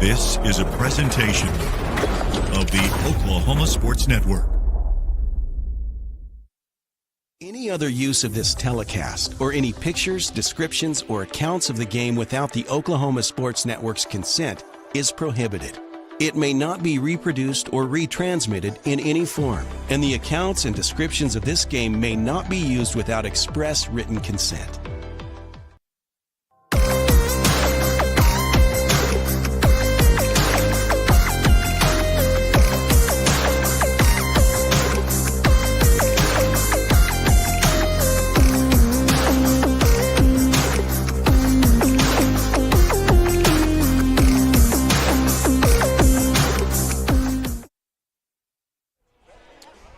This is a presentation of the Oklahoma Sports Network. Any other use of this telecast or any pictures, descriptions, or accounts of the game without the Oklahoma Sports Network's consent is prohibited. It may not be reproduced or retransmitted in any form, and the accounts and descriptions of this game may not be used without express written consent.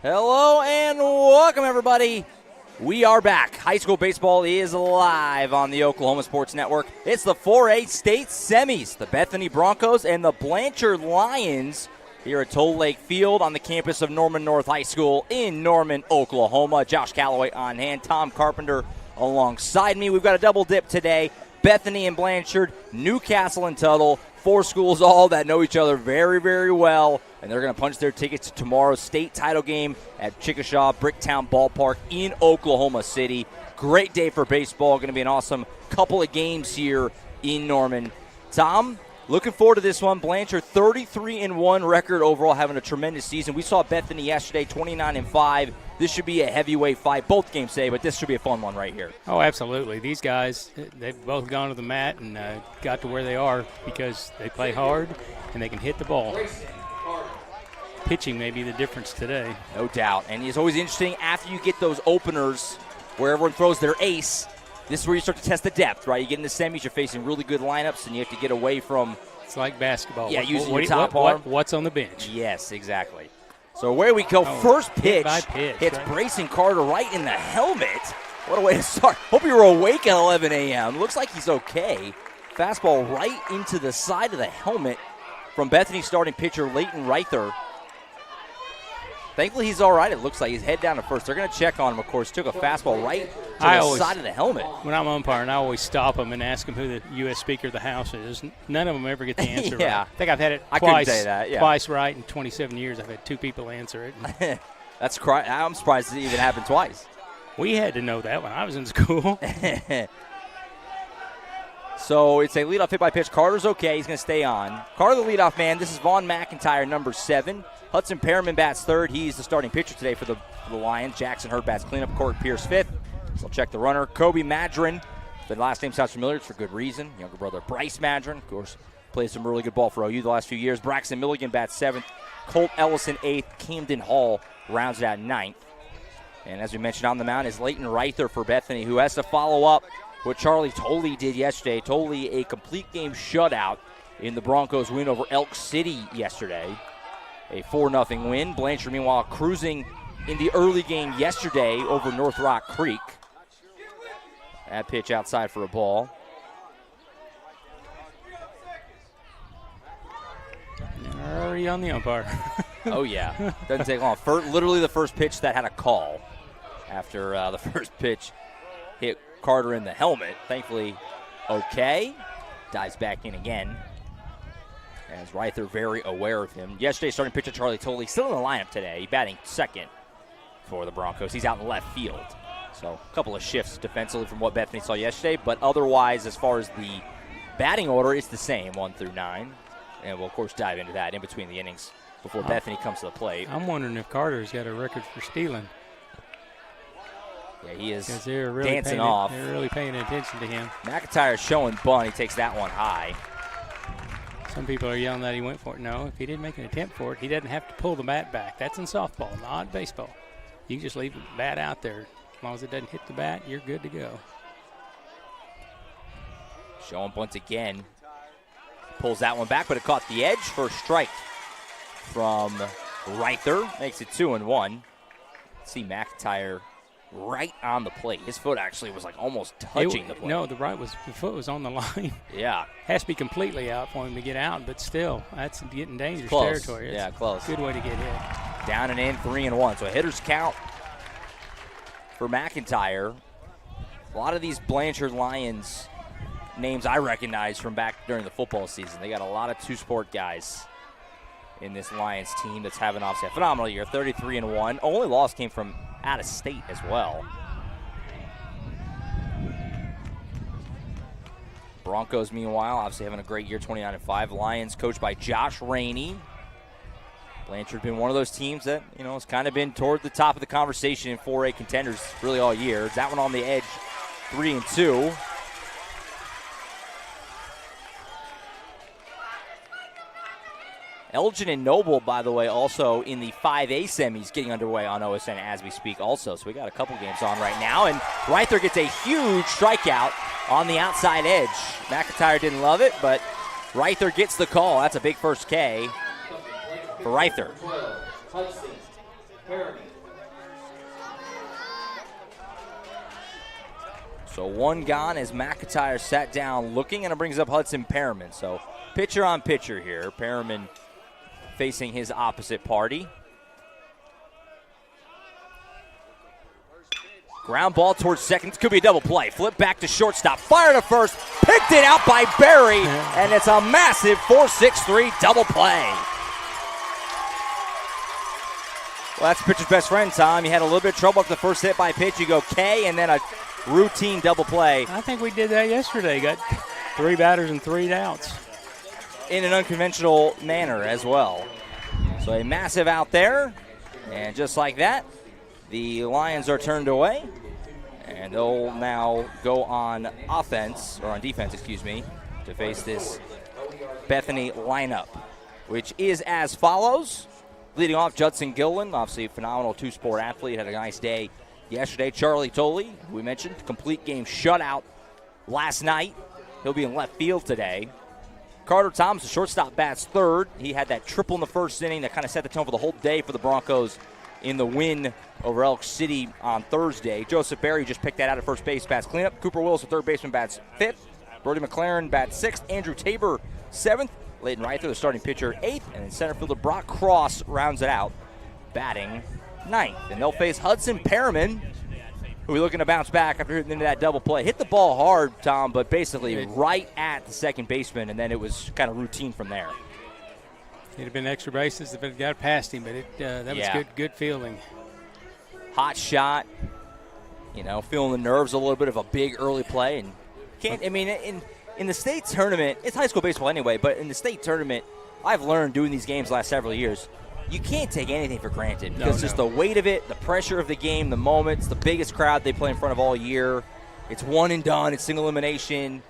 Hello and welcome, everybody. We are back. High school baseball is live on the Oklahoma Sports Network. It's the 4A state semis, the Bethany Broncos and the Blanchard Lions here at Toll Lake Field on the campus of Norman North High School in Norman, Oklahoma. Josh Calloway on hand, Tom Carpenter alongside me. We've got a double dip today. Bethany and Blanchard, Newcastle and Tuttle, four schools all that know each other very, very well, and they're going to punch their tickets to tomorrow's state title game at Chickasha Bricktown Ballpark in Oklahoma City. Great day for baseball. Going to be an awesome couple of games here in Norman. Tom, looking forward to this one. Blanchard 33-1 record overall, having a tremendous season. We saw Bethany yesterday, 29-5. This should be a heavyweight fight, both games today, but this should be a fun one right here. Oh, absolutely. These guys, they've both gone to the mat and got to where they are because they play hard and they can hit the ball. Pitching may be the difference today. No doubt. And it's always interesting after you get those openers where everyone throws their ace. This is where you start to test the depth, right? You get in the semis, you're facing really good lineups, and you have to get away from. It's like basketball. Yeah, using your top arm. What's on the bench? Yes, exactly. So away we go. First pitch. Hits right? Brayson Carter right in the helmet. What a way to start. Hope you were awake at 11 a.m. Looks like he's okay. Fastball right into the side of the helmet from Bethany starting pitcher Leighton Reither. Thankfully, he's all right. It looks like he's head down to first. They're going to check on him, of course. Took a fastball right to the side of the helmet. When I'm umpiring, I always stop them and ask them who the U.S. Speaker of the House is. None of them ever get the answer yeah. right. I think I've had it twice right in 27 years. I've had two people answer it. I'm surprised it even happened twice. We had to know that when I was in school. So it's a leadoff hit by pitch. Carter's okay. He's going to stay on. Carter, the leadoff man. This is Vaughn McIntyre, number 7. Hudson Perriman bats third. He's the starting pitcher today for the Lions. Jackson Hurd bats cleanup. Court Pierce fifth. So I'll check the runner. Kobe Madron. The last name sounds familiar. It's for good reason. Younger brother Bryce Madron, of course, plays some really good ball for OU the last few years. Braxton Milligan bats 7th. Colt Ellison 8th. Camden Hall rounds it out 9th. And as we mentioned on the mound is Leighton Reither for Bethany, who has to follow up what Charlie Tolley did yesterday. Tolley, a complete game shutout in the Broncos' win over Elk City yesterday. A 4-0 win. Blanchard, meanwhile, cruising in the early game yesterday over North Rock Creek. That pitch outside for a ball. Already on the umpire. Oh, yeah. Doesn't take long. Literally the first pitch that had a call after the first pitch hit Carter in the helmet. Thankfully, okay. Dives back in again. As Reither very aware of him. Yesterday, starting pitcher Charlie Tolley still in the lineup today, batting second for the Broncos. He's out in left field. So a couple of shifts defensively from what Bethany saw yesterday, but otherwise, as far as the batting order, it's the same, 1 through 9. And we'll, of course, dive into that in between the innings before Bethany comes to the plate. I'm wondering if Carter's got a record for stealing. Yeah, he is really dancing off. They're really paying attention to him. McIntyre's showing bunt. He takes that one high. Some people are yelling that he went for it. No, if he didn't make an attempt for it, he doesn't have to pull the bat back. That's in softball, not baseball. You can just leave the bat out there. As long as it doesn't hit the bat, you're good to go. Showing bunt again. Pulls that one back, but it caught the edge. First strike from Reither. Makes it 2-1. See McIntyre right on the plate. His foot actually was like almost touching the plate. No, the foot was on the line. Yeah. Has to be completely out for him to get out, but still, that's getting dangerous close. territory. Yeah, close. Good way to get hit. Down and in, 3-1. So a hitter's count for McIntyre. A lot of these Blanchard Lions names I recognize from back during the football season. They got a lot of two-sport guys in this Lions team that's having obviously a phenomenal year, 33-1. Only loss came from out of state as well. Broncos, meanwhile, obviously having a great year, 29-5. Lions coached by Josh Rainey. Blanchard been one of those teams that, has kind of been toward the top of the conversation in 4A contenders really all year. That one on the edge, 3-2. Elgin and Noble, by the way, also in the 5A semis getting underway on OSN as we speak also. So we got a couple games on right now. And Reither gets a huge strikeout on the outside edge. McIntyre didn't love it, but Reither gets the call. That's a big first K for Reither. So one gone as McIntyre sat down looking, and it brings up Hudson Perriman. So pitcher on pitcher here. Perriman facing his opposite party. Ground ball towards second. This could be a double play. Flip back to shortstop. Fire to first. Picked it out by Barry. And it's a massive 4-6-3 double play. Well, that's the pitcher's best friend, Tom. You had a little bit of trouble with the first hit by pitch. You go K and then a routine double play. I think we did that yesterday. Got 3 batters and 3 outs. In an unconventional manner as well. So a massive out there. And just like that, the Lions are turned away, and they'll now go on offense, or on defense, excuse me, to face this Bethany lineup, which is as follows. Leading off, Judson Gillen, obviously a phenomenal two-sport athlete, had a nice day yesterday. Charlie Tolley, who we mentioned, complete game shutout last night. He'll be in left field today. Carter Thomas, the shortstop, bats third. He had that triple in the first inning that kind of set the tone for the whole day for the Broncos in the win over Elk City on Thursday. Joseph Berry just picked that out at first base, bats cleanup. Cooper Willis, the third baseman, bats fifth. Brody McLaren bats sixth. Andrew Tabor, seventh. Leighton Reither, the starting pitcher, eighth. And then center fielder Brock Cross rounds it out, batting ninth. And they'll face Hudson Perriman, who will be looking to bounce back after hitting into that double play. Hit the ball hard, Tom, but basically right at the second baseman, and then it was kind of routine from there. It'd have been extra bases if it got past him, but that was good fielding. Hot shot, feeling the nerves a little bit of a big early play. And in the state tournament, it's high school baseball anyway, but in the state tournament, I've learned doing these games the last several years, you can't take anything for granted because just the weight of it, the pressure of the game, the moments, the biggest crowd they play in front of all year. It's one and done. It's single elimination.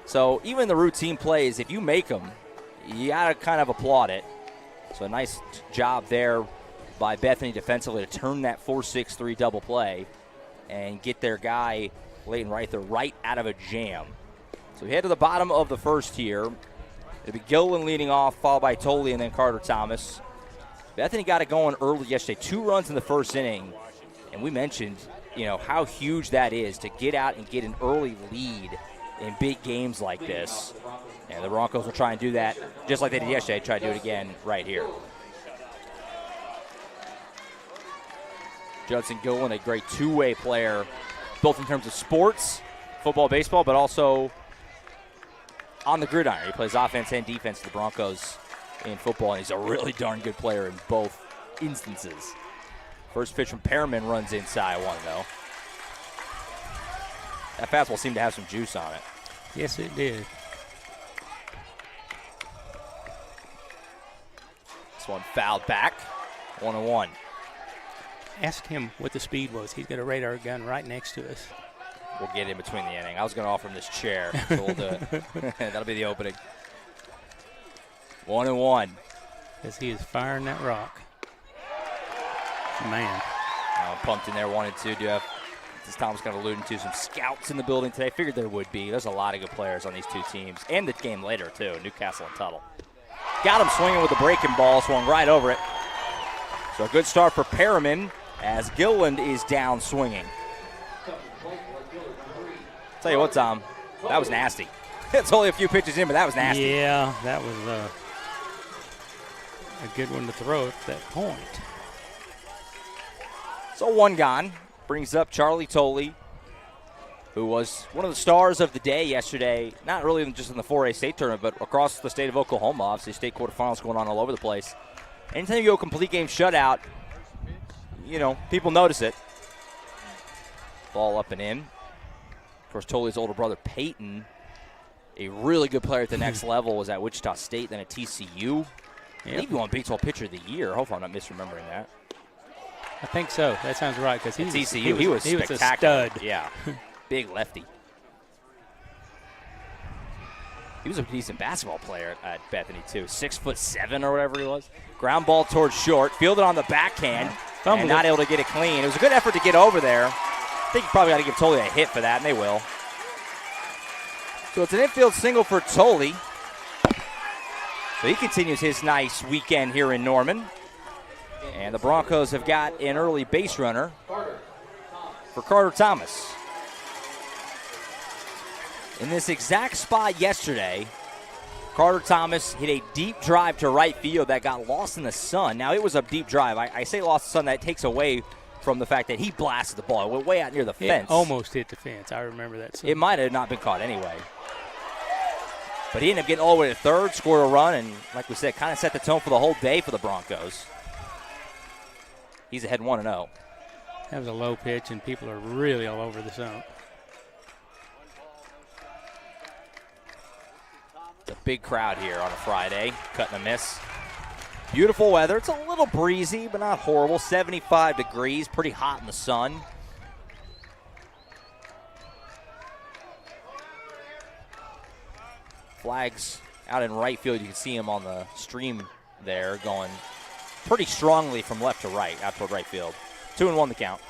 So even the routine plays, if you make them, you got to kind of applaud it. So a nice job there by Bethany defensively to turn that 4-6-3 double play and get their guy, Leighton Reither, right out of a jam. So we head to the bottom of the first here. It'll be Gillen leading off, followed by Tolley and then Carter Thomas. Bethany got it going early yesterday, 2 runs in the first inning. And we mentioned, how huge that is to get out and get an early lead in big games like this. And the Broncos will try and do that just like they did yesterday, try to do it again right here. Judson Gillen, a great two-way player, both in terms of sports, football, baseball, but also on the gridiron. He plays offense and defense for the Broncos in football, and he's a really darn good player in both instances. First pitch from Perriman runs inside one, though. That fastball seemed to have some juice on it. Yes, it did. This one fouled back, 1-1. Ask him what the speed was. He's got a radar gun right next to us. We'll get in between the inning. I was going to offer him this chair, so we'll do it. That'll be the opening. 1-1. As he is firing that rock. Man. Pumped in there, 1-2. Do you have, as Tom was kind of alluding to, some scouts in the building today? Figured there would be. There's a lot of good players on these two teams. And the game later, too, Newcastle and Tuttle. Got him swinging with a breaking ball, swung right over it. So a good start for Perriman as Gilland is down swinging. Tell you what, Tom, that was nasty. It's only a few pitches in, but that was nasty. Yeah, that was a good one to throw at that point. So one gone. Brings up Charlie Tolley. who was one of the stars of the day yesterday, not really just in the 4A state tournament, but across the state of Oklahoma. Obviously, state quarterfinals going on all over the place. Anytime you go complete game shutout, you know, people notice it. Ball up and in. Of course, Toley's older brother, Peyton, a really good player at the next level, was at Wichita State, then at TCU. I think he won Baseball Pitcher of the Year. Hopefully I'm not misremembering that. I think so. That sounds right. Because at TCU, he was spectacular. A stud. Yeah, big lefty. He was a decent basketball player at Bethany, too. 6'7" or whatever he was. Ground ball towards short. Fielded on the backhand. And not able to get it clean. It was a good effort to get over there. I think you probably got to give Toley a hit for that, and they will. So it's an infield single for Toley. So he continues his nice weekend here in Norman. And the Broncos have got an early base runner for Carter Thomas. In this exact spot yesterday, Carter Thomas hit a deep drive to right field that got lost in the sun. Now, it was a deep drive. I say lost in the sun, that takes away from the fact that he blasted the ball. It went way out near the fence. It almost hit the fence. I remember that. It might have not been caught anyway. But he ended up getting all the way to third, scored a run, and like we said, kind of set the tone for the whole day for the Broncos. He's ahead 1-0. That was a low pitch, and people are really all over the zone. It's a big crowd here on a Friday, cutting a miss. Beautiful weather. It's a little breezy, but not horrible. 75 degrees, pretty hot in the sun. Flags out in right field. You can see him on the stream there going pretty strongly from left to right, out toward right field. 2-1 the count.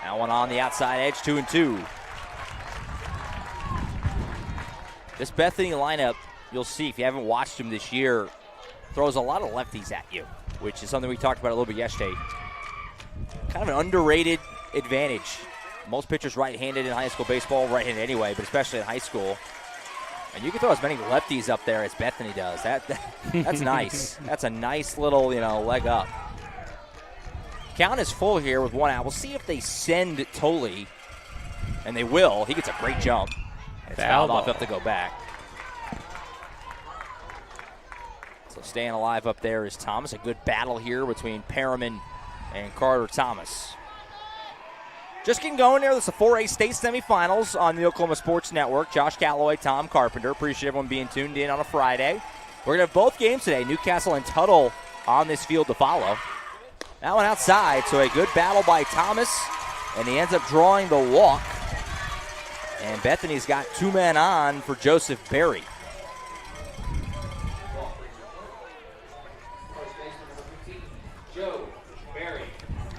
Now one on the outside edge, 2-2. This Bethany lineup, you'll see if you haven't watched them this year, throws a lot of lefties at you, which is something we talked about a little bit yesterday. Kind of an underrated advantage. Most pitchers right-handed in high school baseball, right-handed anyway, but especially in high school. And you can throw as many lefties up there as Bethany does. That's nice. That's a nice little, leg up. Count is full here with one out. We'll see if they send Toley, and they will. He gets a great jump. It's fouled off, up to go back. So staying alive up there is Thomas. A good battle here between Perriman and Carter Thomas. Just getting going there. This is the 4A state semifinals on the Oklahoma Sports Network. Josh Calloway, Tom Carpenter. Appreciate everyone being tuned in on a Friday. We're going to have both games today. Newcastle and Tuttle on this field to follow. That one outside, so a good battle by Thomas, and he ends up drawing the walk. And Bethany's got two men on for Joseph Berry.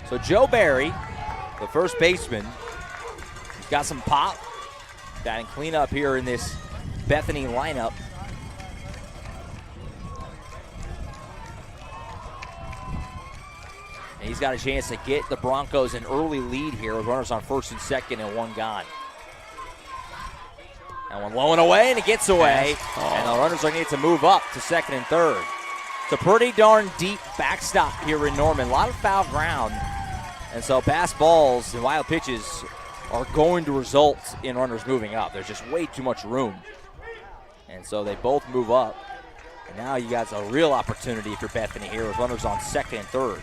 So Joe Berry, the first baseman, he's got some pop. Batting cleanup here in this Bethany lineup. And he's got a chance to get the Broncos an early lead here with runners on first and second and one gone. That one low and away, and it gets away. And the runners are going to need to move up to second and third. It's a pretty darn deep backstop here in Norman. A lot of foul ground. And so pass balls and wild pitches are going to result in runners moving up. There's just way too much room. And so they both move up. And now you got a real opportunity for Bethany here with runners on second and third.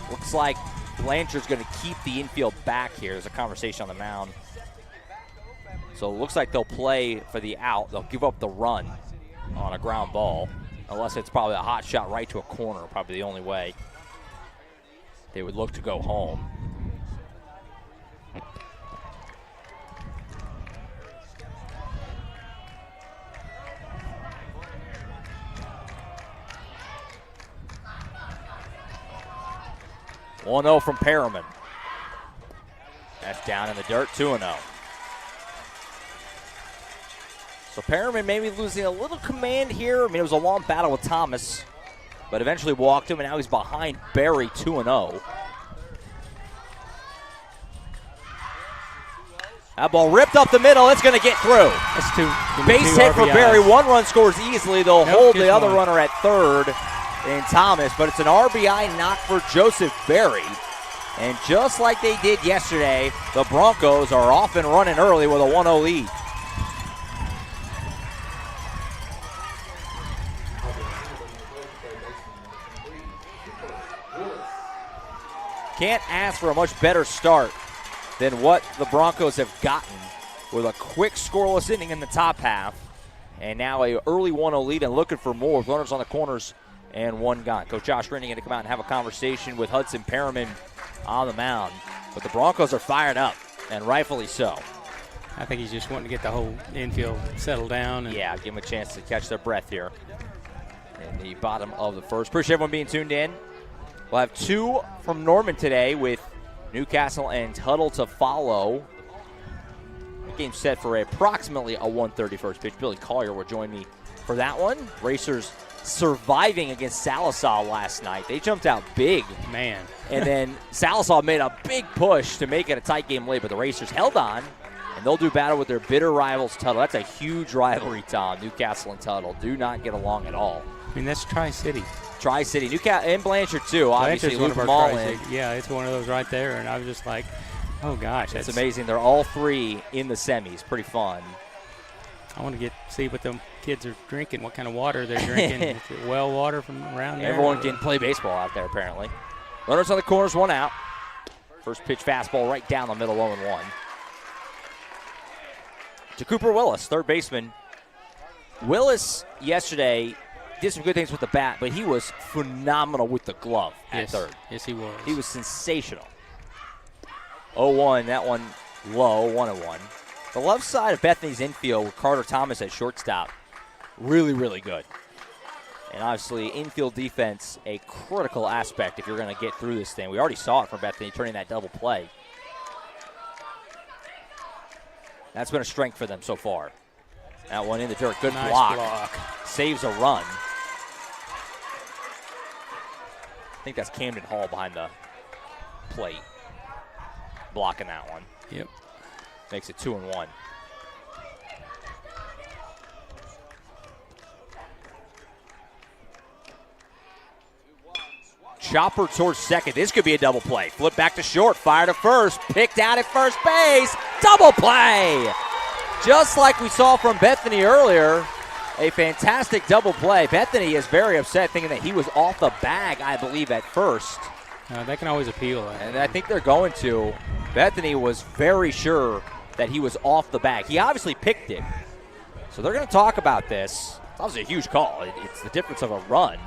Looks like Blanchard's going to keep the infield back here. There's a conversation on the mound. So it looks like they'll play for the out. They'll give up the run on a ground ball, unless it's probably a hot shot right to a corner, probably the only way they would look to go home. One 1-0 from Perriman. That's down in the dirt, 2-0. So Perriman maybe losing a little command here. I mean, it was a long battle with Thomas, but eventually walked him, and now he's behind Berry, 2-0. That ball ripped up the middle. It's going to get through. That's two. Base hit for Berry. One run scores easily. They'll hold the other runner at third in Thomas, but it's an RBI knock for Joseph Berry. And just like they did yesterday, the Broncos are off and running early with a 1-0 lead. Can't ask for a much better start than what the Broncos have gotten with a quick scoreless inning in the top half. And now a early 1-0 lead and looking for more with runners on the corners and one gone. Coach Josh Rennie going to come out and have a conversation with Hudson Perriman on the mound. But the Broncos are fired up, and rightfully so. I think he's just wanting to get the whole infield settled down. And yeah, give them a chance to catch their breath here in the bottom of the first. Appreciate everyone being tuned in. We'll have two from Norman today with Newcastle and Tuttle to follow. The game's set for approximately a 1:30 first pitch. Billy Collier will join me for that one. Racers surviving against Salisaw last night. They jumped out big. Man. And then Salisaw made a big push to make it a tight game late, but the Racers held on, and they'll do battle with their bitter rivals, Tuttle. That's a huge rivalry, Tom. Newcastle and Tuttle do not get along at all. I mean, that's Tri-City. Tri-City, Newcastle, and Blanchard, too. Obviously, one loop of them our all in. Yeah, it's one of those right there, and I was just like, oh, gosh. It's amazing. They're all three in the semis. Pretty fun. I want to see what them kids are drinking, what kind of water they're drinking. Is it well water from around there? Everyone can play baseball out there, apparently. Runners on the corners, one out. First pitch fastball right down the middle, 0-1. To Cooper Willis, third baseman. Willis yesterday did some good things with the bat, but he was phenomenal with the glove at third. Yes, he was. He was sensational. 0-1, that one low, 1-1. The left side of Bethany's infield with Carter Thomas at shortstop, really, really good. And obviously, infield defense, a critical aspect if you're going to get through this thing. We already saw it from Bethany turning that double play. That's been a strength for them so far. That one in the dirt. Good nice block. Saves a run. I think that's Camden Hall behind the plate. Blocking that one. Yep. Makes it 2-1. Chopper towards second. This could be a double play. Flip back to short. Fire to first. Picked out at first base. Double play. Just like we saw from Bethany earlier. A fantastic double play. Bethany is very upset, thinking that he was off the bag, I believe, at first. They can always appeal. And I think they're going to. Bethany was very sure that he was off the bag. He obviously picked it. So they're going to talk about this. That was a huge call. It's the difference of a run.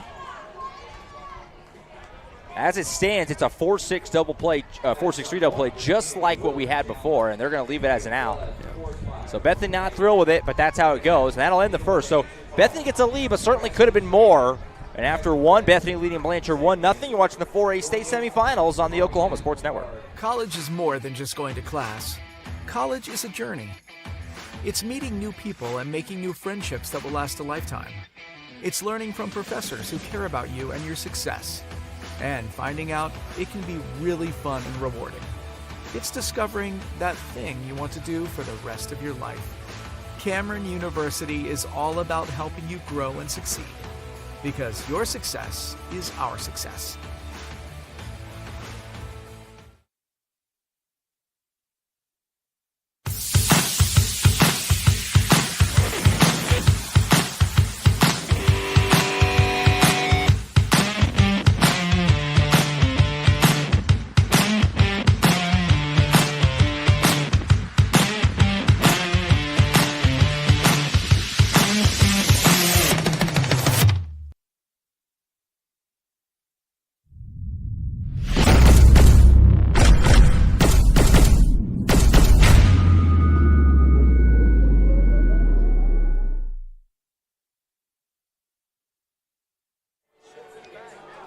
As it stands, it's a 4-6 double play, 4-6-3 double play, just like what we had before, and they're going to leave it as an out. So Bethany not thrilled with it, but that's how it goes, and that'll end the first. So Bethany gets a lead, but certainly could have been more. And after one, Bethany leading Blanchard 1-0. You're watching the 4A state semifinals on the Oklahoma Sports Network. College is more than just going to class. College is a journey. It's meeting new people and making new friendships that will last a lifetime. It's learning from professors who care about you and your success. And finding out it can be really fun and rewarding. It's discovering that thing you want to do for the rest of your life. Cameron University is all about helping you grow and succeed. Because your success is our success.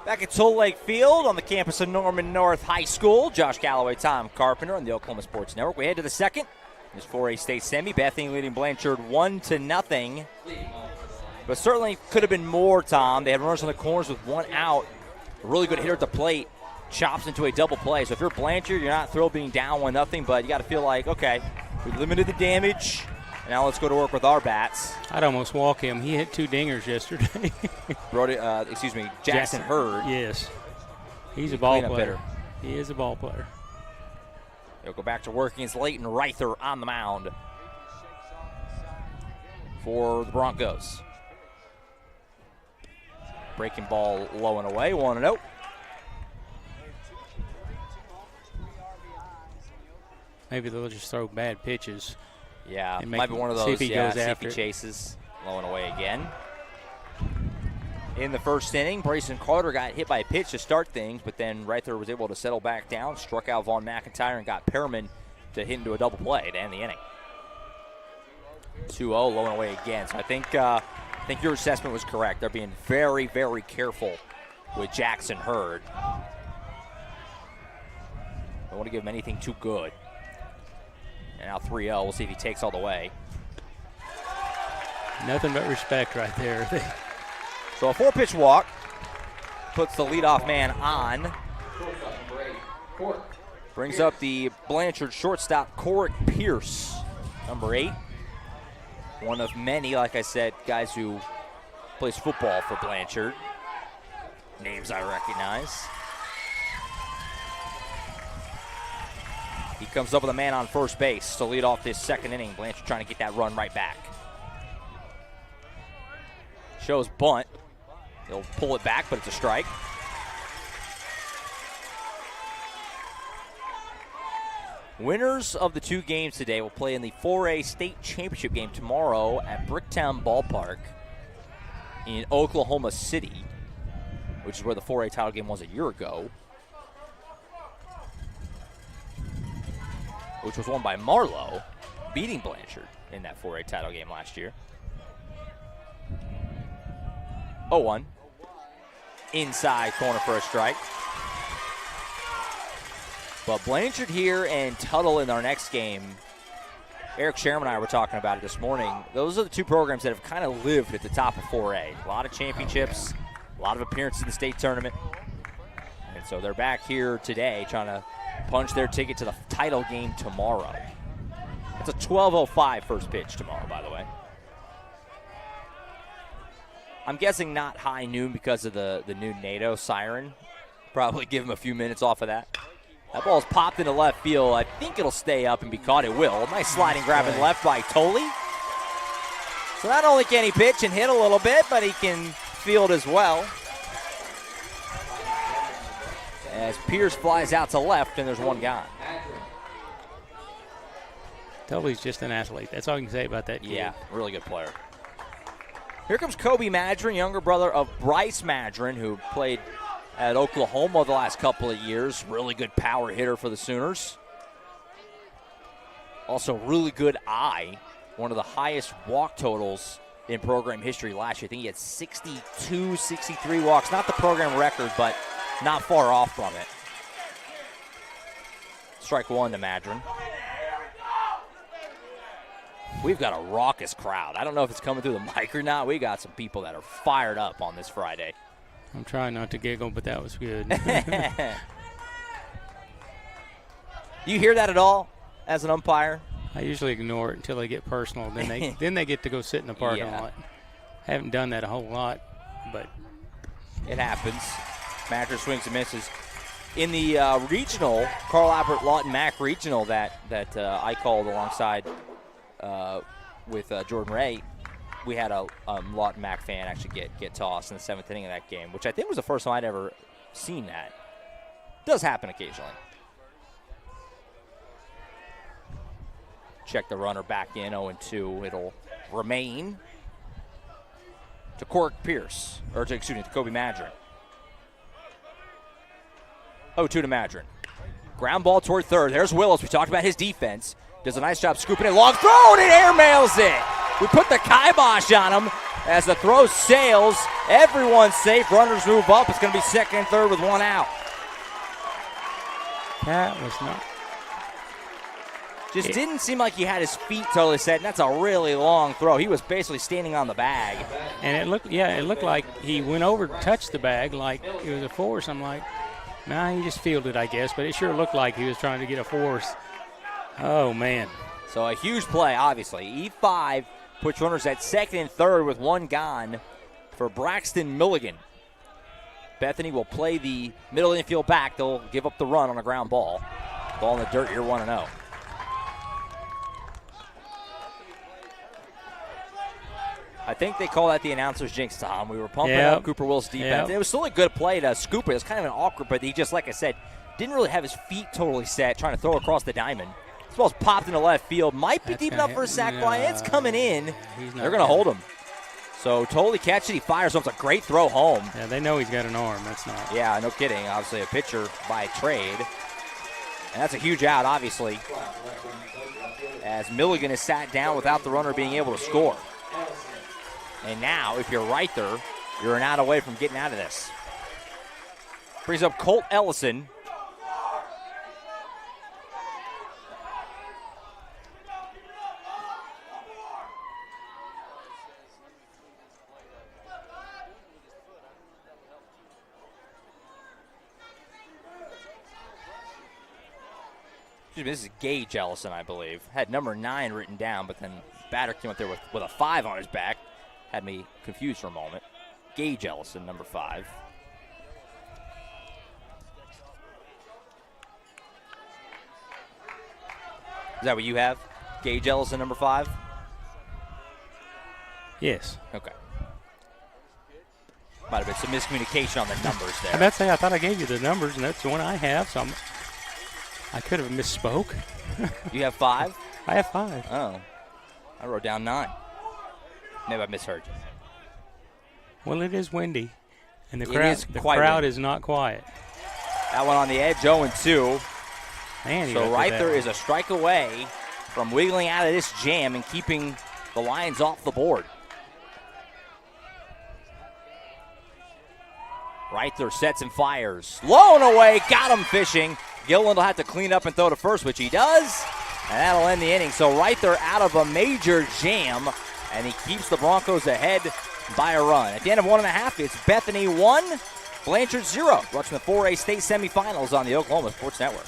Back at Toll Lake Field on the campus of Norman North High School. Josh Galloway, Tom Carpenter on the Oklahoma Sports Network. We head to the second. This 4A state semi. Bethany leading Blanchard 1-0. But certainly could have been more, Tom. They had runners on the corners with one out. A really good hitter at the plate. Chops into a double play. So if you're Blanchard, you're not thrilled being down 1-0, but you got to feel like, okay, We limited the damage. Now let's go to work with our bats. I'd almost walk him. He hit 2 dingers yesterday. Jackson Hurd. Yes. He's a ball player. Hitter. He is a ball player. He'll go back to work against Leighton Reither on the mound for the Broncos. Breaking ball low and away, 1-0. Maybe they'll just throw bad pitches. Yeah, and might be one of those. See if he goes see if after he chases. Low and away again. In the first inning, Brayson Carter got hit by a pitch to start things, but then Reither was able to settle back down, struck out Vaughn McIntyre, and got Perriman to hit into a double play to end the inning. 2-0, low and away again. So I think your assessment was correct. They're being very, very careful with Jackson Hurd. Don't want to give him anything too good. And now 3-0. We'll see if he takes all the way. Nothing but respect right there. So a 4-pitch walk puts the leadoff man on. Brings up the Blanchard shortstop, Corrick Pierce, number 8. One of many, like I said, guys who plays football for Blanchard. Names I recognize. He comes up with a man on first base to lead off this second inning. Blanchard trying to get that run right back. Shows bunt. He'll pull it back, but it's a strike. Winners of the 2 games today will play in the 4A state championship game tomorrow at Bricktown Ballpark in Oklahoma City, which is where the 4A title game was a year ago, which was won by Marlowe, beating Blanchard in that 4A title game last year. 0-1. Inside corner for a strike. But Blanchard here and Tuttle in our next game. Eric Sherman and I were talking about it this morning. Those are the 2 programs that have kind of lived at the top of 4A. A lot of championships, a lot of appearances in the state tournament. And so they're back here today trying to punch their ticket to the title game tomorrow. It's a 12:05 first pitch tomorrow, by the way. I'm guessing not high noon because of the new NATO siren. Probably give him a few minutes off of that. That ball's popped into left field. I think it'll stay up and be caught. It will. Nice sliding grab in left by Tolley. So not only can he pitch and hit a little bit, but he can field as well. As Pierce flies out to left, and there's one gone. Tolley's just an athlete. That's all I can say about that kid. Yeah, really good player. Here comes Kobe Madron, younger brother of Bryce Madron, who played at Oklahoma the last couple of years. Really good power hitter for the Sooners. Also really good eye. One of the highest walk totals in program history last year. I think he had 62, 63 walks. Not the program record, but not far off from it. Strike 1 to Madron. We've got a raucous crowd. I don't know if it's coming through the mic or not. We got some people that are fired up on this Friday. I'm trying not to giggle, but that was good. You hear that at all as an umpire? I usually ignore it until they get personal. Then they get to go sit in the parking lot. Haven't done that a whole lot, but it happens. Madron swings and misses. In the regional, Carl Albert Lawton Mac regional that I called alongside with Jordan Ray, we had a Lawton Mac fan actually get tossed in the 7th inning of that game, which I think was the first time I'd ever seen that. Does happen occasionally. Check the runner back in, 0-2. It'll remain to Corrick Pierce, to Kobe Madron. 0-2 to Madron. Ground ball toward third. There's Willis. We talked about his defense. Does a nice job scooping it. Long throw, and it airmails it. We put the kibosh on him as the throw sails. Everyone's safe. Runners move up. It's going to be second and third with one out. That was not. Just didn't seem like he had his feet totally set, and that's a really long throw. He was basically standing on the bag. And it looked like he went over to touch the bag like it was a force. I'm like, nah, he just fielded, I guess. But it sure looked like he was trying to get a force. Oh, man. So a huge play, obviously. E5 puts runners at second and third with one gone for Braxton Milligan. Bethany will play the middle infield back. They'll give up the run on a ground ball. Ball in the dirt, you're 1-0. I think they call that the announcer's jinx, Tom. We were pumping up Cooper Will's defense. It was still a good play to scoop it. It was kind of an awkward, but he just, like I said, didn't really have his feet totally set, trying to throw across the diamond. This ball's popped into left field. Might be deep enough for a sac fly. It's coming in. They're going to hold him. So totally catch it. He fires, so it's a great throw home. Yeah, they know he's got an arm. That's not. Yeah, no kidding. Obviously a pitcher by trade. And that's a huge out, obviously, as Milligan is sat down without the runner being able to score. And now, if you're right there, you're an out away from getting out of this. Brings up Colt Ellison. This is Gage Ellison, I believe. Had number 9 written down, but then batter came up there with a 5 on his back. Had me confused for a moment. Gage Ellison, number 5. Is that what you have? Gage Ellison, number 5? Yes. Okay. Might have been some miscommunication on the numbers there. I'm about to say, I thought I gave you the numbers, and that's the one I have, so I could have misspoke. You have 5? I have 5. Oh. I wrote down 9. Maybe I misheard you. Well, it is windy, and the crowd crowd is not quiet. That one on the edge, 0-2. Man, so right there is a strike away from wiggling out of this jam and keeping the Lions off the board. Right there sets and fires. Low and away, got him fishing. Gilliland will have to clean up and throw to first, which he does, and that'll end the inning. So right there out of a major jam, and he keeps the Broncos ahead by a run. At the end of 1.5, it's Bethany 1, Blanchard 0. Watching the 4A state semifinals on the Oklahoma Sports Network.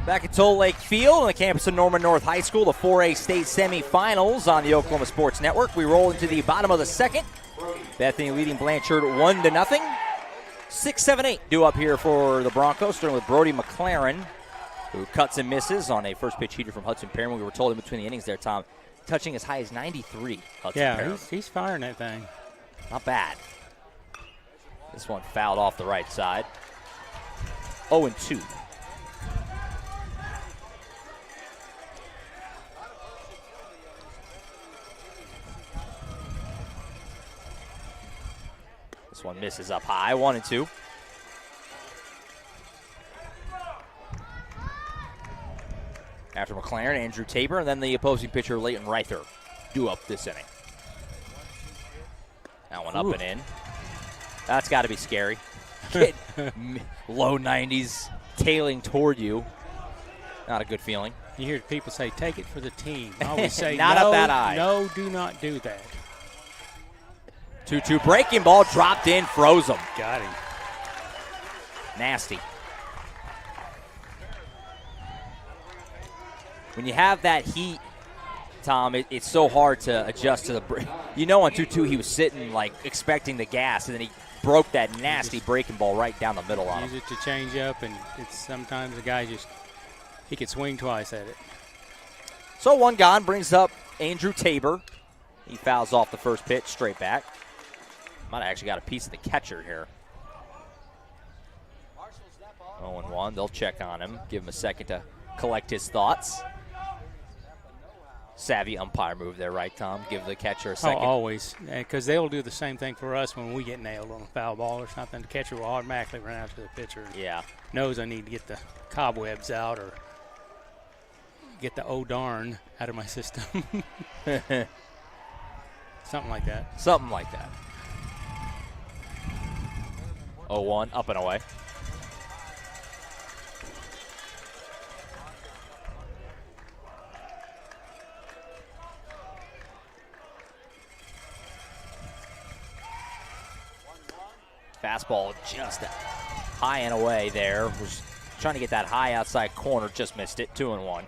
Back at Toll Lake Field on the campus of Norman North High School, the 4A state semifinals on the Oklahoma Sports Network. We roll into the bottom of the second. Bethany leading Blanchard 1-0. 6-7-8 due up here for the Broncos, starting with Brody McLaren, who cuts and misses on a first pitch heater from Hudson Perriman. We were told in between the innings there, Tom, touching as high as 93. Hudson Perriman. He's firing that thing. Not bad. This one fouled off the right side. 0-2. This one misses up high, 1-2. After McLaren, Andrew Tabor, and then the opposing pitcher, Leighton Reither, due up this inning. That one up and in. That's got to be scary. Get low 90s tailing toward you. Not a good feeling. You hear people say, take it for the team. I always say, not no, up that high. No, do not do that. 2-2 breaking ball, dropped in, froze him. Got him. Nasty. when you have that heat, Tom, it's so hard to adjust to the break. You know, on 2-2, he was sitting, like, expecting the gas, and then he broke that nasty breaking ball right down the middle on him. Use it to change up, and it's sometimes the guy he could swing twice at it. So one gone brings up Andrew Tabor. He fouls off the first pitch, straight back. Might have actually got a piece of the catcher here. 0-1. They'll check on him, give him a second to collect his thoughts. Savvy umpire move there, right, Tom? Give the catcher a second. Oh, always, because they'll do the same thing for us when we get nailed on a foul ball or something. The catcher will automatically run out to the pitcher. Yeah. Knows I need to get the cobwebs out or get the oh darn out of my system. Something like that. Something like that. 0-1, up and away. Fastball just high and away there. Was trying to get that high outside corner, just missed it. 2-1.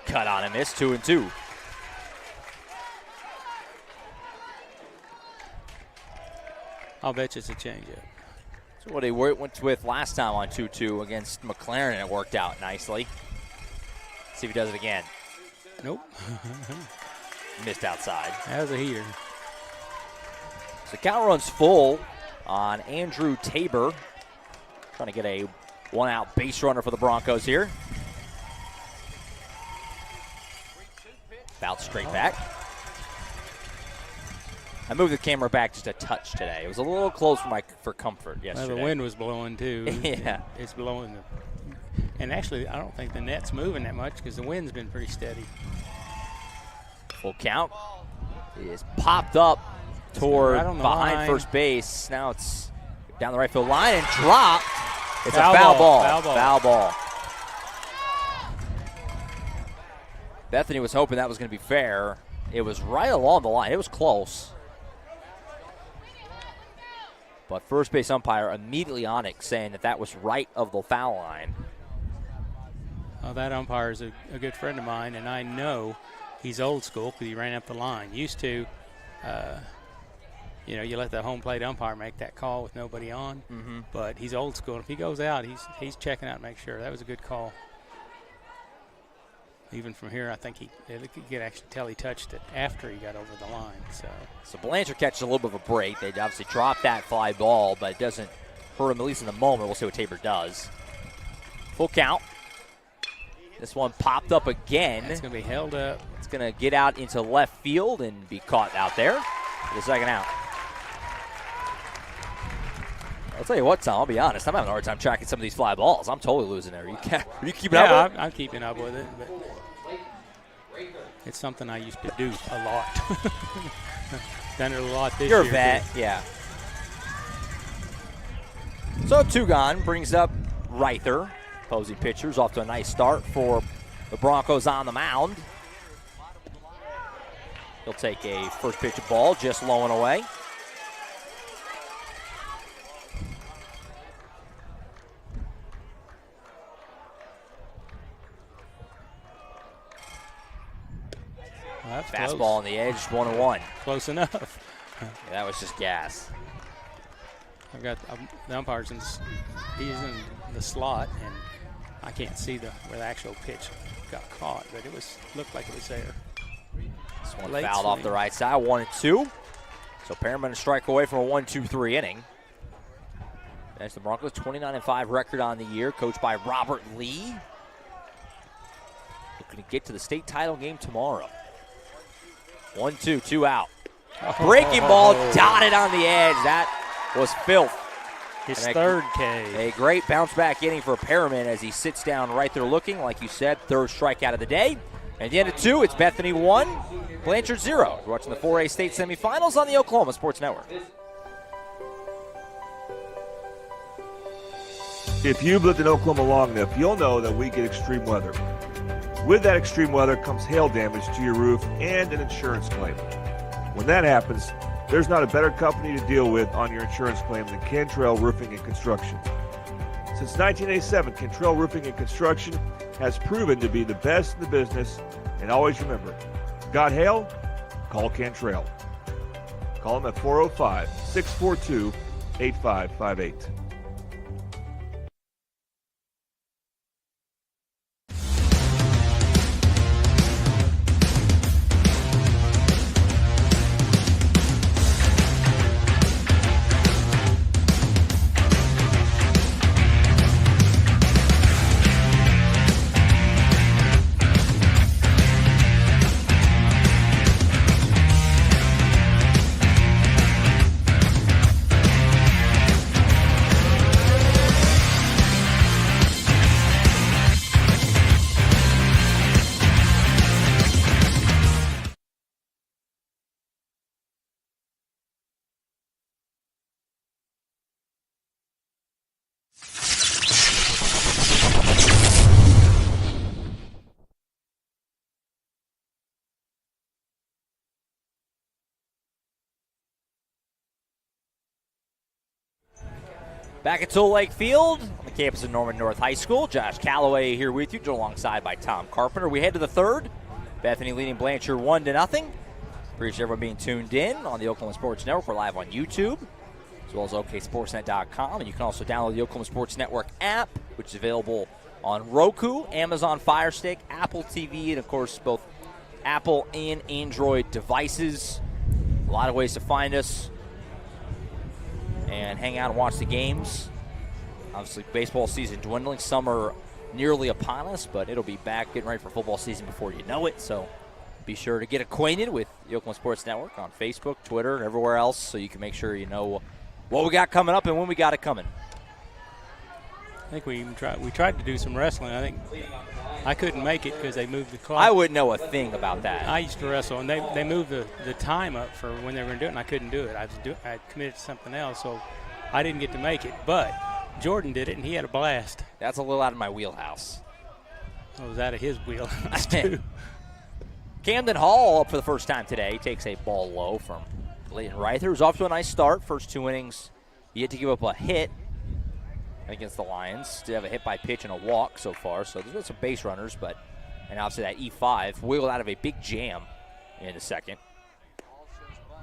Cut on him, missed. 2-2. I'll bet you it's a changeup. So what he went with last time on 2-2 against McLaren, and it worked out nicely. See if he does it again. Nope. Missed outside. That was a heater. So count runs full on Andrew Tabor. Trying to get a one-out base runner for the Broncos here. Fouled straight back. I moved the camera back just a touch today. It was a little close for comfort yesterday. Well, the wind was blowing too. Yeah. It's blowing. And actually, I don't think the net's moving that much because the wind's been pretty steady. Full count. It is popped up toward right on the behind line. first base. Now it's down the right field line and dropped. It's Foul a foul ball. ball. Foul ball. Foul ball. Bethany was hoping that was going to be fair. It was right along the line. It was close. But first base umpire immediately on it, saying that was right of the foul line. Well, that umpire is a good friend of mine, and I know he's old school because he ran up the line. Used to, you let the home plate umpire make that call with nobody on. Mm-hmm. But he's old school. If he goes out, he's checking out to make sure. That was a good call. Even from here, I think you could actually tell he touched it after he got over the line. So Blanchard catches a little bit of a break. They obviously dropped that fly ball, but it doesn't hurt him, at least in the moment. We'll see what Tabor does. Full count. This one popped up again. It's going to be held up. It's going to get out into left field and be caught out there for the second out. I'll tell you what, Tom, I'll be honest. I'm having a hard time tracking some of these fly balls. I'm totally losing there. Are you keeping up with it? I'm keeping up with it. But it's something I used to do a lot. Done it a lot this year. You're a vet, yeah. So two gone brings up Reither. Opposing pitchers off to a nice start for the Broncos on the mound. He'll take a first pitch ball just low and away. Well, fastball close. on the edge, 1-1. Close enough. Yeah, that was just gas. I've got the umpires he's in the slot, and I can't see where the actual pitch got caught, but looked like it was there. This one Late fouled off swing. the right side, 1-2. So Perriman a strike away from a 1-2-3 inning. That's the Broncos' 29-5 record on the year, coached by Robert Lee. Looking to get to the state title game tomorrow. 1-2, 2 out. Breaking ball dotted on the edge. That was filth. His And third K. A great bounce back inning for Perriman as he sits down right there looking, like you said, third strikeout of the day. And at the end of 2, it's Bethany 1, Blanchard 0. You're watching the 4A state semifinals on the Oklahoma Sports Network. If you've lived in Oklahoma long enough, you'll know that we get extreme weather. With that extreme weather comes hail damage to your roof and an insurance claim. When that happens, There's not a better company to deal with on your insurance claim than Cantrell Roofing and Construction. Since 1987, Cantrell Roofing and Construction has proven to be the best in the business. And always remember, God hail, call Cantrell. Call them at 405-642-8558. Back at Toll Lake Field on the campus of Norman North High School. Josh Calloway here with you, alongside by Tom Carpenter. We head to the third. Bethany leading Blanchard 1-0. Appreciate everyone being tuned in on the Oklahoma Sports Network. We're live on YouTube, as well as OKSportsNet.com. And you can also download the Oklahoma Sports Network app, which is available on Roku, Amazon Fire Stick, Apple TV, and, of course, both Apple and Android devices. A lot of ways to find us and hang out and watch the games. Obviously, baseball season dwindling. Summer nearly upon us, but it'll be back, getting ready for football season before you know it. So be sure to get acquainted with the Oklahoma Sports Network on Facebook, Twitter, and everywhere else, so you can make sure you know what we got coming up and when we got it coming. I think we tried to do some wrestling. I think I couldn't make it because they moved the clock. I wouldn't know a thing about that. I used to wrestle, and they moved the time up for when they were going to do it, and I couldn't do it. I committed to something else, so I didn't get to make it. But Jordan did it, and he had a blast. That's a little out of my wheelhouse. I was out of his wheelhouse, too. Camden Hall up for the first time today. Takes a ball low from Leighton Reither, who's off to a nice start. First 2 innings, yet to give up a hit against the Lions. Did have a hit by pitch and a walk so far, so there's been some base runners, but, and obviously that E5 wiggled out of a big jam in the second.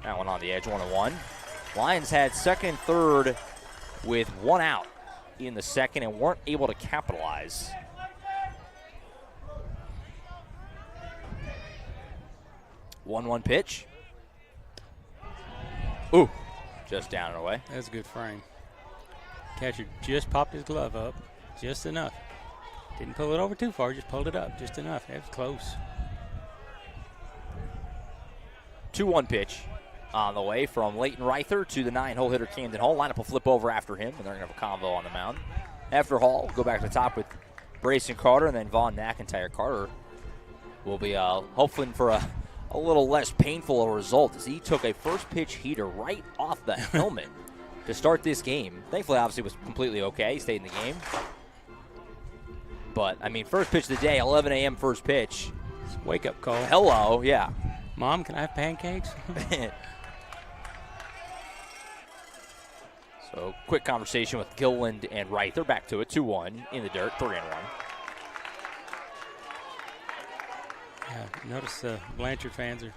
That one on the edge, 1-1. Lions had second and third with 1 out in the second and weren't able to capitalize. One pitch. Ooh, just down and away. That's a good frame. Catcher just popped his glove up, just enough. Didn't pull it over too far, just pulled it up just enough. It was close. 2-1 pitch on the way from Leighton Reither to the 9-hole hitter Camden Hall. Lineup will flip over after him, and they're going to have a combo on the mound. After Hall, we'll go back to the top with Brayson Carter, and then Vaughn McIntyre. Carter will be hoping for a little less painful a result, as he took a first pitch heater right off the helmet to start this game. Thankfully, obviously, was completely okay. He stayed in the game. But, I mean, first pitch of the day, 11 a.m. first pitch. Wake-up call. Hello, yeah. Mom, can I have pancakes? So, quick conversation with Gilliland and Reither. Back to it, 2-1 in the dirt, 3-1. Yeah, notice Blanchard fans are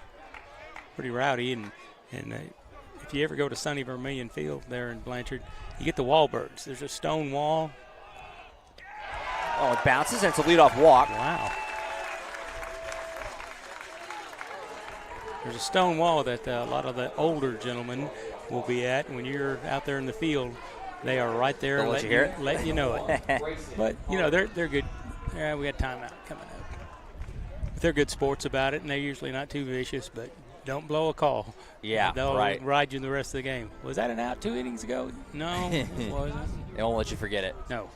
pretty rowdy, and if you ever go to Sunny Vermillion Field there in Blanchard, you get the Wallbirds. There's a stone wall. Oh, it bounces, and it's a leadoff walk. Wow. There's a stone wall that a lot of the older gentlemen will be at. When you're out there in the field, they are right there letting you know it. But, you know, they're good. Yeah, we got timeout coming up. But they're good sports about it, and they're usually not too vicious, but don't blow a call. Yeah, They'll right. ride you the rest of the game. Was that an out 2 innings ago? No, it wasn't. They won't let you forget it. No.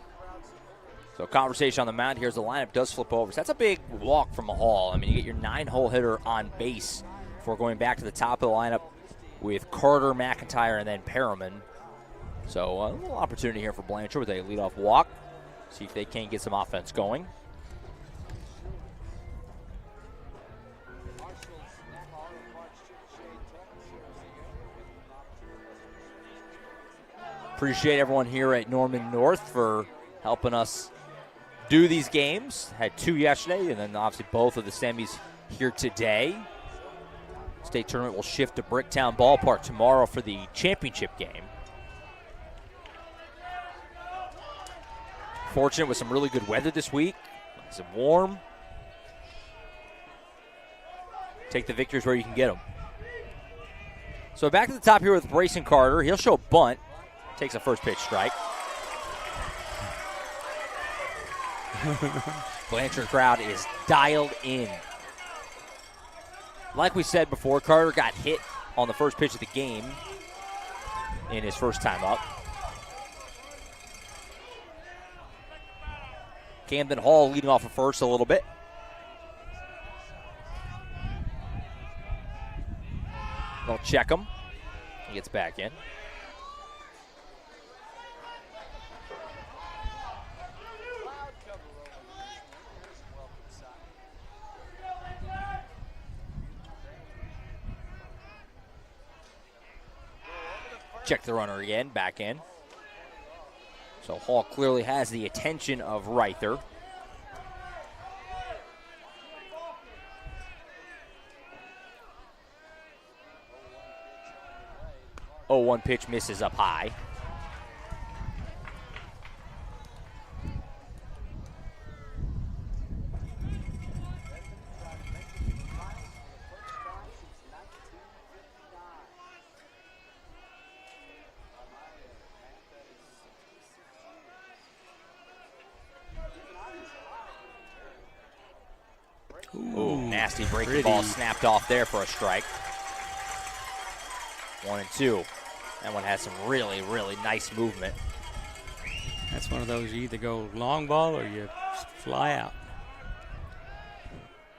So conversation on the mound. Here's the lineup. Does flip over. So that's a big walk from a Hall. I mean, you get your 9-hole hitter on base before going back to the top of the lineup with Carter, McIntyre, and then Perriman. So a little opportunity here for Blanchard with a leadoff walk. See if they can get some offense going. Appreciate everyone here at Norman North for helping us do these games. Had 2 yesterday, and then obviously both of the semis here today. State tournament will shift to Bricktown Ballpark tomorrow for the championship game. Fortunate with some really good weather this week. Nice and warm. Take the victories where you can get them. So back to the top here with Brayson Carter. He'll show a bunt. Takes a first pitch strike. Blanchard crowd is dialed in. Like we said before, Carter got hit on the first pitch of the game in his first time up. Camden Hall leading off of first a little bit. They'll check him. He gets back in. Check the runner again, back in. So Hall clearly has the attention of Reither. Oh, 1 pitch misses up high. Ooh, nasty breaking ball snapped off there for a strike. 1-2. That one has some really, really nice movement. That's one of those you either go long ball or you fly out.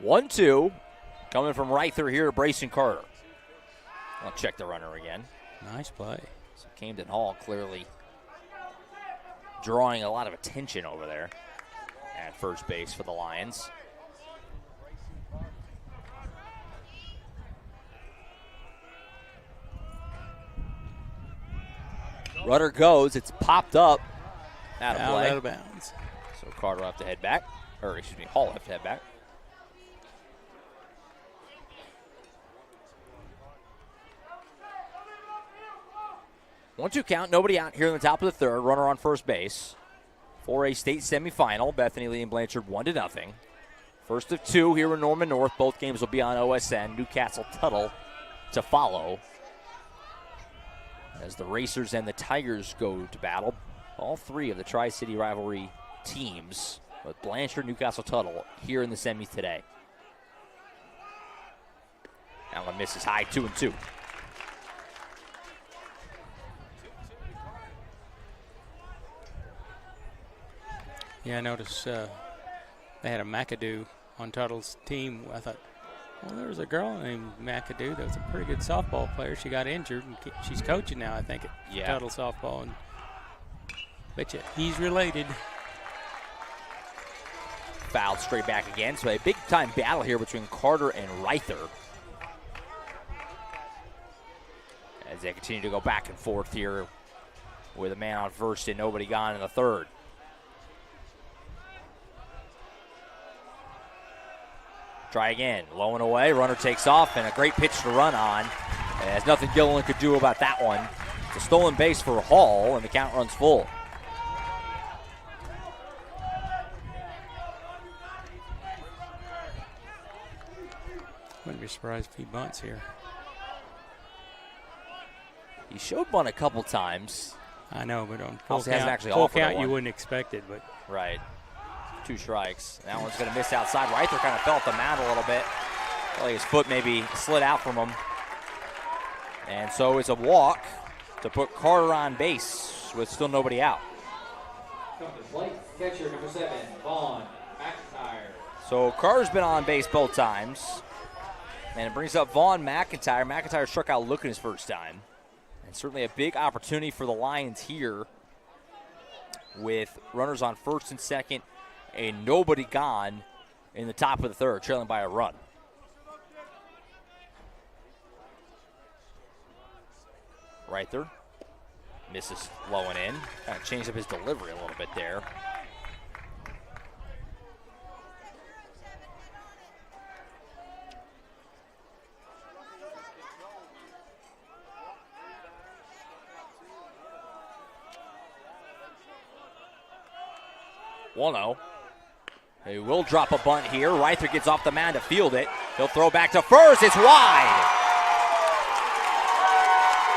1-2. Coming from Reither here to Brayson Carter. I'll check the runner again. Nice play. So Camden Hall clearly drawing a lot of attention over there at first base for the Lions. Runner goes. It's popped up. Out of play. Out of bounds. So Carter will have to head back. Or, excuse me, Hall will have to head back. One-two count. Nobody out here in the top of the third. Runner on first base. 4A state semifinal. Bethany leading Blanchard 1-0. First of 2 here in Norman North. Both games will be on OSN. Newcastle Tuttle to follow. As the Racers and the Tigers go to battle, all 3 of the Tri-City rivalry teams, with Blanchard, Newcastle, Tuttle, here in the semis today. That one misses high, 2-2. Yeah, I noticed they had a McAdoo on Tuttle's team. I thought, well, there was a girl named McAdoo that was a pretty good softball player. She got injured, and she's coaching now, I think, at Tuttle softball. And bet you he's related. Fouled straight back again. So a big-time battle here between Carter and Reither. As they continue to go back and forth here with a man on first and nobody gone in the third. Try again, low and away, runner takes off, and a great pitch to run on. And there's nothing Gilliland could do about that one. It's a stolen base for Hall, and the count runs full. Wouldn't be surprised if he bunts here. He showed bunt a couple times. I know, but on Also hasn't actually full offered count one. you wouldn't expect it, but Right. 2 strikes. That one's going to miss outside. Reither kind of fell at the mound a little bit. Felt like his foot maybe slid out from him. And so it's a walk to put Carter on base with still nobody out. Catcher number 7, Vaughn McIntyre. So Carter's been on base both times. And it brings up Vaughn McIntyre. McIntyre struck out looking his first time. And certainly a big opportunity for the Lions here with runners on first and second and nobody gone in the top of the third, trailing by a run. Reither misses low and in. Kind of changed up his delivery a little bit there. Well, he will drop a bunt here. Reither gets off the mound to field it. He'll throw back to first. It's wide.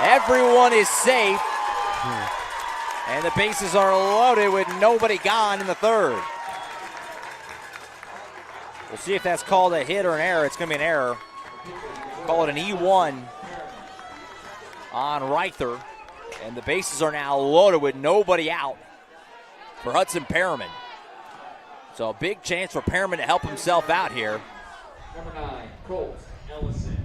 Everyone is safe. And the bases are loaded with nobody gone in the third. We'll see if that's called a hit or an error. It's going to be an error. Call it an E1 on Reither. And the bases are now loaded with nobody out for Hudson Perriman. So a big chance for Perriman to help himself out here. Number 9, Colt Ellison.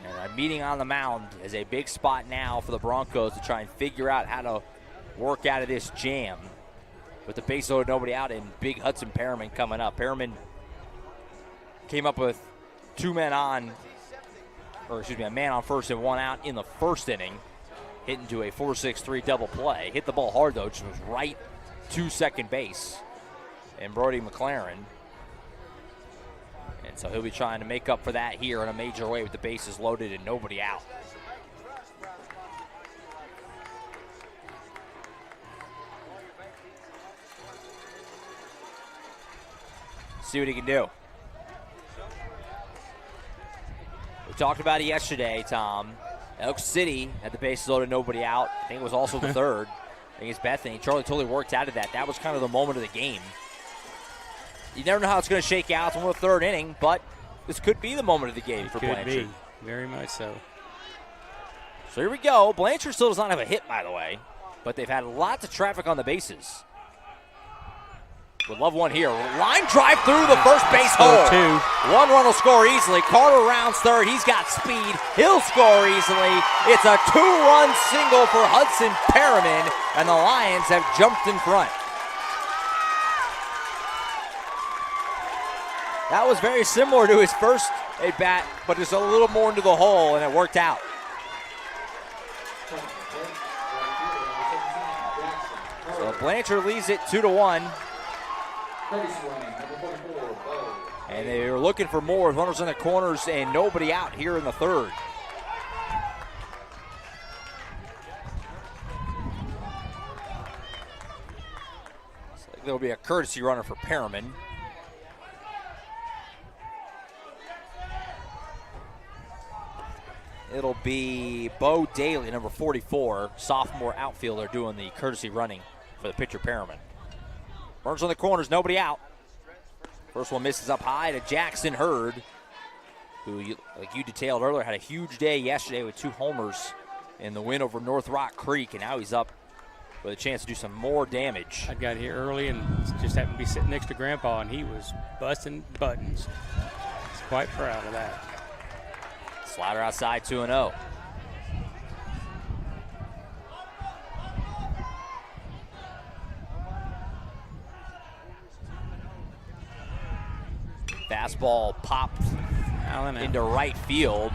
And a meeting on the mound is a big spot now for the Broncos to try and figure out how to work out of this jam. With the base loaded, nobody out, and big Hudson Perriman coming up. Perriman came up with a man on first and one out in the first inning, hit into a 4-6-3 double play. Hit the ball hard, though, which was right to second base, and Brody McLaren. And so he'll be trying to make up for that here in a major way with the bases loaded and nobody out. See what he can do. We talked about it yesterday, Tom. Elk City had the bases loaded, nobody out. I think it was also the third against Bethany. Charlie totally worked out of that. That was kind of the moment of the game. You never know how it's going to shake out. It's only the third inning, but this could be the moment of the game for Blanchard. Could be, very much so. So here we go. Blanchard still does not have a hit, by the way, but they've had lots of traffic on the bases. Would love one here. Line drive through the first base hole. One run will score easily. Carter rounds third. He's got speed. He'll score easily. It's a two-run single for Hudson Perriman, and the Lions have jumped in front. That was very similar to his first at-bat, but just a little more into the hole, and it worked out. So Blanchard leads it 2-1. And they were looking for more with runners in the corners and nobody out here in the third. Looks like there'll be a courtesy runner for Perriman. It'll be Bo Daly, number 44, sophomore outfielder, doing the courtesy running for the pitcher Perriman. Runners on the corners, nobody out. First one misses up high to Jackson Hurd, who, like you detailed earlier, had a huge day yesterday with 2 homers in the win over North Rock Creek, and now he's up with a chance to do some more damage. I got here early and just happened to be sitting next to Grandpa, and he was busting buttons. He's quite proud of that. Slider outside, 2-0. Fastball popped into right field.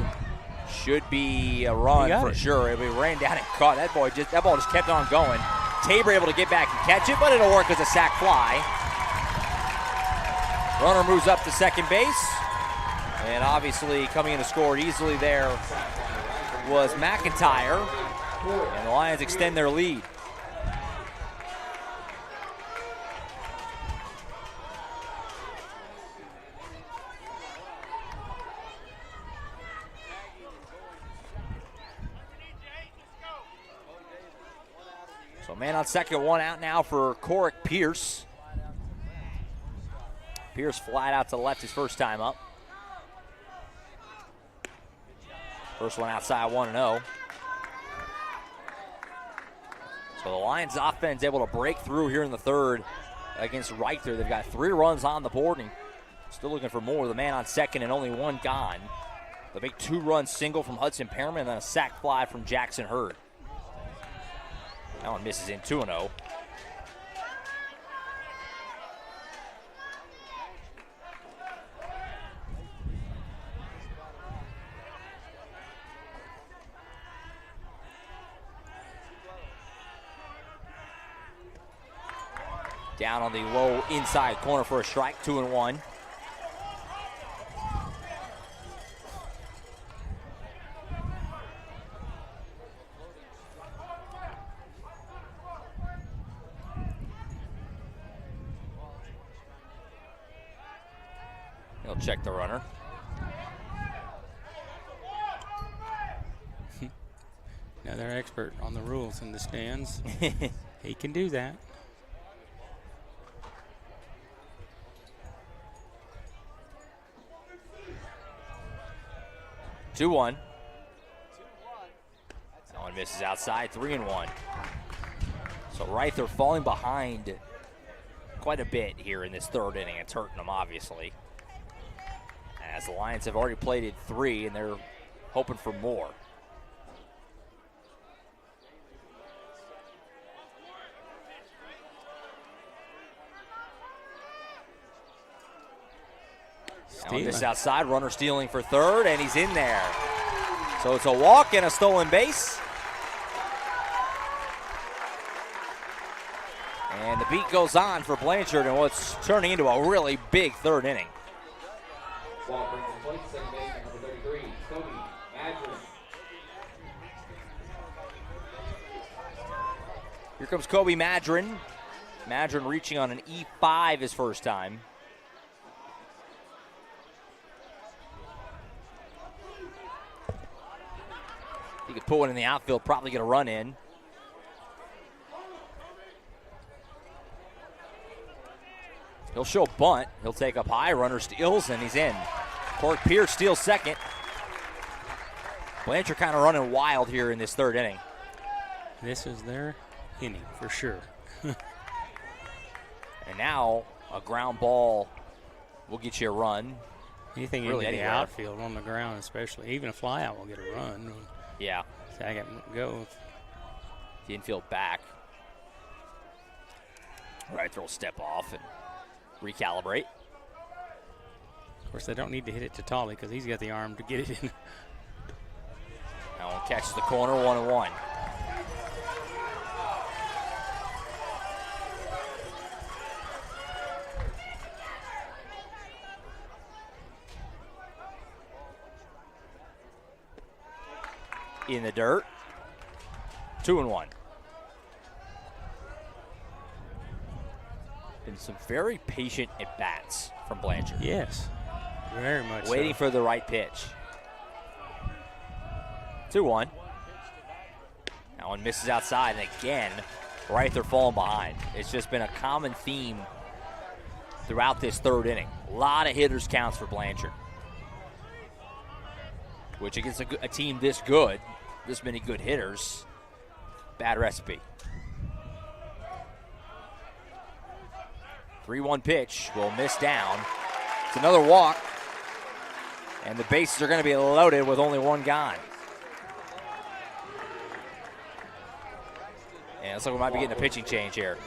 Should be a run for sure. It ran down and caught. That ball just kept on going. Tabor able to get back and catch it, but it'll work as a sac fly. Runner moves up to second base. And obviously coming in to score easily there was McIntyre. And the Lions extend their lead. So man on second, one out now for Corrick Pierce. Pierce flat out to the left his first time up. First one outside, 1-0. So the Lions offense able to break through here in the third against Reither. They've got 3 runs on the board and still looking for more. The man on second and only 1 gone. The big 2-run single from Hudson Perriman and then a sac fly from Jackson Hurd. That one misses in, 2-0. Down on the low inside corner for a strike, 2-1. He'll check the runner. Another expert on the rules in the stands. He can do that. Two one. That one misses outside, 3-1. So Reither falling behind quite a bit here in this third inning. It's hurting them, obviously, as the Lions have already played it 3, and they're hoping for more. On this outside, runner stealing for third, and he's in there. So it's a walk and a stolen base. And the beat goes on for Blanchard in what's turning into a really big third inning. Walk brings the plate, second baseman, number 33, Kobe Madron. Here comes Kobe Madron. Madron reaching on an E5 his first time. He could put one in the outfield, probably get a run in. He'll show bunt. He'll take up high. Runner steals, and he's in. Cork Pierce steals second. Blanchard kind of running wild here in this third inning. This is their inning for sure. And now a ground ball will get you a run. Anything Really in the anywhere. outfield, on the ground especially, even a fly out will get a run. Yeah. So I got to go. The infield back. Right, throw step off and recalibrate. Of course, they don't need to hit it to Tolley because he's got the arm to get it in. That one catches the corner, 1-1. In the dirt, 2-1. Been some very patient at-bats from Blanchard. Yes, very much Waiting so. for the right pitch. 2-1. That one misses outside, and again, Reither falling behind. It's just been a common theme throughout this third inning. A lot of hitters counts for Blanchard, which against a team this good, this many good hitters, bad recipe. 3-1 pitch will miss down. It's another walk, and the bases are going to be loaded with only one gone. And it looks like we might be getting a pitching change here.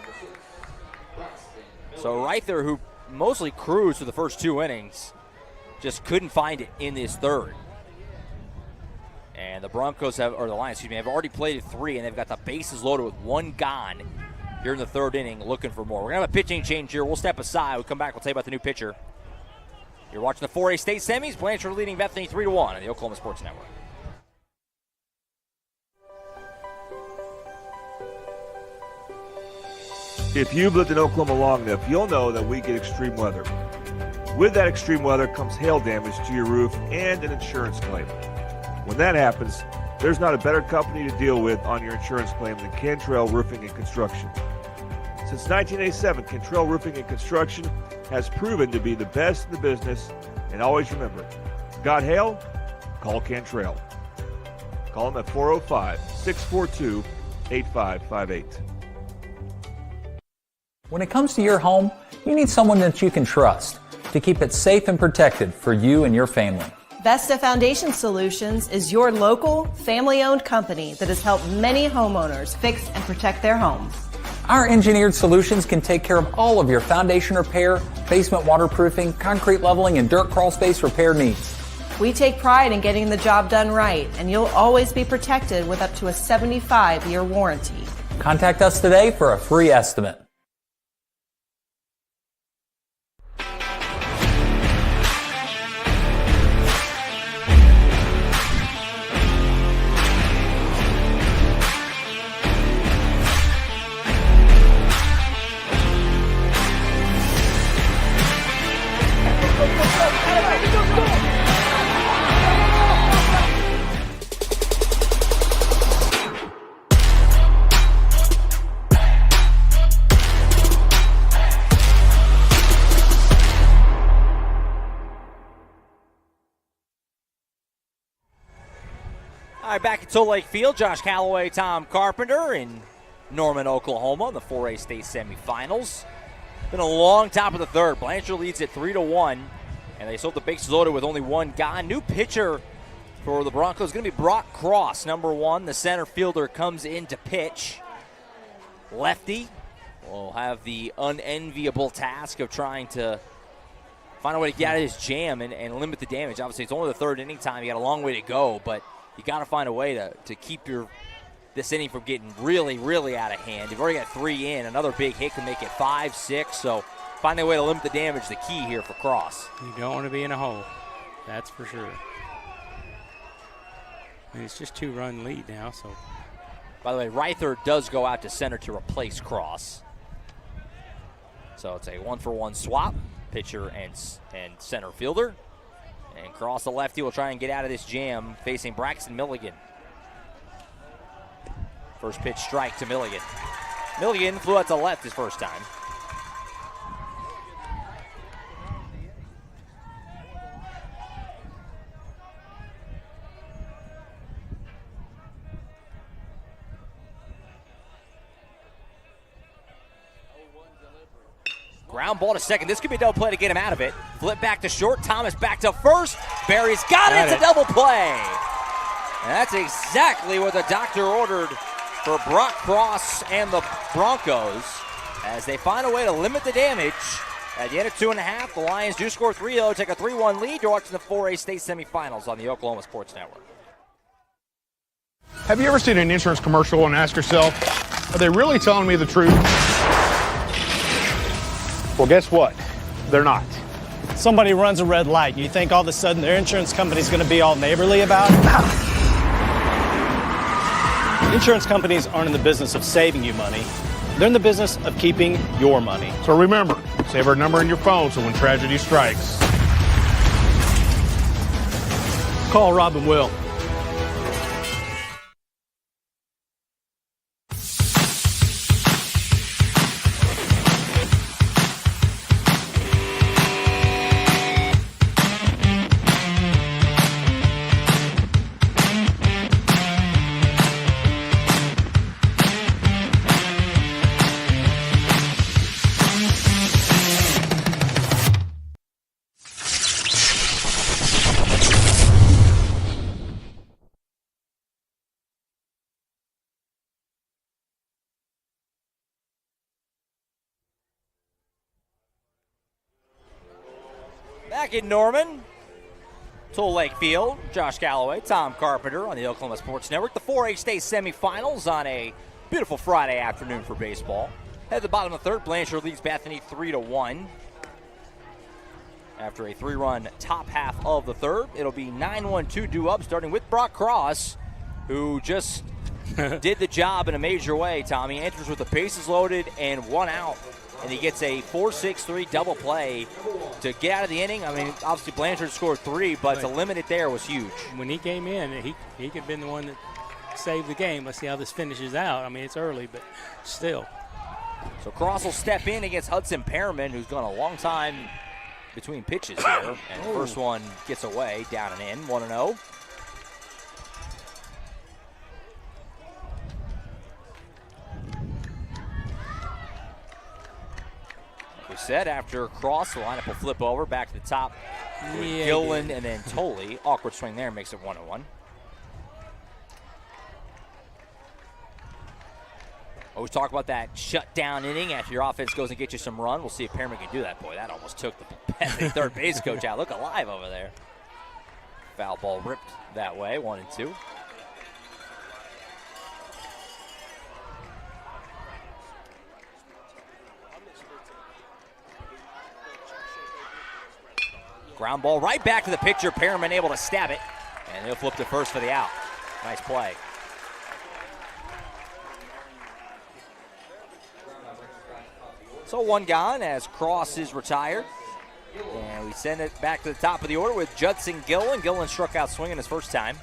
So Reither, who mostly cruised for the first 2 innings, just couldn't find it in this third. And the Lions, have already played at 3, and they've got the bases loaded with 1 gone here in the third inning, looking for more. We're going to have a pitching change here. We'll step aside. We'll come back. We'll tell you about the new pitcher. You're watching the 4A state semis. Blanchard leading Bethany 3-1 on the Oklahoma Sports Network. If you've lived in Oklahoma long enough, you'll know that we get extreme weather. With that extreme weather comes hail damage to your roof and an insurance claim. When that happens, there's not a better company to deal with on your insurance claim than Cantrell Roofing and Construction. Since 1987, Cantrell Roofing and Construction has proven to be the best in the business, and always remember, got hail? Call Cantrell. Call them at 405-642-8558. When it comes to your home, you need someone that you can trust to keep it safe and protected for you and your family. Vesta Foundation Solutions is your local, family-owned company that has helped many homeowners fix and protect their homes. Our engineered solutions can take care of all of your foundation repair, basement waterproofing, concrete leveling, and dirt crawl space repair needs. We take pride in getting the job done right, and you'll always be protected with up to a 75-year warranty. Contact us today for a free estimate. All right, back at Toll Lake Field, Josh Calloway, Tom Carpenter in Norman, Oklahoma, in the 4A state semifinals. Been a long top of the third. Blanchard leads it 3-1, and they sold the bases loaded with only one guy. New pitcher for the Broncos is going to be Brock Cross, number 1. The center fielder comes in to pitch. Lefty will have the unenviable task of trying to find a way to get out of his jam and limit the damage. Obviously, it's only the third inning time. You got a long way to go, but you got to find a way to keep this inning from getting really, really out of hand. You've already got 3 in. Another big hit can make it 5, 6. So finding a way to limit the damage, the key here for Cross. You don't want to be in a hole. That's for sure. I mean, it's just 2-run lead now. So, by the way, Reither does go out to center to replace Cross. So it's a 1-for-1 swap, pitcher and center fielder. And Cross, the lefty, will try and get out of this jam, facing Braxton Milligan. First pitch strike to Milligan. Milligan flew out to left his first time. Ground ball to second. This could be a double play to get him out of it. Flip back to short. Thomas back to first. Barry's got it. It's a double play. And that's exactly what the doctor ordered for Brock Cross and the Broncos as they find a way to limit the damage. At the end of 2.5, the Lions do score 3, though, take a 3-1 lead. You're watching the 4A state semifinals on the Oklahoma Sports Network. Have you ever seen an insurance commercial and asked yourself, are they really telling me the truth? Well, guess what? They're not. Somebody runs a red light, and you think all of a sudden their insurance company's going to be all neighborly about it? Insurance companies aren't in the business of saving you money. They're in the business of keeping your money. So remember, save our number in your phone so when tragedy strikes, Call Rob and Will. Back in Norman, Toll Lake Field, Josh Calloway, Tom Carpenter on the Oklahoma Sports Network. The 4A state semifinals on a beautiful Friday afternoon for baseball. At the bottom of the third, Blanchard leads Bethany 3-1. After a 3-run top half of the third, it'll be 9-1-2 due up, starting with Brock Cross, who just did the job in a major way, Tommy. Enters with the bases loaded and 1 out. And he gets a 4-6-3 double play to get out of the inning. I mean, obviously Blanchard scored 3, but to limit it there was huge. When he came in, he could have been the one that saved the game. Let's see how this finishes out. I mean, it's early, but still. So Cross will step in against Hudson Perriman, who's gone a long time between pitches here. And the first one gets away, down and in, 1-0. We said after Cross, the lineup will flip over back to the top with Gillen and then Tolley. Awkward swing there, makes it 1-1. Always talk about that shutdown inning after your offense goes and gets you some run. We'll see if Perriman can do that. Boy, that almost took the third base coach out. Look alive over there. Foul ball ripped that way, 1-2. Ground ball right back to the pitcher. Perriman able to stab it, and he'll flip to first for the out. Nice play. So 1 gone as Cross is retired. And we we send it back to the top of the order with Judson Gillen. Gillen struck out swinging his first time.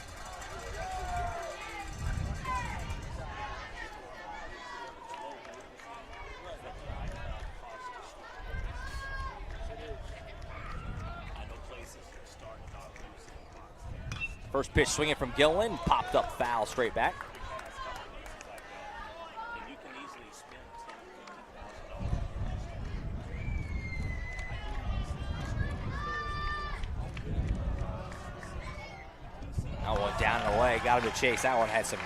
First pitch swinging from Gillen, popped up foul straight back. That one down and away, got him to chase. That one had some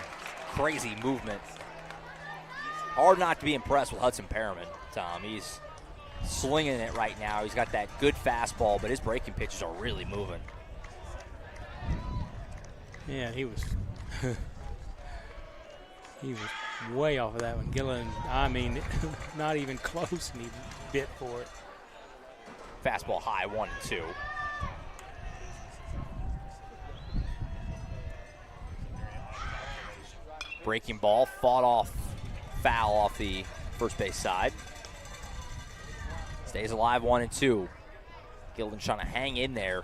crazy movement. Hard not to be impressed with Hudson Perriman, Tom. He's slinging it right now. He's got that good fastball, but his breaking pitches are really moving. Yeah, he was way off of that one. Gillen, I mean, not even close, and he bit for it. Fastball high, 1-2. Breaking ball, fought off, foul off the first base side. Stays alive, 1-2. Gillen trying to hang in there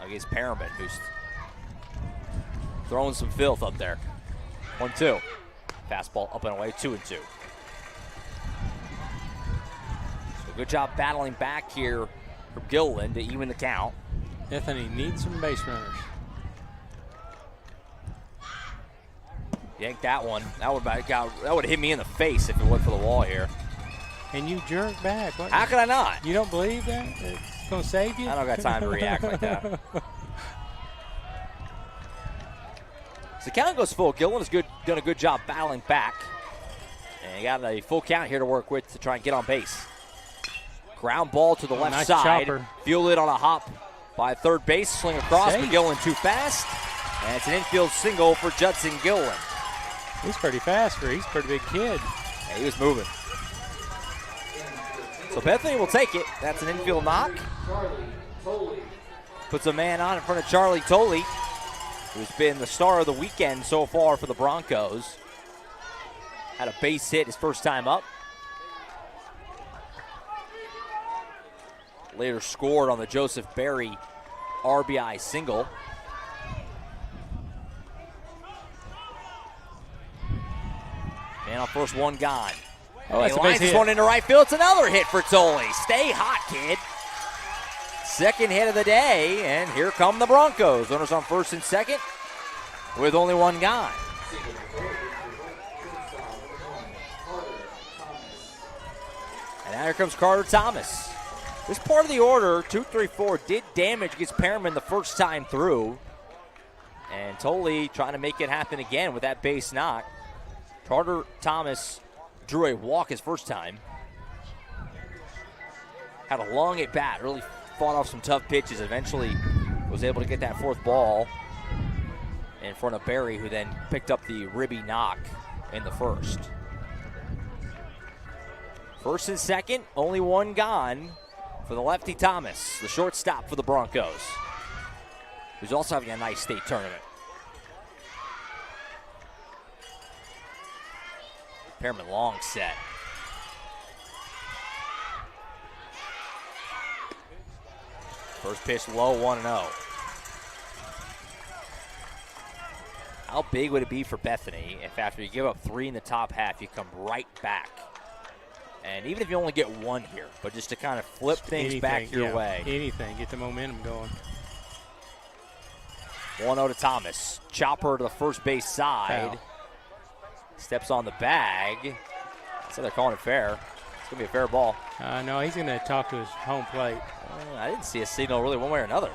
against Perriman, who's throwing some filth up there. 1-2. Fastball up and away, 2-2. So good job battling back here from Gillen to even the count. Bethany needs some base runners. Yank that one. That would have hit me in the face if it went for the wall here. And you jerk back. What? How could I not? You don't believe that? It's going to save you? I don't got time to react like that. So the count goes full. Gillen has done a good job battling back. And he got a full count here to work with to try and get on base. Ground ball to the left nice side. chopper. Fielded on a hop by third base. Swing across, but Gillen too fast. And it's an infield single for Judson Gillen. He's pretty fast he's a pretty big kid. Yeah, he was moving. So Bethany will take it. That's an infield knock. Puts a man on in front of Charlie Tolley, who's been the star of the weekend so far for the Broncos. Had a base hit his first time up. Later scored on the Joseph Berry RBI single. Man on first, one gone. Oh, that's he a lines base this hit. one into right field. It's another hit for Tolley. Stay hot, kid. Second hit of the day, and here come the Broncos. Runners on first and second with only one gone. And now here comes Carter Thomas. This part of the order, 2, 3, 4, did damage against Perriman the first time through. And Tolley trying to make it happen again with that base knock. Carter Thomas drew a walk his first time. Had a long at bat, really fought off some tough pitches. Eventually was able to get that fourth ball in front of Berry, who then picked up the ribby knock in the first. First and second, only one gone for the lefty Thomas, the shortstop for the Broncos, who's also having a nice state tournament. Perriman long set. First pitch low, 1-0. How big would it be for Bethany if after you give up 3 in the top half, you come right back? And even if you only get 1 here, but just to kind of flip things back your way. Anything, get the momentum going. 1-0 to Thomas. Chopper to the first base side. Foul. Steps on the bag. So they're calling it fair. It's going to be a fair ball. No, he's going to talk to his home plate. I didn't see a signal really one way or another.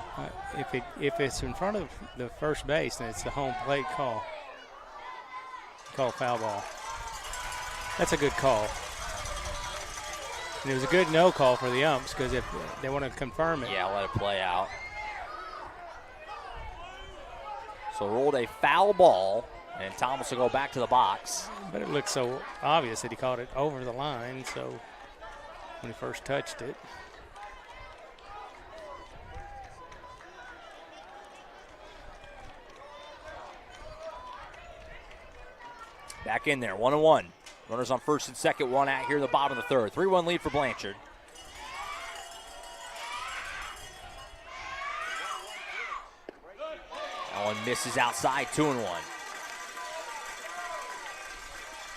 If it's in front of the first base, then it's the home plate call. Call foul ball. That's a good call. And it was a good no call for the umps because if they want to confirm it. Yeah, let it play out. So rolled a foul ball, and Thomas will go back to the box. But it looked so obvious that he caught it over the line, so when he first touched it. Back in there, 1-1. Runners on first and second, 1 out here in the bottom of the third. 3-1 lead for Blanchard. one misses outside, 2-1.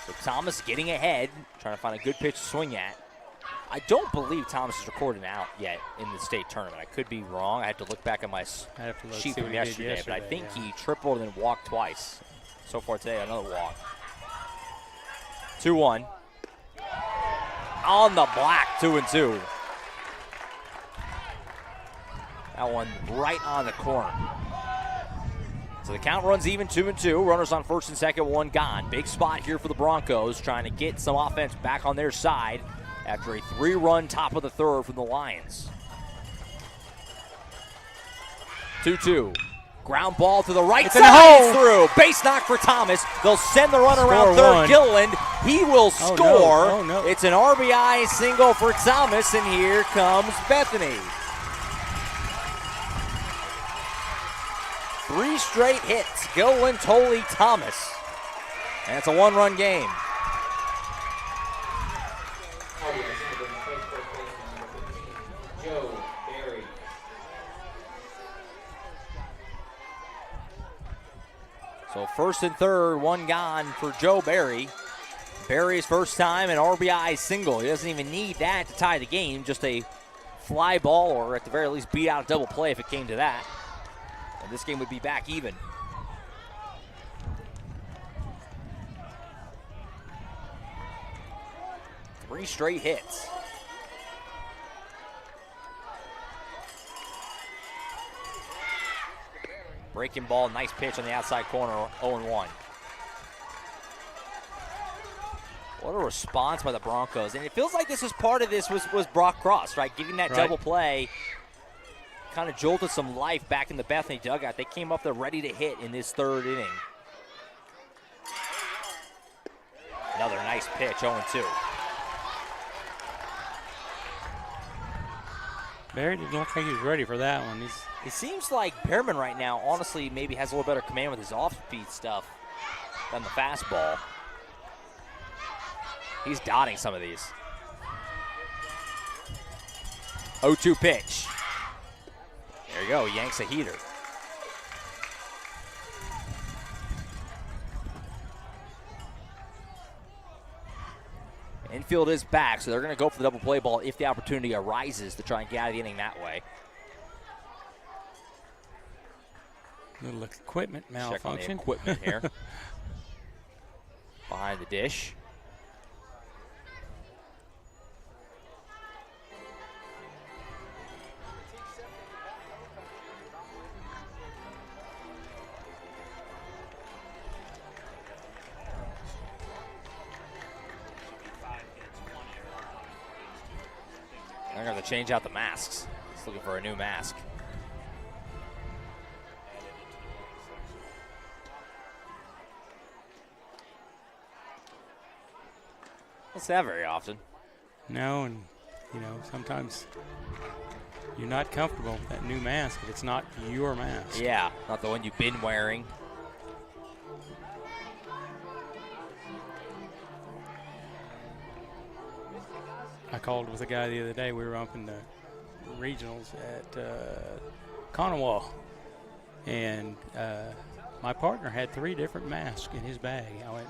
So Thomas getting ahead, trying to find a good pitch to swing at. I don't believe Thomas is recorded out yet in the state tournament. I could be wrong. I had to look back at my sheet from yesterday, but I think he tripled and then walked twice. So far today, another walk. 2-1. On the black, 2-2. That one right on the corner. So the count runs even, 2-2. Runners on first and second, one gone. Big spot here for the Broncos, trying to get some offense back on their side after a 3-run top of the third from the Lions. 2-2. Ground ball to the right side. Through. Base knock for Thomas. They'll send the runner around third. Gilliland, he will score. Oh, no. It's an RBI single for Thomas, and here comes Bethany. 3 straight hits. Gilliland, Tolley, Thomas. And it's a 1-run game. So first and third, one gone for Joe Barry. Barry's first time an RBI single. He doesn't even need that to tie the game. Just a fly ball, or at the very least beat out a double play if it came to that. And this game would be back even. Three straight hits. Breaking ball, nice pitch on the outside corner, 0-1. What a response by the Broncos. And it feels like this was part of this was Brock Cross, right? Getting that double play kind of jolted some life back in the Bethany dugout. They came up there ready to hit in this third inning. Another nice pitch, 0-2. Barry didn't look like he was ready for that one. It seems like Pearman right now, honestly, maybe has a little better command with his off-speed stuff than the fastball. He's dotting some of these. 0-2 pitch. There you go, yanks a heater. Infield is back, so they're going to go for the double play ball if the opportunity arises to try and get out of the inning that way. Little equipment malfunction. Check on the equipment here. Behind the dish. They're going to change out the masks. He's looking for a new mask. Don't say that very often. No, and sometimes you're not comfortable with that new mask if it's not your mask. Yeah, not the one you've been wearing. I called with a guy the other day. We were up in the regionals at Conawa, and my partner had 3 different masks in his bag. I went,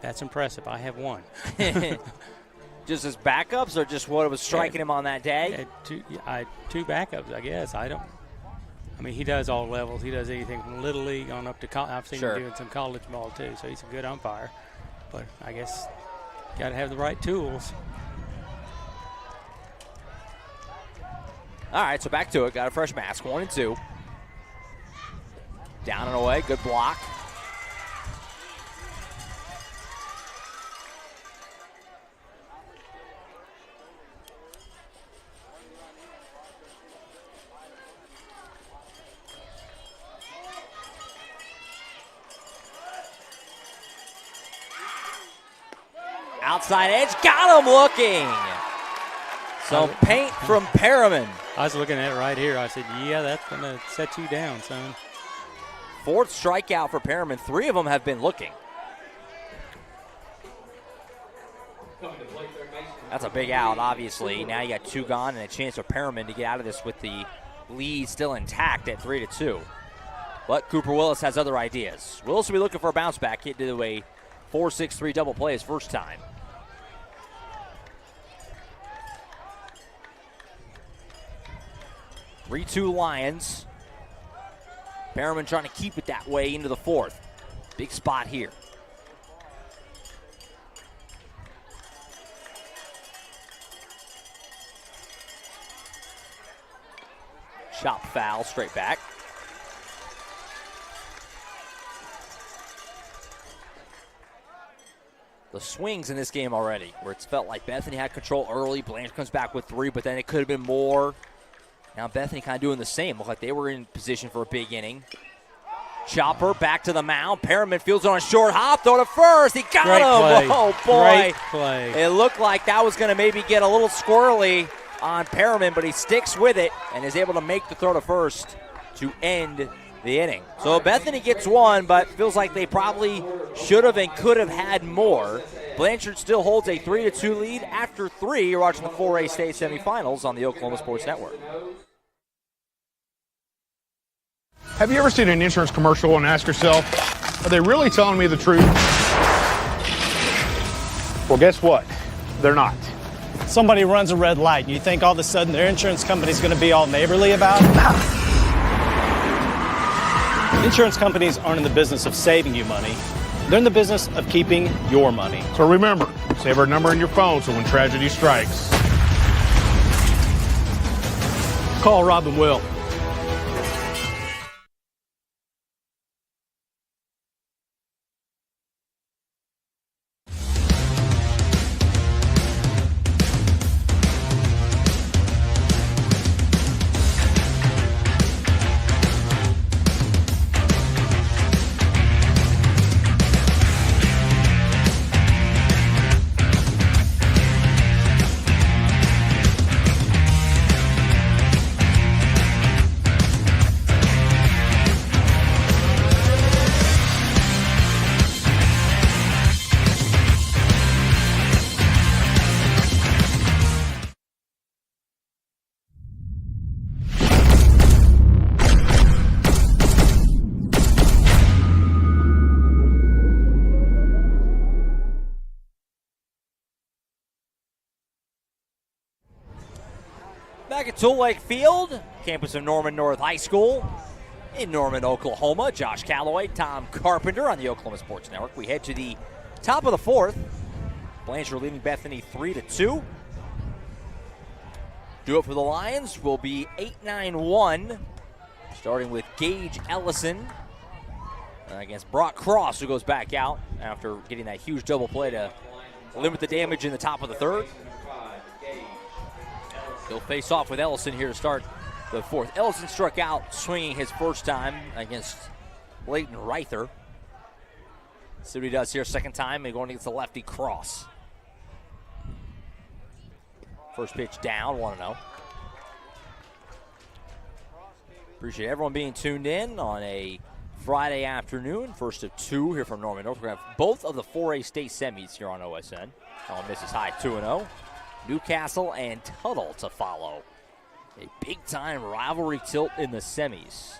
that's impressive. I have one. Just as backups, or just what was striking him on that day? Two backups, I guess. I mean, he does all levels. He does anything from Little League on up to college. I've seen him doing some college ball, too, so he's a good umpire. But I guess got to have the right tools. All right, so back to it. Got a fresh mask, 1-2. Down and away, good block. Outside edge, got him looking. Some paint from Perriman. I was looking at it right here. I said, yeah, that's going to set you down, son. 4th strikeout for Perriman. 3 of them have been looking. That's a big out, obviously. Now you got 2 gone and a chance for Perriman to get out of this with the lead still intact at 3-2. But Cooper Willis has other ideas. Willis will be looking for a bounce back. He did a 4-6-3 double play his first time. (3-2) Lions. Perriman trying to keep it that way into the fourth. Big spot here. Shot foul, straight back. The swings in this game already, where it's felt like Bethany had control early. Blanchard comes back with 3, but then it could have been more. Now Bethany kind of doing the same. Looked like they were in position for a big inning. Chopper back to the mound. Perriman fields on a short hop. Throw to first. He got him. Oh, boy. Great play. It looked like that was going to maybe get a little squirrely on Perriman, but he sticks with it and is able to make the throw to first to end the inning. So Bethany gets 1, but feels like they probably should have and could have had more. Blanchard still holds a 3-2 lead after 3. You're watching the 4A state semifinals on the Oklahoma Sports Network. Have you ever seen an insurance commercial and asked yourself, are they really telling me the truth? Well, guess what? They're not. Somebody runs a red light, and you think all of a sudden their insurance company's going to be all neighborly about it? Insurance companies aren't in the business of saving you money. They're in the business of keeping your money. So remember, save our number in your phone so when tragedy strikes, Call Rob and Will. Back at Tool Lake Field, campus of Norman North High School in Norman, Oklahoma. Josh Calloway, Tom Carpenter on the Oklahoma Sports Network. We head to the top of the fourth. Blanchard leading Bethany 3-2. Do it for the Lions will be 8-9-1, starting with Gage Ellison against Brock Cross, who goes back out after getting that huge double play to limit the damage in the top of the third. He'll face off with Ellison here to start the fourth. Ellison struck out swinging his first time against Leighton Reither. See what he does here second time. He's going against the lefty Cross. First pitch down, 1-0. Appreciate everyone being tuned in on a Friday afternoon. First of 2 here from Norman North. We're going to have both of the 4A state semis here on OSN. Ole Miss is high 2-0. Newcastle and Tuttle to follow. A big-time rivalry tilt in the semis.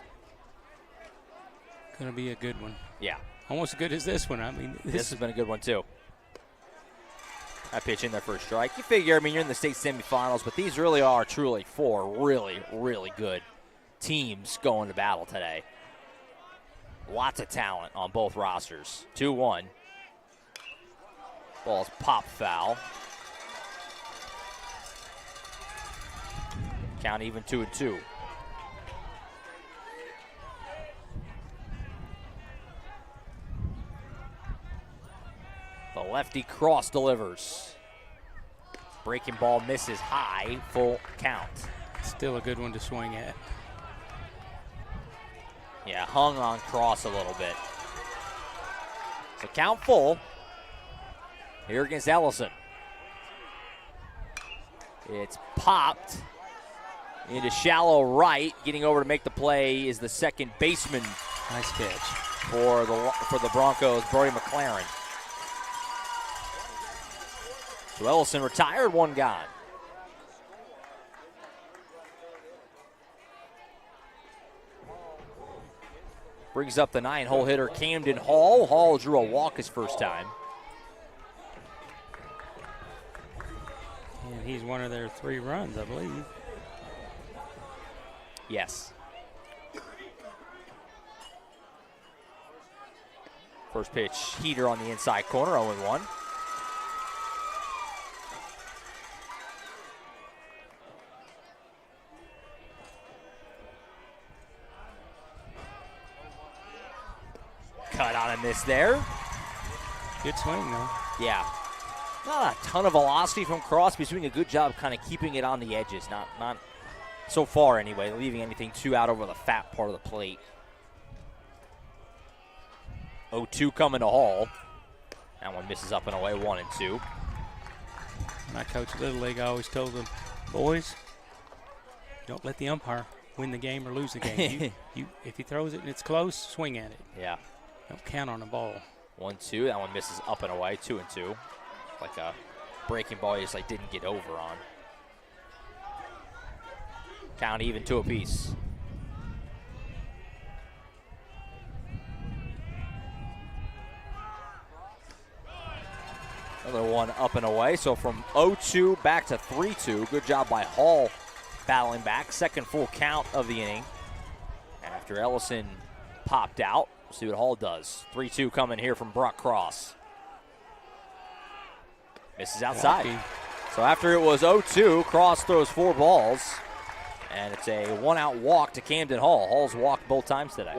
Going to be a good one. Yeah. Almost as good as this one. I mean, this has been a good one, too. That pitch in there for a strike. You figure, I mean, you're in the state semifinals, but these really are truly 4 really, really good teams going to battle today. Lots of talent on both rosters. 2-1. Ball's pop foul. Count even 2-2. The lefty Cross delivers. Breaking ball misses high, full count. Still a good one to swing at. Yeah, hung on Cross a little bit. So count full. Here against Ellison. It's popped into shallow right. Getting over to make the play is the second baseman. Nice catch for the Broncos, Brody McLaren. So Ellison retired, 1 gone. Brings up the 9-hole hitter, Camden Hall. Hall drew a walk his first time. And he's one of their 3 runs, I believe. Yes. First pitch, heater on the inside corner, 0-1. Cut on a miss there. Good swing, though. Yeah. Not a ton of velocity from Crosby. He's doing a good job kind of keeping it on the edges. Not so far anyway, leaving anything too out over the fat part of the plate. 0-2 coming to Hall. That one misses up and away, 1-2. When I coached Little League, I always told them, boys, don't let the umpire win the game or lose the game. If he throws it and it's close, swing at it. Yeah. Don't count on the ball. 1-2. That one misses up and away, 2-2. Like a breaking ball he just didn't get over on. Count even, 2 apiece. Another one up and away. So from 0-2 back to 3-2. Good job by Hall battling back. Second full count of the inning. After Ellison popped out. We'll see what Hall does. 3-2 coming here from Brock Cross. Misses outside. Lucky. So after it was 0-2, Cross throws 4 balls. And it's a 1-out walk to Camden Hall. Hall's walked both times today.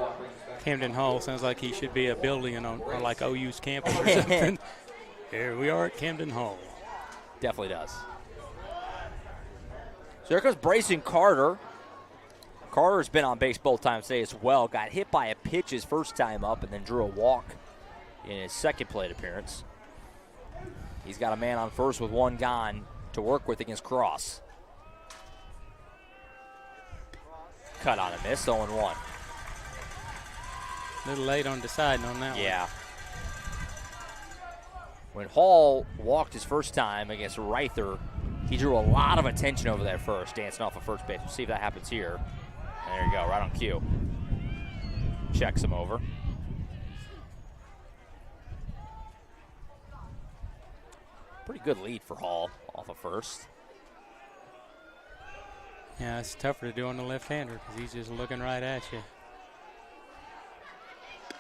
Camden Hall sounds like he should be a building on like OU's campus or something. Here we are at Camden Hall. Definitely does. So here comes Brayson Carter. Carter's been on base both times today as well. Got hit by a pitch his first time up and then drew a walk in his second plate appearance. He's got a man on first with 1 gone to work with against Cross. Cut on a miss, 0-1. A little late on deciding on that one. Yeah. When Hall walked his first time against Reither, he drew a lot of attention over there first, dancing off of first base. We'll see if that happens here. And there you go, right on cue. Checks him over. Pretty good lead for Hall off of first. Yeah, it's tougher to do on the left-hander because he's just looking right at you.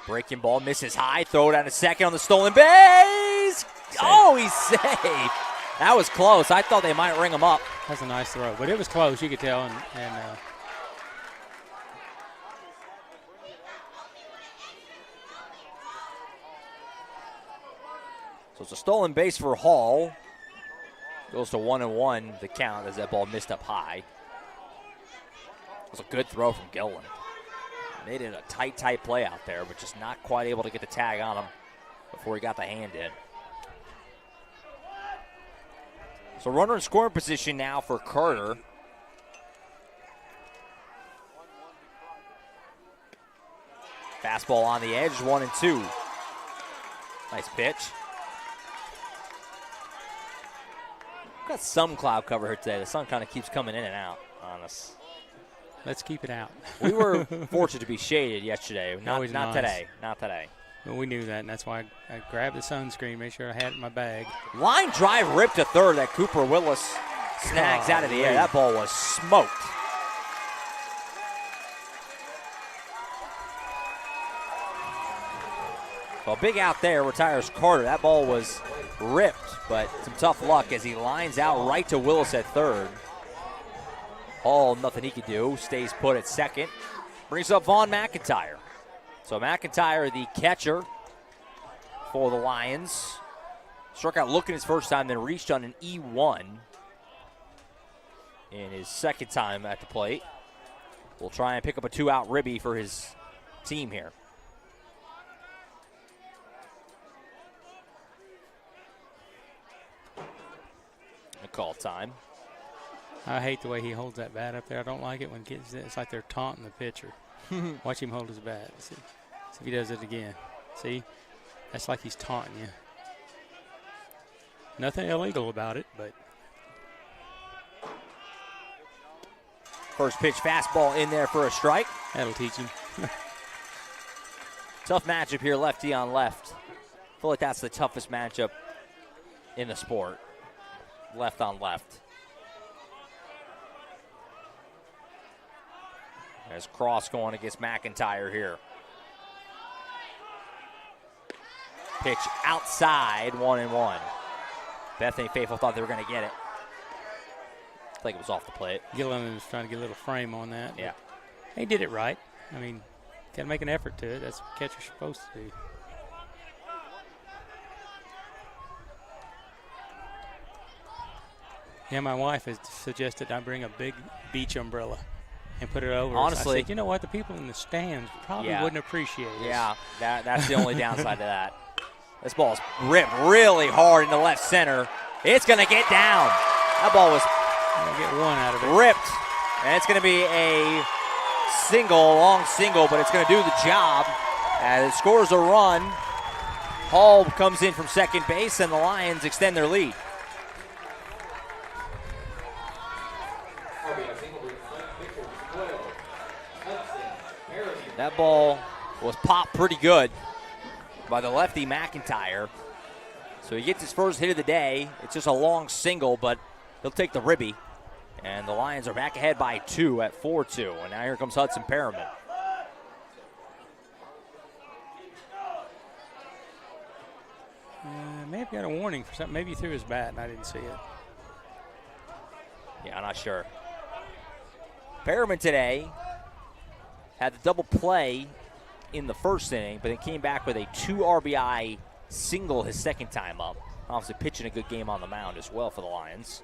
Breaking ball, misses high, throw it out to second on the stolen base. Safe. Oh, he's safe. That was close. I thought they might ring him up. That's a nice throw, but it was close, you could tell. So it's a stolen base for Hall. Goes to 1-1, the count, as that ball missed up high. It was a good throw from Gillen. Made it a tight play out there, but just not quite able to get the tag on him before he got the hand in. So runner in scoring position now for Carter. Fastball on the edge, 1-2. Nice pitch. Got some cloud cover here today. The sun kind of keeps coming in and out on us. Let's keep it out. We were fortunate to be shaded yesterday. Not nice. today. Not today. But we knew that, and that's why I grabbed the sunscreen, made sure I had it in my bag. Line drive ripped to third that Cooper Willis snags out of the air. That ball was smoked. Well, big out there retires Carter. That ball was ripped, but some tough luck as he lines out right to Willis at third. Hall, nothing he could do. Stays put at second. Brings up Vaughn McIntyre. So McIntyre, the catcher for the Lions. Struck out looking his first time, then reached on an E1 in his second time at the plate. Will try and pick up a 2-out ribby for his team here. A call time. I hate the way he holds that bat up there. I don't like it when kids, it's like they're taunting the pitcher. Watch him hold his bat. See if he does it again. See? That's like he's taunting you. Nothing illegal about it, but. First pitch fastball in there for a strike. That'll teach him. Tough matchup here, lefty on left. I feel like that's the toughest matchup in the sport. Left on left. There's Cross going against McIntyre here. Pitch outside, 1-1. Bethany faithful thought they were going to get it. I think it was off the plate. Gilliland was trying to get a little frame on that. Yeah. He did it right. I mean, got to make an effort to it. That's what catcher's supposed to do. Yeah, my wife has suggested I bring a big beach umbrella and put it over. Honestly, I said, you know what? The people in the stands probably wouldn't appreciate it. Yeah, that's the only downside to that. This ball's ripped really hard into left center. It's going to get down. That ball was get one out of it. Ripped. And it's going to be a single, long single, but it's going to do the job. As it scores a run. Hall comes in from second base, and the Lions extend their lead. That ball was popped pretty good by the lefty McIntyre. So he gets his first hit of the day. It's just a long single, but he'll take the ribby. And the Lions are back ahead by 2 at 4-2. And now here comes Hudson Perriman. Maybe got a warning for something. Maybe he threw his bat and I didn't see it. Yeah, I'm not sure. Perriman today had the double play in the first inning, but then came back with a 2 RBI single his second time up. Obviously pitching a good game on the mound as well for the Lions.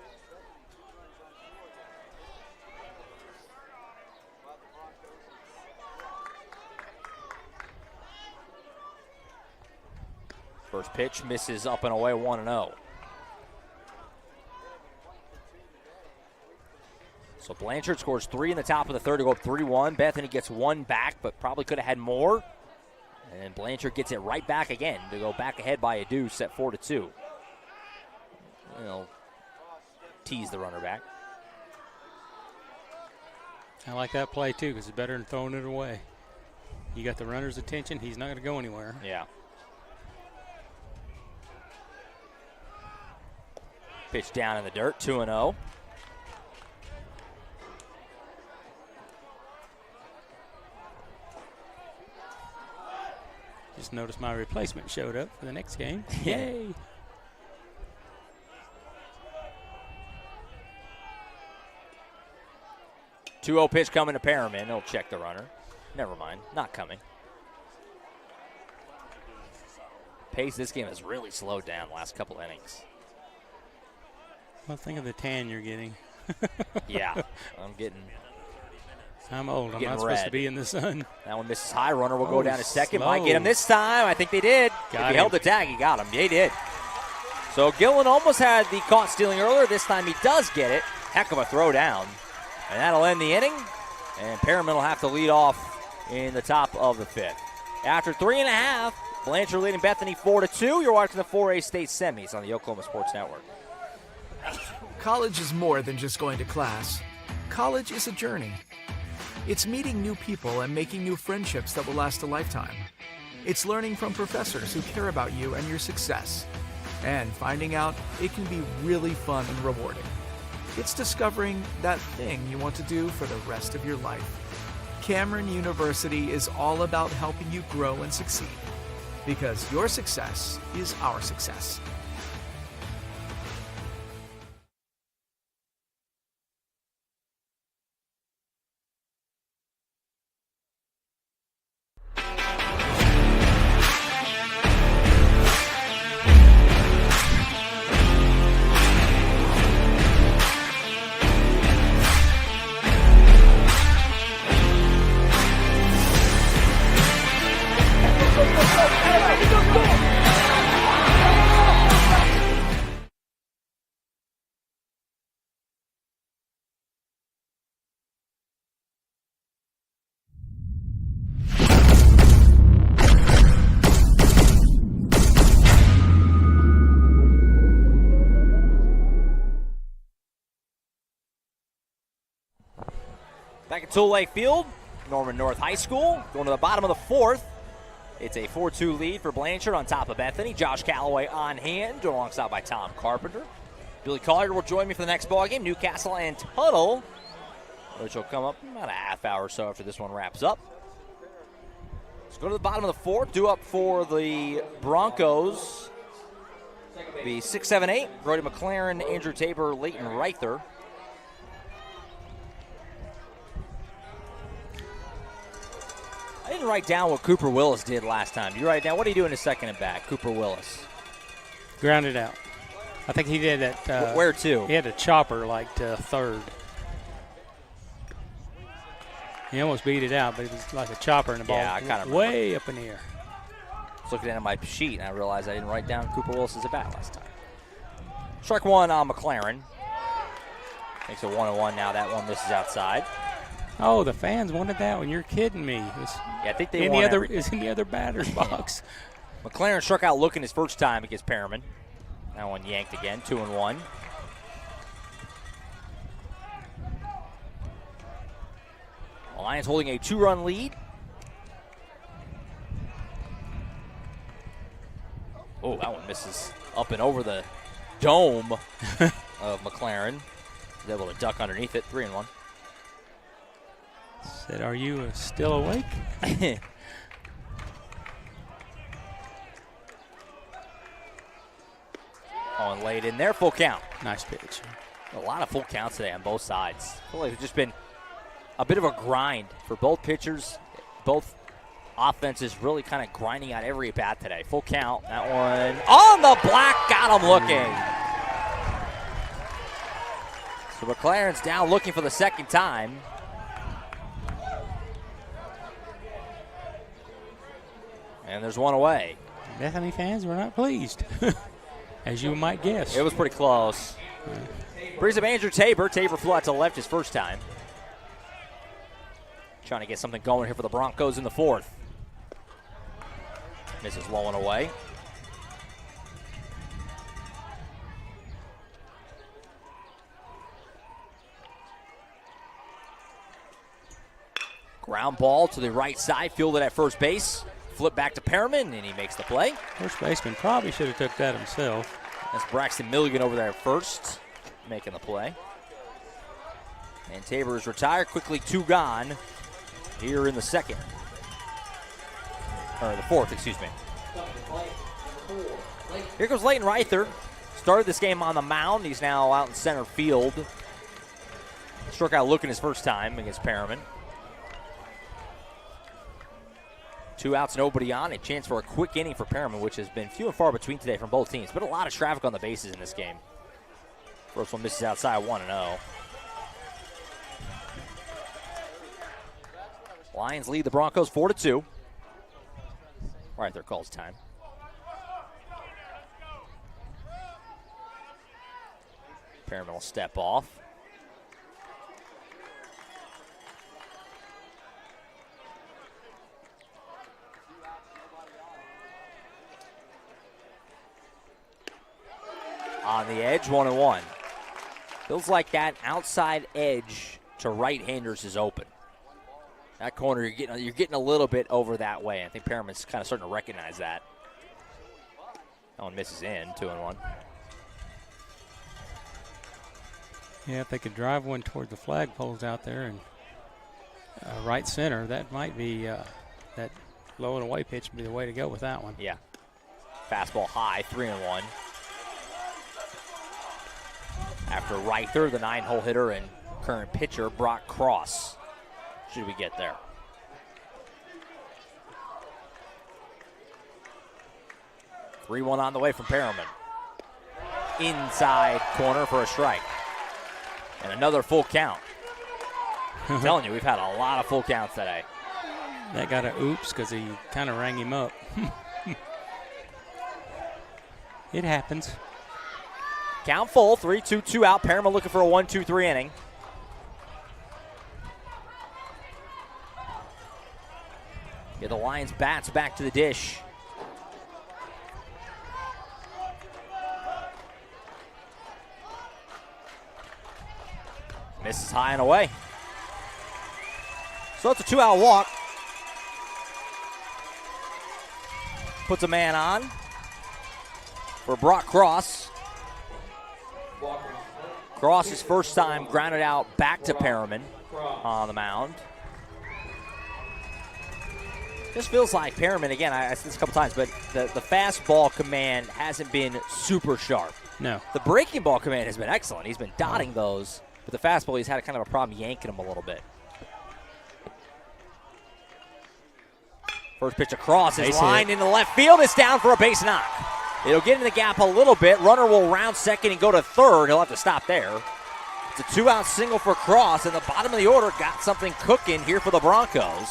First pitch misses up and away, 1-0. So Blanchard scores 3 in the top of the third to go up 3-1. Bethany gets 1 back, but probably could have had more. And Blanchard gets it right back again to go back ahead by a deuce at 4-2. They'll tease the runner back. I like that play, too, because it's better than throwing it away. You got the runner's attention. He's not going to go anywhere. Yeah. Pitch down in the dirt, 2-0. Just noticed my replacement showed up for the next game. Yay! Two-0 pitch coming to Perriman. He'll check the runner. Never mind, not coming. Pace this game has really slowed down the last couple innings. Well, think of the tan you're getting. Yeah, I'm old. I'm not supposed to be in the sun. That one misses high. Runner will go down to second. Might get him this time. I think they did. If he held the tag, he got him. They did. So Gillen almost had the caught stealing earlier. This time he does get it. Heck of a throw down. And that'll end the inning. And Perriman will have to lead off in the top of the 5th. After 3.5, Blanchard leading Bethany 4-2. You're watching the 4A state semis on the Oklahoma Sports Network. College is more than just going to class. College is a journey. It's meeting new people and making new friendships that will last a lifetime. It's learning from professors who care about you and your success. And finding out it can be really fun and rewarding. It's discovering that thing you want to do for the rest of your life. Cameron University is all about helping you grow and succeed. Because your success is our success. Back at Tool Lake Field, Norman North High School, going to the bottom of the 4th. It's a 4-2 lead for Blanchard on top of Bethany. Josh Calloway on hand, alongside by Tom Carpenter. Billy Collier will join me for the next ball game. Newcastle and Tuttle, which will come up about a half hour or so after this one wraps up. Let's go to the bottom of the fourth. Due up for the Broncos. Be 6-7-8. Brody McLaren, Andrew Tabor, Leighton Reither. I didn't write down what Cooper Willis did last time. You write down, what did he do in his second at bat, Cooper Willis? Grounded out. I think he did that. Where to? He had a chopper like to third. He almost beat it out, but it was like a chopper and the ball way up in the air. I was looking at my sheet and I realized I didn't write down Cooper Willis's at bat last time. Strike one on McLaren. Makes it 1-1 now. That one misses outside. Oh, the fans wanted that one. You're kidding me. I think they want everything. It's in the other batter's box. McLaren struck out looking his first time against Perriman. That one yanked again, 2-1. The Lions holding a 2-run lead. Oh, that one misses up and over the dome of McLaren. He's able to duck underneath it, 3-1. Said, are you still awake? On late in there, full count. Nice pitch. A lot of full counts today on both sides. I feel like it's just been a bit of a grind for both pitchers, both offenses really kind of grinding out every bat today. Full count, that one on the black, got him looking. So McLaren's down looking for the second time. And there's one away. Bethany fans were not pleased, as you might guess. It was pretty close. Brings up Andrew Tabor. Tabor flew out to left his first time. Trying to get something going here for the Broncos in the fourth. Misses low and away. Ground ball to the right side, fielded at first base. Flip back to Perriman, and he makes the play. First baseman probably should have took that himself. That's Braxton Milligan over there at first, making the play. And Tabor is retired, quickly 2 gone here in the second. Or the fourth, excuse me. Here goes Leighton Reither. Started this game on the mound. He's now out in center field. Struck out looking his first time against Perriman. 2 outs, nobody on. A chance for a quick inning for Perriman, which has been few and far between today from both teams. But a lot of traffic on the bases in this game. First one misses outside, 1-0. Lions lead the Broncos 4-2. Right there, calls time. Perriman will step off. On the edge, 1-1. Feels like that outside edge to right-handers is open. That corner, you're getting a little bit over that way. I think Perriman's kind of starting to recognize that. That one misses in, 2-1. Yeah, if they could drive one toward the flagpoles out there and right center, that might be that low and away pitch would be the way to go with that one. Yeah. Fastball high, 3-1. After Reither, the 9-hole hitter and current pitcher, Brock Cross. Should we get there? (3-1) on the way from Perriman. Inside corner for a strike. And another full count. I'm telling you, we've had a lot of full counts today. That got a oops because he kind of rang him up. It happens. Count full, 3-2, 2 out. Perriman looking for a 1-2-3 inning. Yeah, the Lions bats back to the dish. Misses high and away. So it's a 2-out walk. puts a man on for Brock Cross. Cross's first time grounded out back to Perriman on the mound. Just feels like Perriman, again, I said this a couple times, but the fastball command hasn't been super sharp. No. The breaking ball command has been excellent. He's been dotting those, but the fastball, he's had kind of a problem yanking them a little bit. First pitch across is lined into left field. It's down for a base knock. It'll get in the gap a little bit. Runner will round second and go to third. He'll have to stop there. It's a 2-out single for Cross, and the bottom of the order got something cooking here for the Broncos,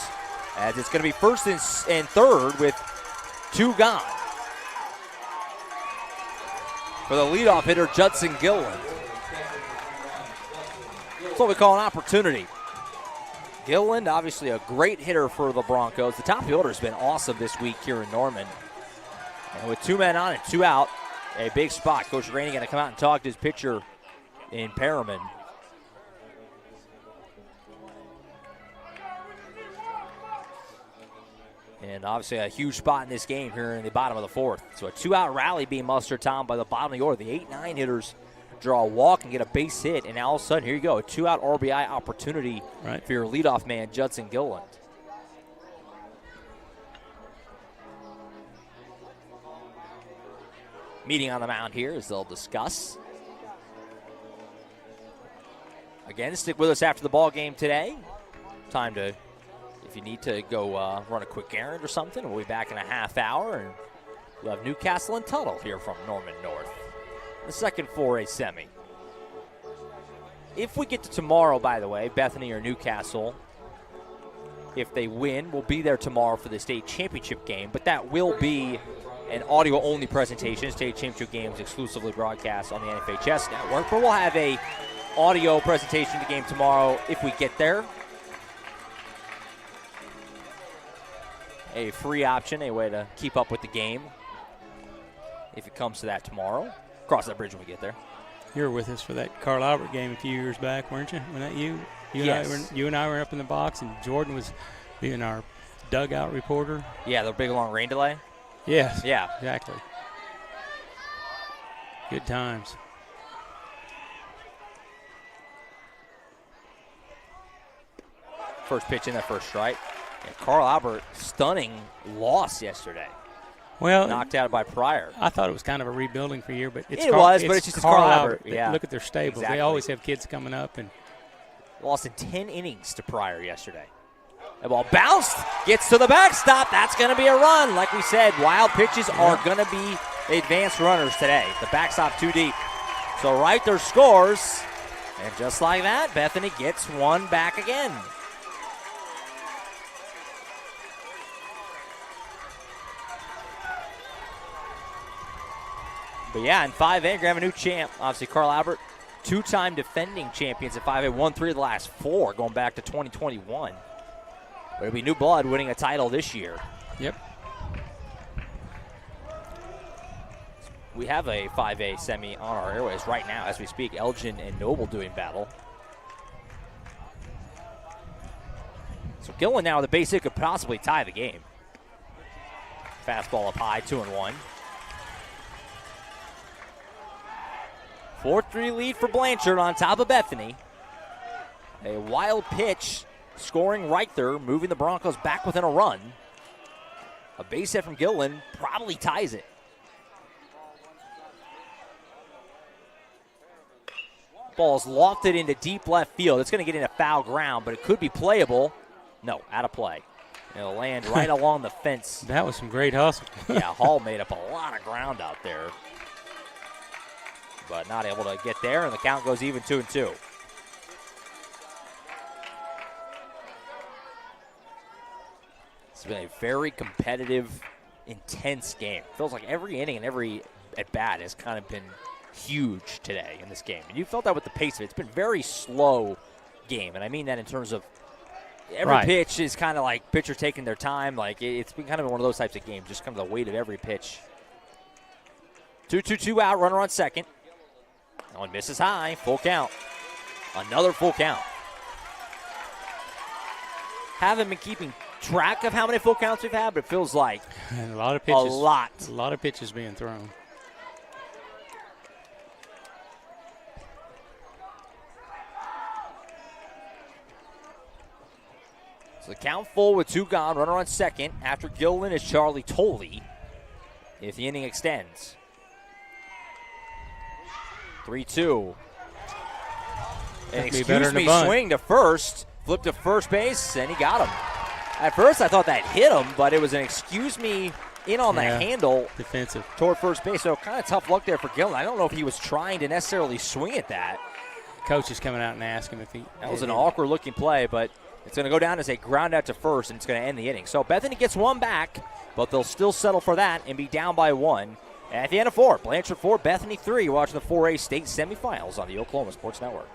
as it's going to be first and third with 2 gone. For the leadoff hitter, Judson Gilliland. That's what we call an opportunity. Gilliland, obviously a great hitter for the Broncos. The top of the order has been awesome this week here in Norman. And with 2 men on and 2 out, a big spot. Coach Rainey going to come out and talk to his pitcher in Perriman. And obviously a huge spot in this game here in the bottom of the 4th. So a 2-out rally being mustered, Tom, by the bottom of the order. The 8-9 hitters draw a walk and get a base hit, and now all of a sudden, here you go, a 2-out RBI opportunity for your leadoff man, Judson Gilliland. Meeting on the mound here as they'll discuss. Again, stick with us after the ball game today. Time to, if you need to go run a quick errand or something, we'll be back in a half hour, and we'll have Newcastle and Tuttle here from Norman North. The second 4A semi. If we get to tomorrow, by the way, Bethany or Newcastle, if they win, we'll be there tomorrow for the state championship game, but that will be an audio-only presentation. State championship games exclusively broadcast on the NFHS network, but we'll have a audio presentation of the game tomorrow if we get there. A free option, a way to keep up with the game if it comes to that tomorrow. Cross that bridge when we get there. You were with us for that Carl Albert game a few years back, weren't you? When that you Yes. and I were up in the box, and Jordan was being our dugout reporter. Yeah, the big long rain delay. Yes. Yeah. Exactly. Good times. First pitch in that first strike. And Carl Albert, stunning loss yesterday. Well, knocked out by Pryor. I thought it was kind of a rebuilding for you, but it's it's just Carl Albert. Yeah. Look at their stable. Exactly. They always have kids coming up, and lost in 10 innings to Pryor yesterday. The ball bounced, gets to the backstop. That's going to be a run. Like we said, wild pitches are going to be advanced runners today. The backstop too deep. So Reither scores, and just like that, Bethany gets one back again. But yeah, in 5A, we're going to have a new champ. Obviously, Carl Albert, 2-time defending champions at 5A, won 3 of the last 4 going back to 2021. But it'll be new blood winning a title this year. Yep. We have a 5A semi on our airways right now as we speak. Elgin and Noble doing battle. So Gillen now with a base hit could possibly tie the game. Fastball up high, 2-1. 4-3 lead for Blanchard on top of Bethany. A wild pitch scoring Reither, moving the Broncos back within a run. A base hit from Gillen probably ties it. Ball's lofted into deep left field. It's going to get into foul ground, but it could be playable. No, out of play. It'll land right along the fence. That was some great hustle. Yeah, Hall made up a lot of ground out there, but not able to get there, and the count goes even 2-2. It's been a very competitive, intense game. Feels like every inning and every at-bat has kind of been huge today in this game. And you felt that with the pace of it. It's been a very slow game, and I mean that in terms of every pitch is kind of like pitcher taking their time. Like it's been kind of one of those types of games, just kind of the weight of every pitch. 2-2 out, runner on second. That one misses high, full count. Another full count. Haven't been keeping track of how many full counts we've had, but it feels like and a lot of pitches. A lot of pitches being thrown. So the count full with 2 gone. Runner on second. After Gilliland is Charlie Tolley if the inning extends. 3-2. And excuse me, swing to first. Flip to first base, and he got him. At first, I thought that hit him, but it was an excuse me in on the handle. Defensive. Toward first base, so kind of tough luck there for Gilliland. I don't know if he was trying to necessarily swing at that. Coach is coming out and asking if he. That was an awkward-looking play, but it's going to go down as a ground out to first, and it's going to end the inning. So Bethany gets 1 back, but they'll still settle for that and be down by 1. And at the end of 4, Blanchard 4, Bethany 3. You're watching the 4A state semifinals on the Oklahoma Sports Network.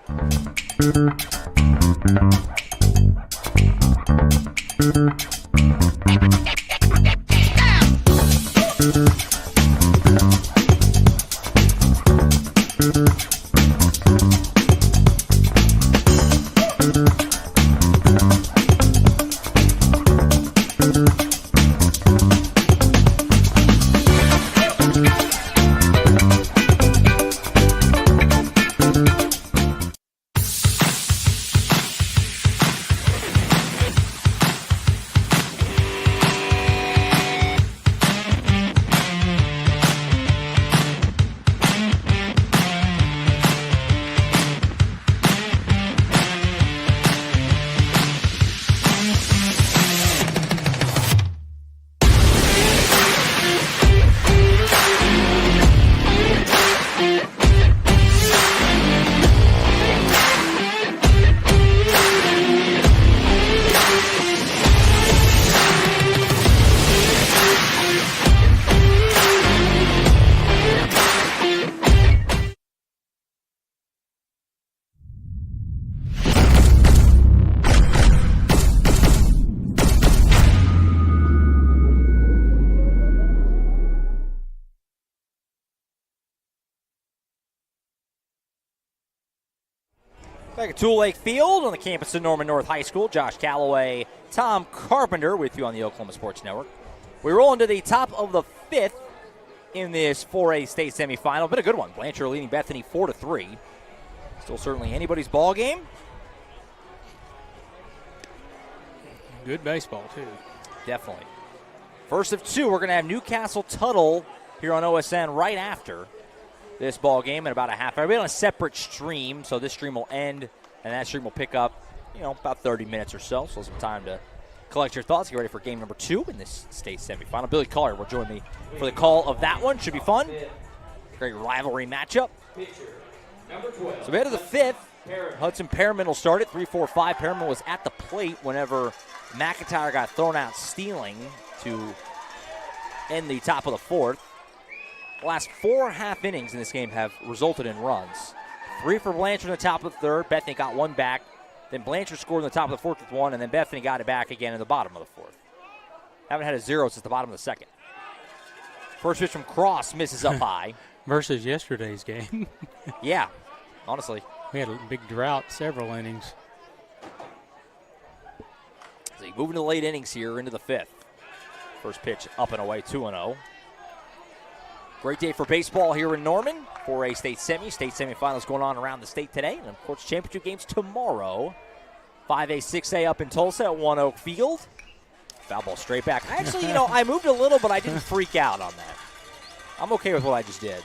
Back at Tool Lake Field on the campus of Norman North High School. Josh Calloway, Tom Carpenter with you on the Oklahoma Sports Network. We roll into the top of the 5th in this 4A state semifinal. Been a good one. Blanchard leading Bethany 4-3. Still certainly anybody's ball game. Good baseball, too. Definitely. First of 2, we're going to have Newcastle Tuttle here on OSN right after this ball game in about a half hour. We're on a separate stream, so this stream will end, and that stream will pick up, about 30 minutes or so. So some time to collect your thoughts, get ready for game number 2 in this state semifinal. Billy Collier will join me for the call of that one. Should be fun. Great rivalry matchup. So we head to the 5th. Hudson Perriman will start it. 3-4-5. Perriman was at the plate whenever McIntyre got thrown out stealing to end the top of the 4th. The last 4 half innings in this game have resulted in runs. 3 for Blanchard in the top of the 3rd. Bethany got 1 back. Then Blanchard scored in the top of the 4th with 1, and then Bethany got it back again in the bottom of the 4th. Haven't had a 0 since the bottom of the 2nd. First pitch from Cross misses up high. Versus yesterday's game. Yeah, honestly. We had a big drought, several innings. So you move into the late innings here into the 5th. First pitch up and away, 2-0. Great day for baseball here in Norman. 4A state semifinals going on around the state today. And, of course, championship games tomorrow. 5A, 6A up in Tulsa at One Oak Field. Foul ball straight back. Actually, I moved a little, but I didn't freak out on that. I'm okay with what I just did.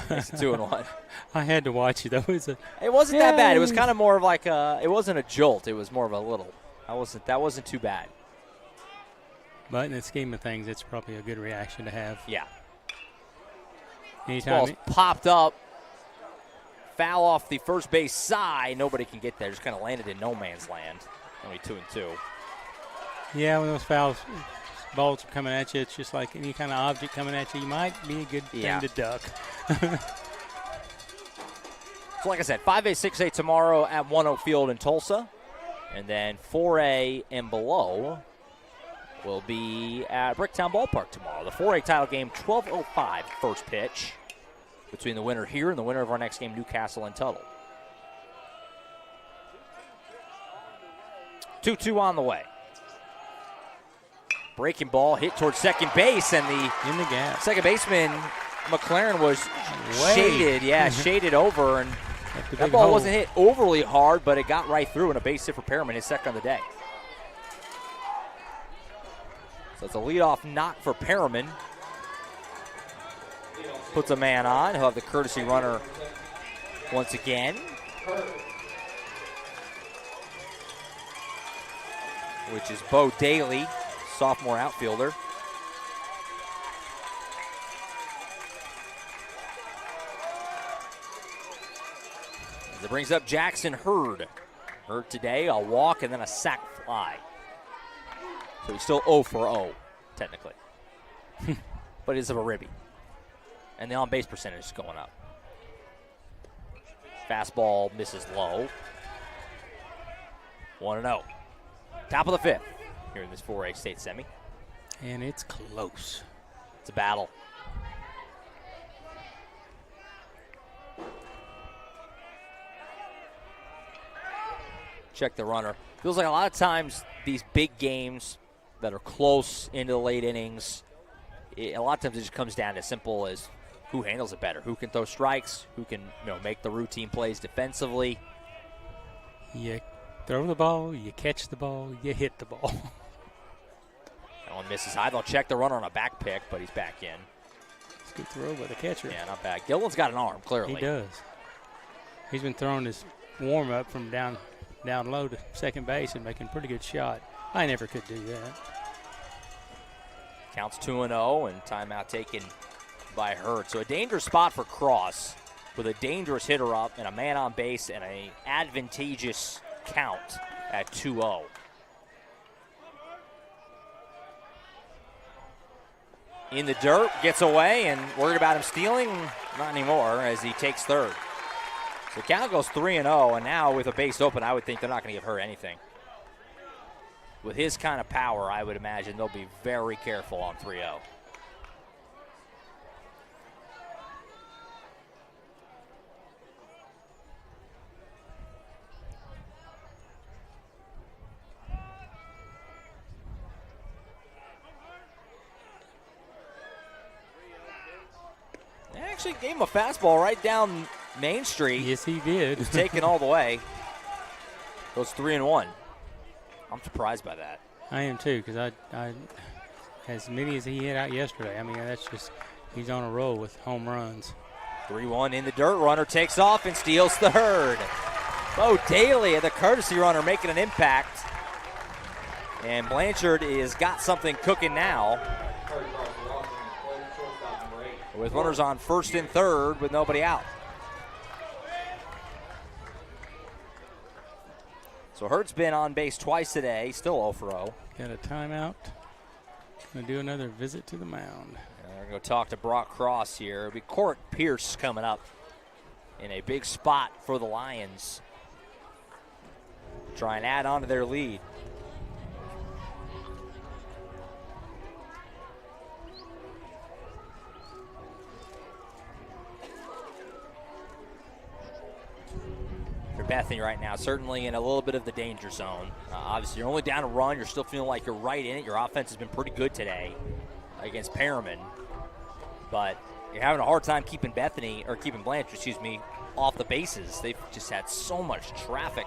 Makes it 2-1. I had to watch it. It wasn't that bad. It was kind of more of like it wasn't a jolt. It was more of a little. That wasn't too bad. But in the scheme of things, it's probably a good reaction to have. Yeah. Anytime ball's popped up, foul off the first base side. Nobody can get there. Just kind of landed in no man's land. Only 2-2. Yeah, when those balls are coming at you, it's just like any kind of object coming at you. You might be a good thing to duck. So like I said, 5A, 6A tomorrow at One Oak Field in Tulsa. And then 4A and below will be at Bricktown Ballpark tomorrow. The 4A title game, 12:05 first pitch between the winner here and the winner of our next game, Newcastle and Tuttle. 2-2 on the way. Breaking ball hit towards second base, and in the gap. Second baseman McLaren was shaded. Yeah, shaded over, and that ball wasn't hit overly hard, but it got right through, and a base hit for Perriman, his second of the day. So it's a leadoff knock for Perriman. Puts a man on. He'll have the courtesy runner once again. Which is Bo Daly, sophomore outfielder. As it brings up Jackson Hurd. Hurd today, a walk and then a sac fly. So he's still 0 for 0, technically. But he's of a ribby. And the on-base percentage is going up. Fastball misses low. 1-0. Top of the fifth here in this 4A state semi. And it's close. It's a battle. Check the runner. Feels like a lot of times these big games that are close into the late innings, a lot of times it just comes down to as simple as who handles it better, who can throw strikes, who can make the routine plays defensively. You throw the ball, you catch the ball, you hit the ball. That one misses high. They'll check the runner on a back pick, but he's back in. It's a good throw by the catcher. Yeah, not bad. Gillen's got an arm, clearly. He does. He's been throwing his warm-up from down low to second base and making a pretty good shot. I never could do that. Counts 2-0 and timeout taken by Hurd. So a dangerous spot for Cross with a dangerous hitter up and a man on base and an advantageous count at 2-0. In the dirt, gets away, and worried about him stealing? Not anymore, as he takes third. So count goes 3-0, and now with a base open, I would think they're not going to give Hurd anything. With his kind of power, I would imagine they'll be very careful on 3-0. They actually gave him a fastball right down Main Street. Yes, he did. He was taken all the way. Goes 3-1. I'm surprised by that. I am too, because I as many as he hit out yesterday. I mean, that's just, he's on a roll with home runs. 3-1 in the dirt. Runner takes off and steals third. Bo Daly, the courtesy runner, making an impact. And Blanchard has got something cooking now. With runners on first and third with nobody out. So Hurd's been on base twice today, still 0 for 0. Got a timeout. Gonna do another visit to the mound. And we're gonna go talk to Brock Cross here. It'll be Court Pierce coming up in a big spot for the Lions. Try and add on to their lead. Bethany right now, certainly in a little bit of the danger zone. Obviously, you're only down a run. You're still feeling like you're right in it. Your offense has been pretty good today against Perriman. But you're having a hard time keeping Blanchard, off the bases. They've just had so much traffic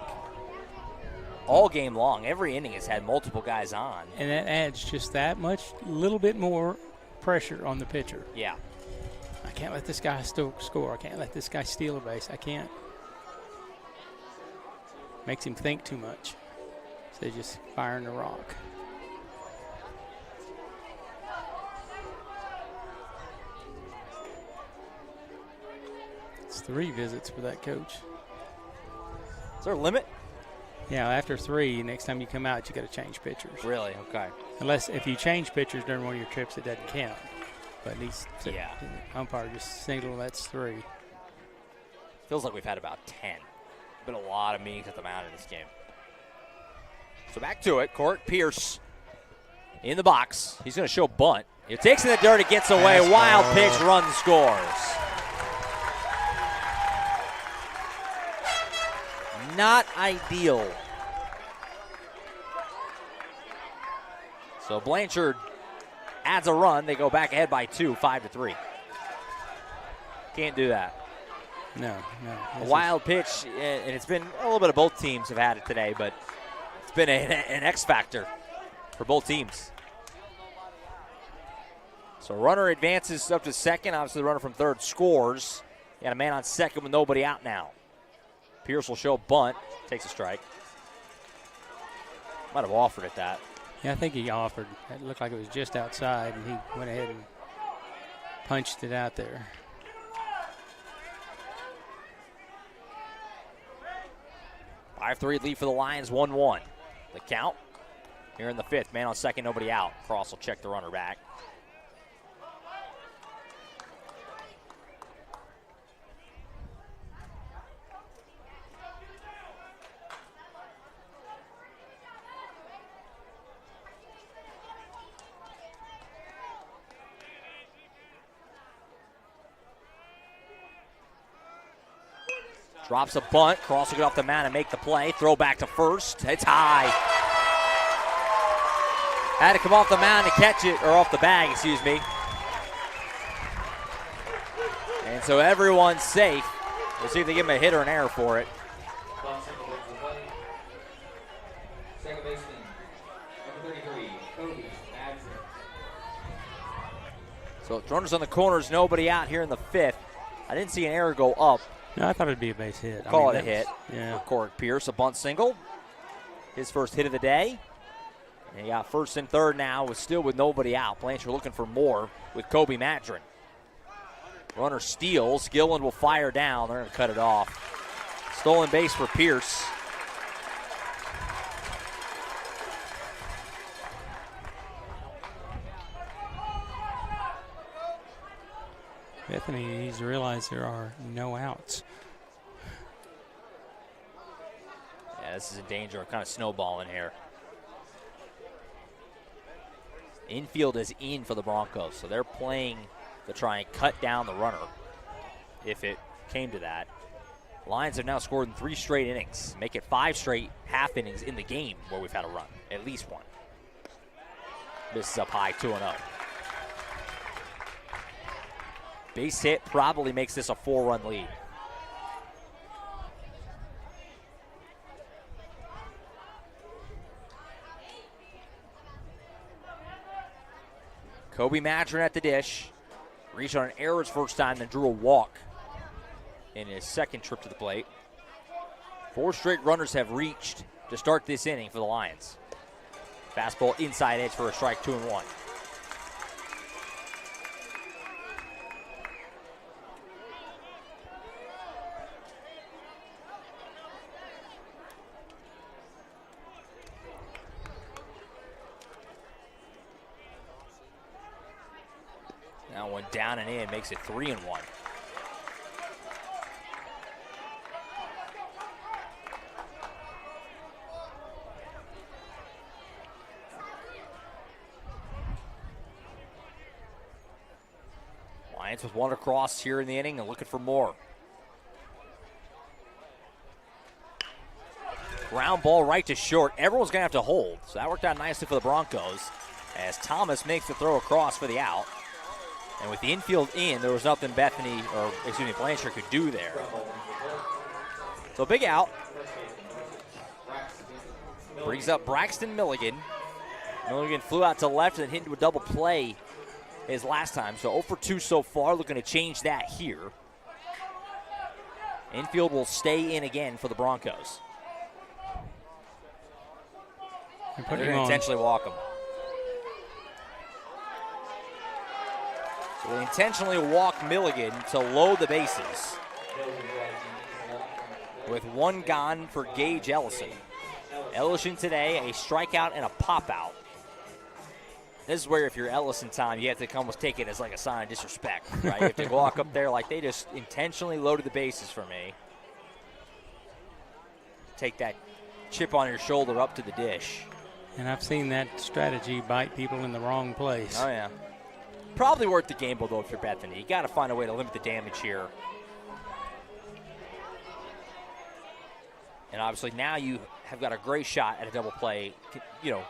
all game long. Every inning has had multiple guys on. And that adds just that much, little bit more pressure on the pitcher. Yeah. I can't let this guy still score. I can't let this guy steal a base. I can't. Makes him think too much. So they just firing the rock. It's 3 visits for that coach. Is there a limit? Yeah, after 3, next time you come out, you got to change pitchers. Really? Okay. Unless if you change pitchers during one of your trips, it doesn't count. But he's umpire just single, that's 3. Feels like we've had about 10. Been a lot of meetings at the mound in this game. So back to it. Court Pierce in the box. He's going to show bunt. He takes in the dirt. It gets away. Wild pitch. Run scores. Not ideal. So Blanchard adds a run. They go back ahead by 2, 5-3. Can't do that. No. A wild pitch, and it's been a little bit of both teams have had it today, but it's been an X factor for both teams. So runner advances up to second. Obviously, the runner from third scores. Got a man on second with nobody out now. Pierce will show bunt. Takes a strike. Might have offered at that. Yeah, I think he offered. It looked like it was just outside, and he went ahead and punched it out there. Five 5-3 lead for the Lions, 1-1. The count here in the fifth. Man on second, nobody out. Cross will check the runner back. Drops a bunt. Cross will get off the mound and make the play. Throw back to first. It's high. Had to come off the mound to catch it, or off the bag, excuse me. And so everyone's safe. We'll see if they give him a hit or an error for it. Second baseman, number 33, Cody. So runners on the corners, nobody out here in the fifth. I didn't see an error go up. No, I thought it'd be a base hit. Call it a hit. Yeah. Corey Pierce, a bunt single. His first hit of the day. And he got first and third now, still with nobody out. Blanchard looking for more with Kobe Madron. Runner steals. Gillen will fire down. They're going to cut it off. Stolen base for Pierce. Bethany needs to realize there are no outs. Yeah, this is in danger of kind of snowballing here. Infield is in for the Broncos, so they're playing to try and cut down the runner if it came to that. Lions have now scored in 3 straight innings, make it 5 straight half innings in the game where we've had a run, at least one. This is up high, 2-0. Base hit probably makes this a 4-run lead. Kobe Madron at the dish. Reached on an error his first time, then drew a walk in his second trip to the plate. 4 straight runners have reached to start this inning for the Lions. Fastball inside edge for a strike, 2-1. Now one down and in makes it 3-1. Lions with one across here in the inning and looking for more. Ground ball right to short. Everyone's going to have to hold. So that worked out nicely for the Broncos as Thomas makes the throw across for the out. And with the infield in, there was nothing Blanchard could do there. So big out. Brings up Braxton Milligan. Milligan flew out to left and hit into a double play his last time. So 0 for 2 so far, looking to change that here. Infield will stay in again for the Broncos. They're going to intentionally walk him. So they intentionally walk Milligan to load the bases. With one gone for Gage Ellison. Ellison today, a strikeout and a pop-out. This is where if you're Ellison time, you have to almost take it as like a sign of disrespect, right? You have to walk up there like they just intentionally loaded the bases for me. Take that chip on your shoulder up to the dish. And I've seen that strategy bite people in the wrong place. Oh, yeah. Probably worth the gamble, though, if you're Bethany. You got to find a way to limit the damage here. And obviously now you have got a great shot at a double play,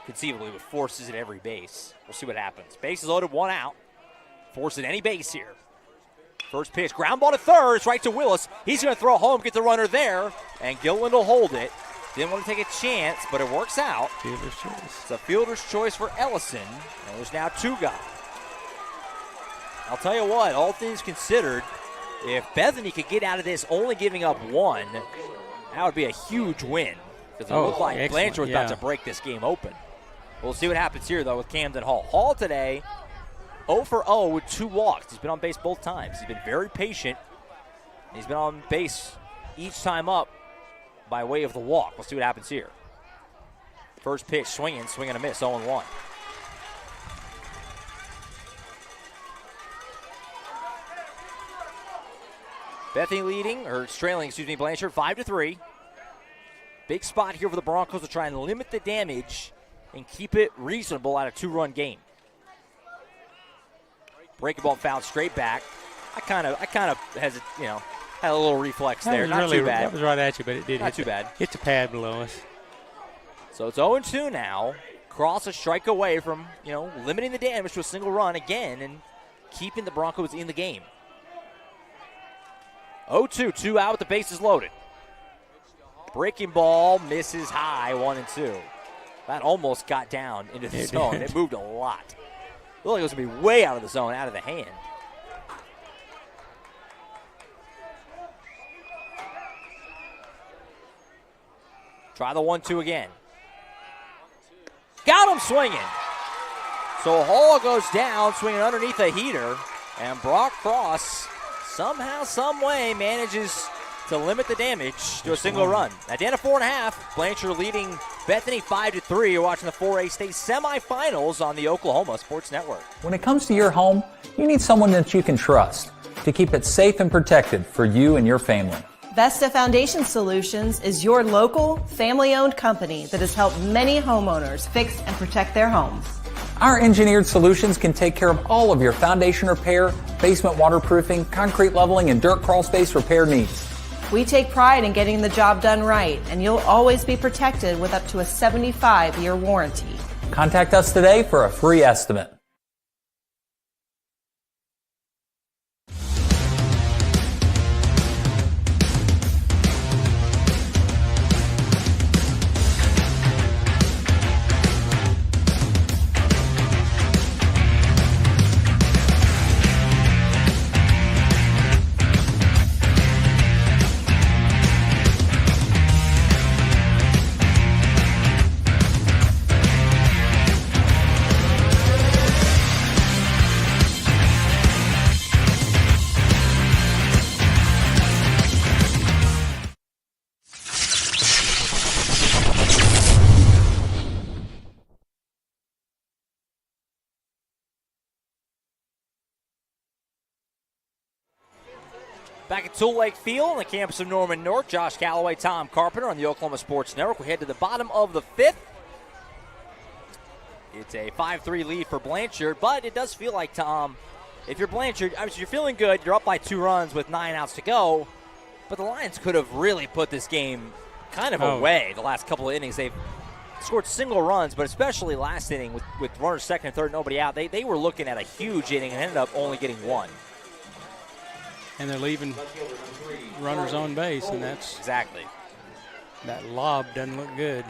conceivably with forces at every base. We'll see what happens. Bases loaded, one out. Forcing any base here. First pitch, ground ball to third. It's right to Willis. He's going to throw home, get the runner there, and Gilliland will hold it. Didn't want to take a chance, but it works out. Fielder's choice. It's a fielder's choice for Ellison, and there's now two gone. I'll tell you what, all things considered, if Bethany could get out of this only giving up one, that would be a huge win. Because it looked like Blanchard was about to break this game open. We'll see what happens here, though, with Camden Hall. Hall today, 0 for 0 with 2 walks. He's been on base both times. He's been very patient. He's been on base each time up by way of the walk. We'll see what happens here. First pitch, swing and a miss, 0-1. Bethany trailing Blanchard 5-3. Big spot here for the Broncos to try and limit the damage and keep it reasonable at a 2-run game. Breaking ball fouled straight back. I kind of had a little reflex there. Not too bad. That was right at you, but it did not too bad. Hit the pad below us. So it's 0-2 now. Cross a strike away from, limiting the damage to a single run again and keeping the Broncos in the game. 0-2, 2 out with the bases loaded. Breaking ball misses high, 1-2. That almost got down into the zone. It moved a lot. It looked like it was going to be way out of the zone, out of the hand. Try the 1-2 again. Got him swinging. So Hall goes down, swinging underneath a heater, and Brock Cross somehow, some way manages to limit the damage to a single run. At the end of 4.5, Blanchard leading Bethany 5-3. You're watching the 4A state semifinals on the Oklahoma Sports Network. When it comes to your home, you need someone that you can trust to keep it safe and protected for you and your family. Vesta Foundation Solutions is your local, family-owned company that has helped many homeowners fix and protect their homes. Our engineered solutions can take care of all of your foundation repair, basement waterproofing, concrete leveling, and dirt crawl space repair needs. We take pride in getting the job done right, and you'll always be protected with up to a 75-year warranty. Contact us today for a free estimate. Back at Tool Lake Field on the campus of Norman North, Josh Calloway, Tom Carpenter on the Oklahoma Sports Network. We head to the bottom of the 5th. It's a 5-3 lead for Blanchard, but it does feel like, Tom, if you're Blanchard, you're feeling good. You're up by 2 runs with 9 outs to go, but the Lions could have really put this game kind of away the last couple of innings. They've scored single runs, but especially last inning with runners second and third, nobody out. They were looking at a huge inning and ended up only getting 1. And they're leaving runners on base, and that's exactly. That lob doesn't look good.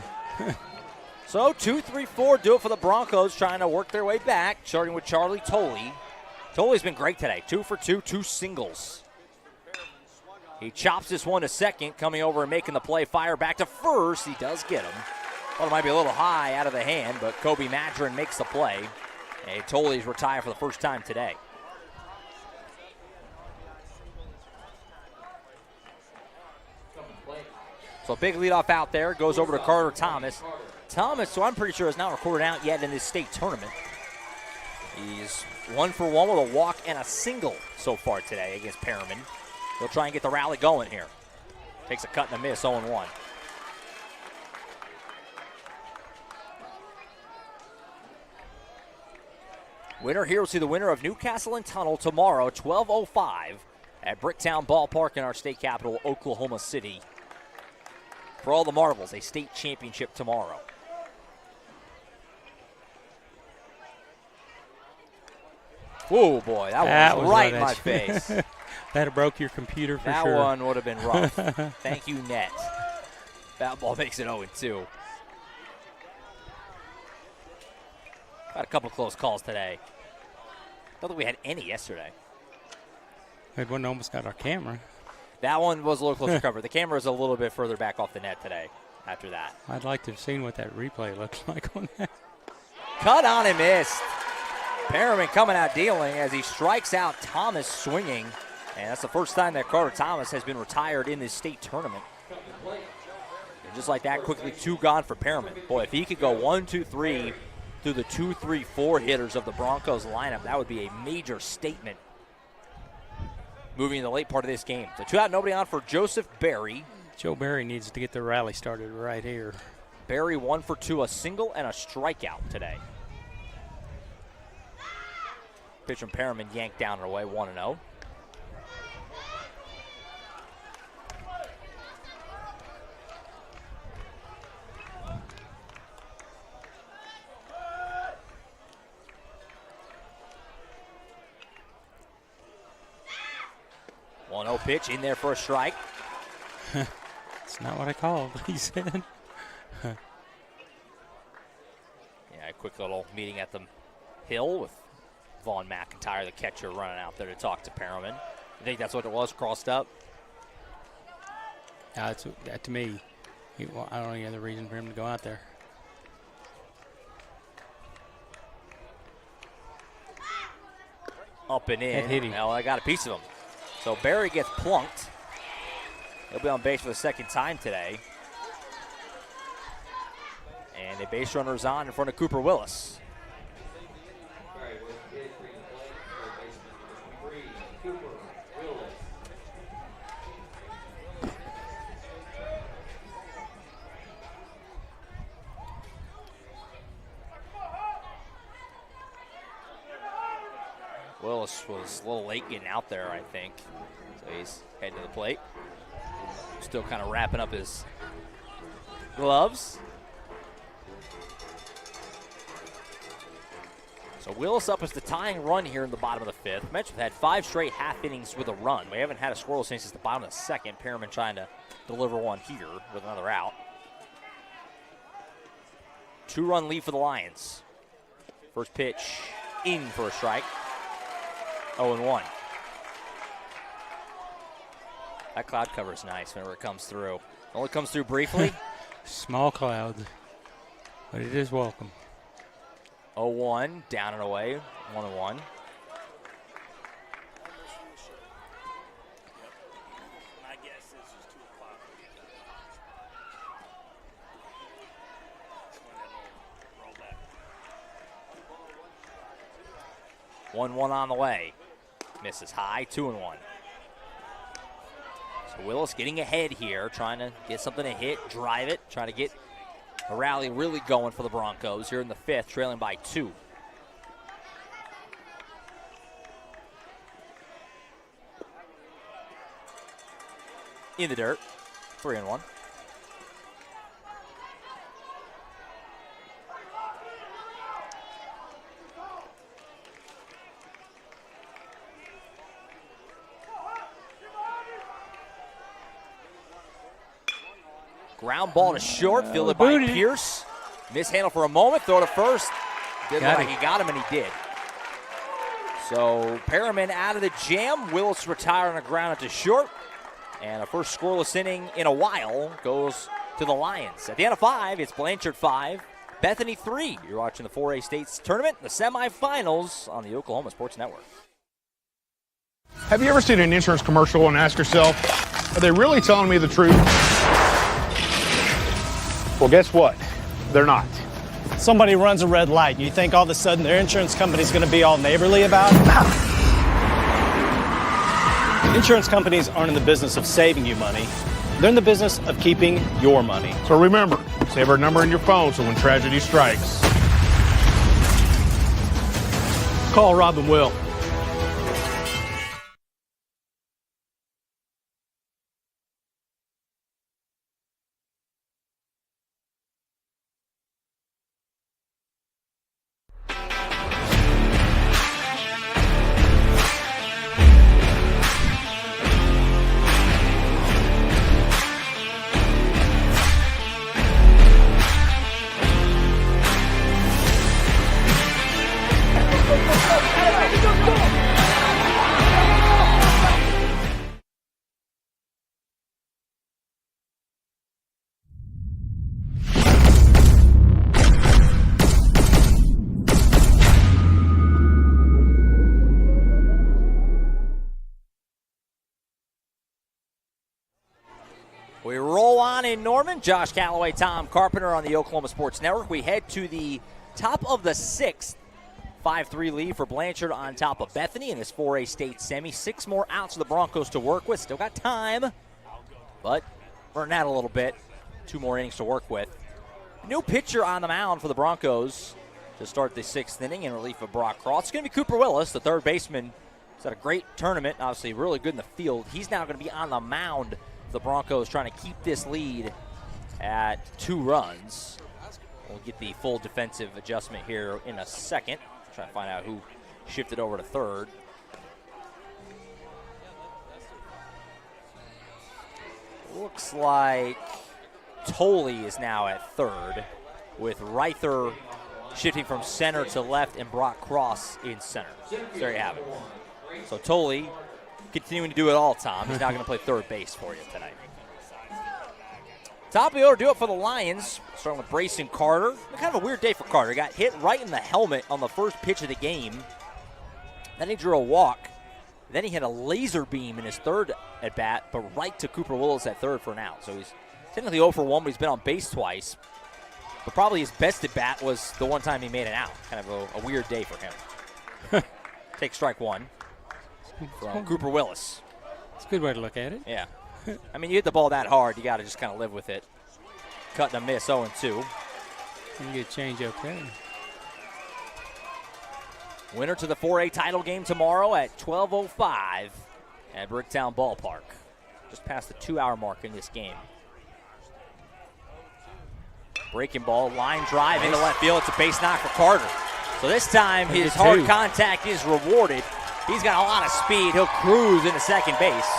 So 2-3-4 do it for the Broncos, trying to work their way back, starting with Charlie Tolley. Tolley's been great today, 2 for 2, 2 singles. He chops this one to second, coming over and making the play, fire back to first. He does get him. Well, it might be a little high out of the hand, but Kobe Madron makes the play. And Tolley's retired for the first time today. So a big leadoff out there, goes over to Carter Thomas. Thomas, so I'm pretty sure, is not recorded out yet in this state tournament. He's 1 for 1 with a walk and a single so far today against Perriman. He'll try and get the rally going here. Takes a cut and a miss, 0-1. Winner here will see the winner of Newcastle and Tunnel tomorrow, 12:05 at Bricktown Ballpark in our state capital, Oklahoma City. for all the marbles, a state championship tomorrow. Oh, boy, that one was right in my face. That have broke your computer for that sure. That one would have been rough. Thank you, net. That ball makes it 0-2. Got a couple close calls today. Don't think we had any yesterday. We had one almost got our camera. That one was a little closer cover. The camera is a little bit further back off the net today after that. I'd like to have seen what that replay looked like on that. Cut on and missed. Perriman coming out dealing as he strikes out Thomas swinging. And that's the first time that Carter Thomas has been retired in this state tournament. And just like that, quickly 2 gone for Perriman. Boy, if he could go 1, 2, 3 through the 2, 3, 4 hitters of the Broncos lineup, that would be a major statement moving in the late part of this game. So 2 out, nobody on for Joseph Berry. Joe Berry needs to get the rally started right here. Berry 1 for 2, a single and a strikeout today. Pitch from Perriman yanked down and away, 1-0. Pitch in there for a strike. It's not what I called, he said. Yeah, a quick little meeting at the hill with Vaughn McIntyre, the catcher, running out there to talk to Perriman. I think that's what it was, crossed up. To me, I don't know any other reason for him to go out there. Up and in. That hit him. Well, I got a piece of him. So Berry gets plunked. He'll be on base for the second time today. And a base runner is on in front of Cooper Willis. Willis was a little late getting out there, I think. So he's heading to the plate. Still kind of wrapping up his gloves. So Willis up as the tying run here in the bottom of the 5th. Mentioned had 5 straight half innings with a run. We haven't had a scoreless since the bottom of the 2nd. Perriman trying to deliver one here with another out. 2-run lead for the Lions. First pitch in for a strike. 0-1. That cloud cover is nice whenever it comes through. Only comes through briefly. Small clouds, but it is welcome. 0-1, down and away, 1-1. My guess is just 2 o'clock. 1-1 on the way. Misses high, 2-1. So Willis getting ahead here, trying to get something to hit, drive it, trying to get a rally really going for the Broncos here in the 5th, trailing by 2. In the dirt, 3-1. Ground ball to short, fielded by Pierce. Mishandle for a moment, throw to first. Didn't look like he got him, and he did. So Perriman out of the jam. Willis retiring on the ground to short. And a first scoreless inning in a while goes to the Lions. At the end of 5, it's Blanchard 5, Bethany 3. You're watching the 4A States Tournament, the semifinals on the Oklahoma Sports Network. Have you ever seen an insurance commercial and asked yourself, are they really telling me the truth? Well, guess what? They're not. Somebody runs a red light, and you think all of a sudden their insurance company's going to be all neighborly about it? Insurance companies aren't in the business of saving you money. They're in the business of keeping your money. So remember, save our number in your phone so when tragedy strikes, call Rob and Will. Ryan Norman, Josh Calloway, Tom Carpenter on the Oklahoma Sports Network. We head to the top of the 6th. 5-3 lead for Blanchard on top of Bethany in this 4A state semi. 6 more outs for the Broncos to work with. Still got time, but running out a little bit. 2 more innings to work with. New pitcher on the mound for the Broncos to start the 6th inning in relief of Brock Cross. It's going to be Cooper Willis, the third baseman. He's had a great tournament, obviously really good in the field. He's now going to be on the mound for the Broncos, trying to keep this lead at 2 runs. We'll get the full defensive adjustment here in a second. Trying to find out who shifted over to third. Looks like Tolley is now at third, with Reither shifting from center to left and Brock Cross in center. So there you have it. So Tolley continuing to do it all, Tom. He's now going to play third base for you tonight. Top of the order, do it for the Lions. Starting with Brayson Carter. Kind of a weird day for Carter. Got hit right in the helmet on the first pitch of the game. Then he drew a walk. Then he had a laser beam in his third at-bat, but right to Cooper Willis at third for an out. So he's technically 0 for 1, but he's been on base twice. But probably his best at-bat was the one time he made an out. Kind of a weird day for him. Take strike 1 from Cooper Willis. It's a good way to look at it. Yeah. I mean, you hit the ball that hard, you got to just kind of live with it. Cut and a miss, 0-2. You get change okay. Winner to the 4A title game tomorrow at 12:05 at Bricktown Ballpark. Just past the 2-hour mark in this game. Breaking ball, line drive into left field. It's a base knock for Carter. So this time his hard contact is rewarded. He's got a lot of speed. He'll cruise into second base.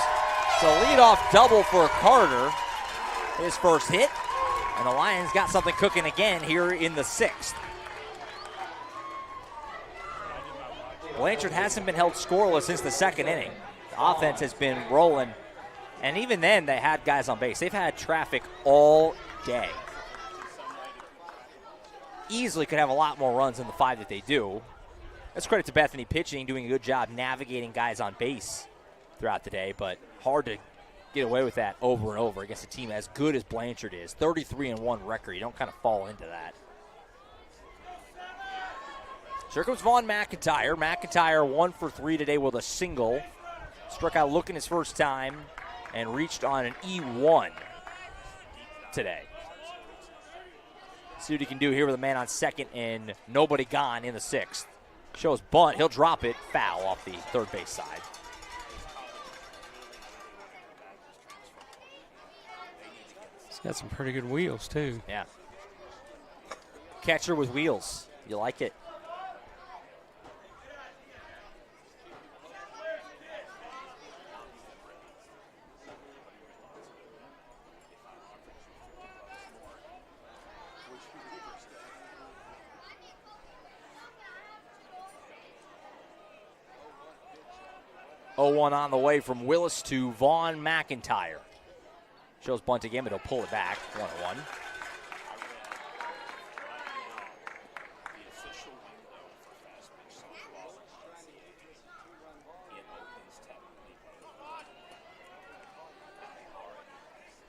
So leadoff double for Carter, his first hit, and the Lions got something cooking again here in the 6th. Blanchard hasn't been held scoreless since the 2nd inning. The offense has been rolling, and even then they had guys on base. They've had traffic all day. Easily could have a lot more runs than the 5 that they do. That's credit to Bethany pitching, doing a good job navigating guys on base throughout the day, but hard to get away with that over and over against a team as good as Blanchard is. 33-1 record. You don't kind of fall into that. So here comes Vaughn McIntyre. McIntyre 1 for 3 today with a single. Struck out looking his first time and reached on an E1 today. See what he can do here with a man on second and nobody gone in the 6th. Shows bunt. He'll drop it. Foul off the third base side. Got some pretty good wheels, too. Yeah. Catcher with wheels. You like it. Oh, 0-1 on the way from Willis to Vaughn McIntyre. Shows bunt again, but he'll pull it back. 1-1.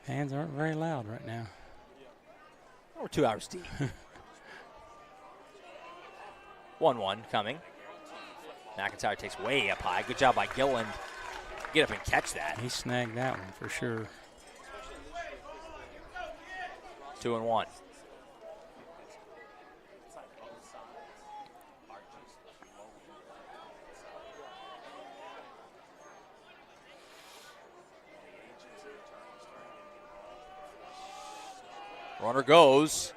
Fans aren't very loud right now. We're 2 hours deep. 1-1 coming. McIntyre takes way up high. Good job by Gilland. Get up and catch that. He snagged that one for sure. 2-1. Runner goes,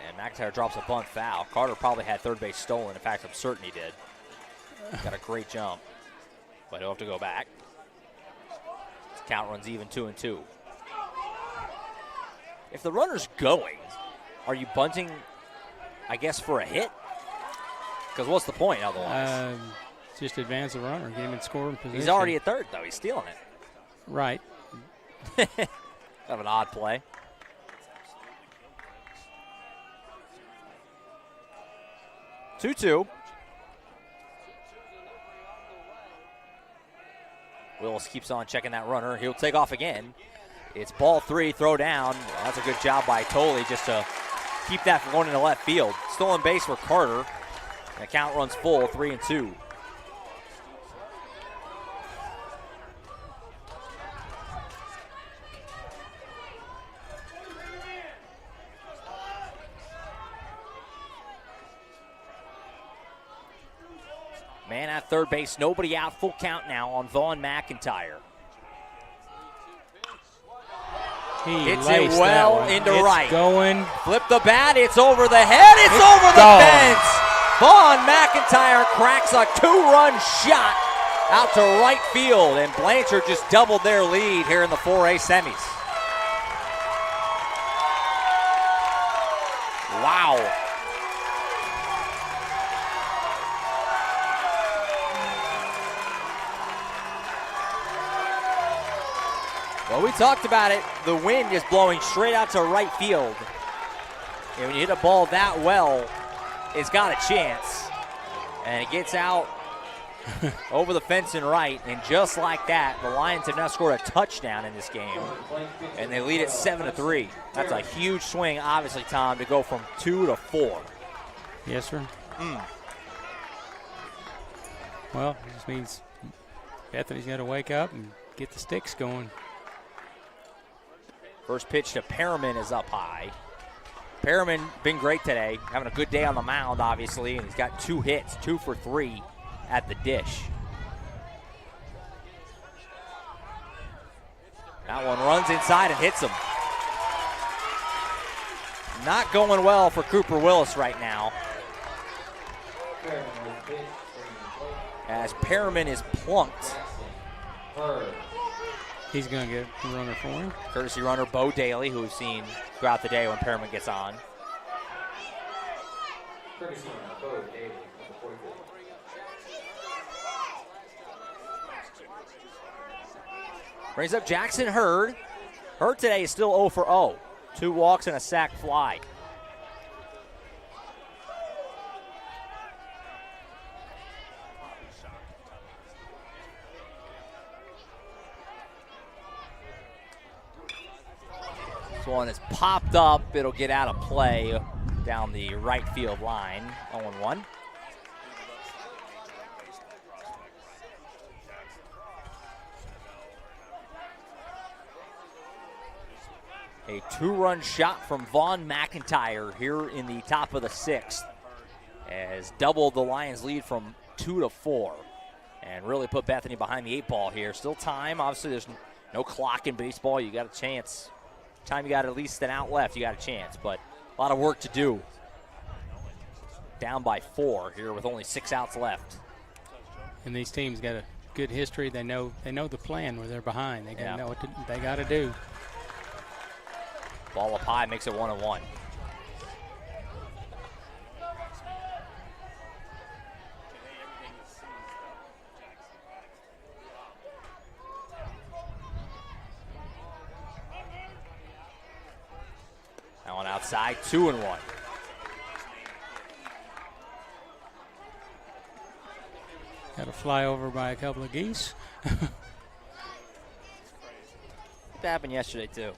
and McIntyre drops a bunt foul. Carter probably had third base stolen. In fact, I'm certain he did. Got a great jump, but he'll have to go back. His count runs even 2-2. If the runner's going, are you bunting, I guess, for a hit? Because what's the point otherwise? Just advance the runner, get him in scoring position. He's already at third, though. He's stealing it. Right. Kind of an odd play. Two-two. Willis keeps on checking that runner. He'll take off again. It's ball 3, throw down. That's a good job by Tolley just to keep that from going into left field. Stolen base for Carter. The count runs full, 3-2. Man at third base, nobody out, full count now on Vaughn McIntyre. He hits it well into right. Going. Flip the bat, it's over the head, it's over the fence. Vaughn McIntyre cracks a 2-run shot out to right field, and Blanchard just doubled their lead here in the 4A semis. Wow. Well, we talked about it. The wind is blowing straight out to right field. And when you hit a ball that well, it's got a chance. And it gets out over the fence and right. And just like that, the Lions have now scored a touchdown in this game. And they lead it 7-3. That's a huge swing, obviously, Tom, to go from 2 to 4. Yes, sir. Well, it just means Bethany's got to wake up and get the sticks going. First pitch to Perriman is up high. Perriman been great today, having a good day on the mound, obviously, and he's got 2 hits, 2 for 3 at the dish. That one runs inside and hits him. Not going well for Cooper Willis right now, as Perriman is plunked. He's going to get the runner for him. Courtesy runner Bo Daly, who we've seen throughout the day when Perriman gets on. Courtesy runner Bo Daly, number 44. Brings up Jackson Hurd. Hurd today is still 0 for 0. 2 walks and a sac fly. This one is popped up. It'll get out of play down the right field line. 0-1. A 2-run shot from Vaughn McIntyre here in the top of the 6th has doubled the Lions' lead from 2 to 4 and really put Bethany behind the 8 ball here. Still time. Obviously, there's no clock in baseball. You got a chance. Time you got at least an out left, you got a chance, but a lot of work to do. Down by 4 here with only 6 outs left. And these teams got a good history. They know the plan where they're behind. They know what they got to do. Ball up high makes it 1-1. That one outside, 2-1. Got to fly over by a couple of geese. That happened yesterday, too.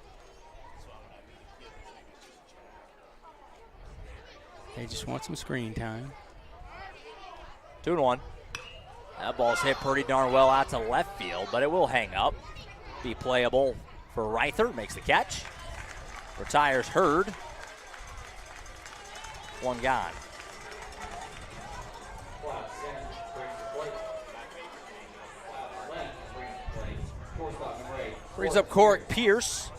They just want some screen time. 2-1. That ball's hit pretty darn well out to left field, but it will hang up. Be playable for Reither. Makes the catch. Retires Hurd. 1 gone. Brings up Corrick Pierce.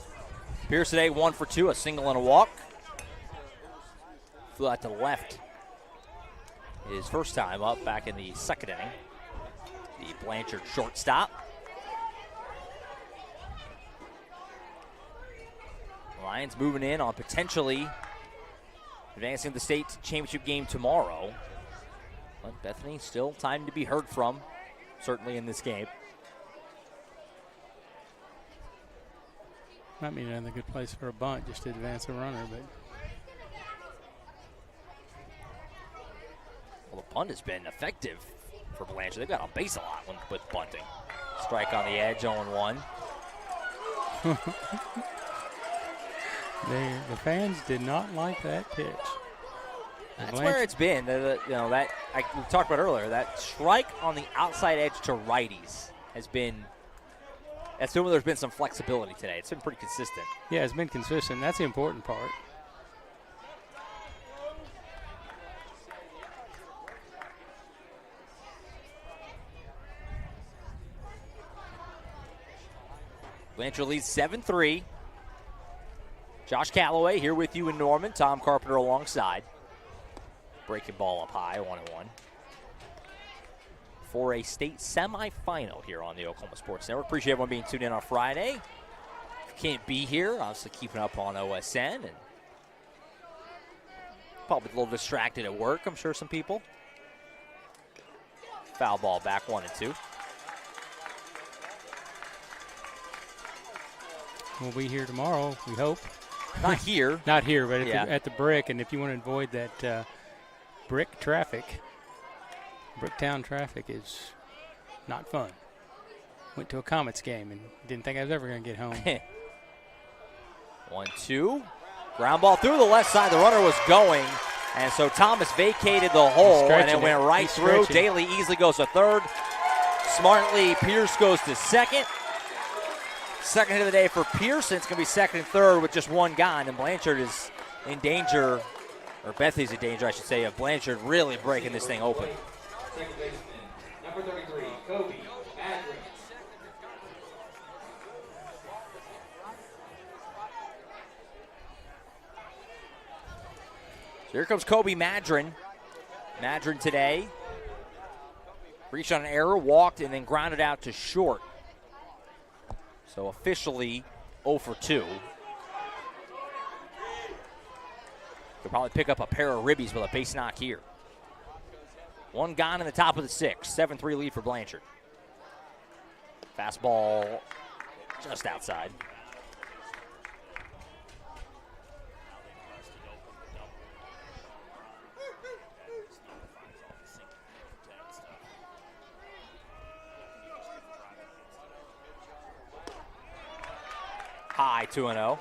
Pierce today 1 for 2, a single and a walk. Flew out to the left. His first time up back in the 2nd inning. The Blanchard shortstop. Lions moving in on potentially advancing the state championship game tomorrow. But Bethany still time to be heard from, certainly in this game. Might be another good place for a bunt just to advance a runner, but well, the bunt has been effective for Blanchard. They've got on base a lot with bunting. Strike on the edge, 0-1. The fans did not like that pitch. That's where it's been. We talked about earlier, that strike on the outside edge to righties has been. That's where there's been some flexibility today. It's been pretty consistent. Yeah, it's been consistent. That's the important part. Blanchard leads 7-3. Josh Calloway here with you in Norman. Tom Carpenter alongside. Breaking ball up high, 1-1. For a state semifinal here on the Oklahoma Sports Network. Appreciate everyone being tuned in on Friday. If you can't be here, obviously keeping up on OSN and probably a little distracted at work, I'm sure some people. Foul ball back, 1-2. We'll be here tomorrow, we hope. Not here. Not here, but at the Brick. And if you want to avoid that Brick traffic, Bricktown traffic is not fun. Went to a Comets game and didn't think I was ever going to get home. 1-2. Ground ball through the left side. The runner was going. And so Thomas vacated the hole and it went right through. Daly easily goes to third. Smartly, Pierce goes to second. Second hit of the day for Pearson. It's going to be second and third with just one gone. And Blanchard is in danger, or Bethany's in danger, I should say, of Blanchard really breaking this thing open. Second baseman, number 33, Kobe Adrian. So here comes Kobe Madron. Madron today reached on an error, walked, and then grounded out to short. So officially 0 for 2. Could probably pick up a pair of ribbies with a base knock here. One gone in the top of the 6th. 7-3 lead for Blanchard. Fastball just outside. High, 2-0.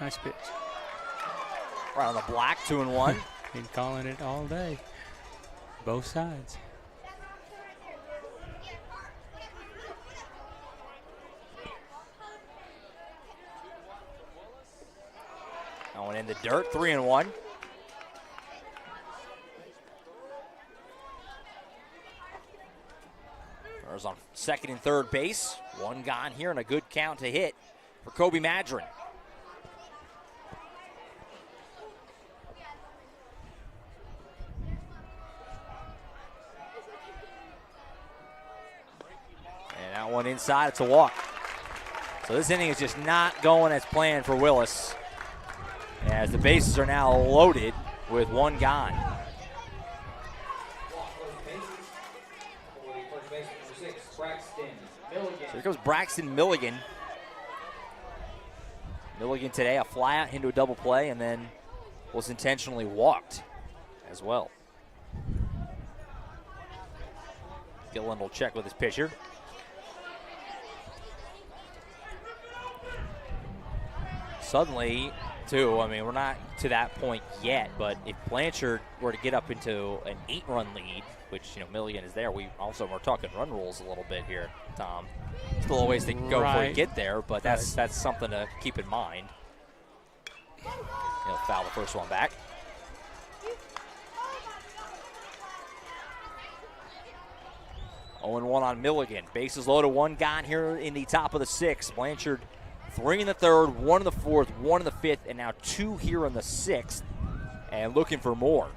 Nice pitch. Right on the black, 2-1. Been calling it all day. Both sides. Going in the dirt, 3-1. There's on second and third base. One gone here and a good count to hit for Kobe Madron. And that one inside, it's a walk. So this inning is just not going as planned for Willis, as the bases are now loaded with one gone. So here comes Braxton Milligan. Milligan today, a flyout into a double play, and then was intentionally walked as well. Gillen will check with his pitcher. Suddenly, too, I mean, we're not to that point yet, but if Blanchard were to get up into an 8-run lead, which, you know, Milligan is there, we're talking run rules a little bit here, Tom. Still a ways to go before we get there, but that's something to keep in mind. He'll foul the first one back. Oh, 0-1 on Milligan. Bases loaded, one gone here in the top of the 6th. Blanchard 3 in the 3rd, 1 in the 4th, 1 in the 5th, and now 2 here in the 6th, and looking for more.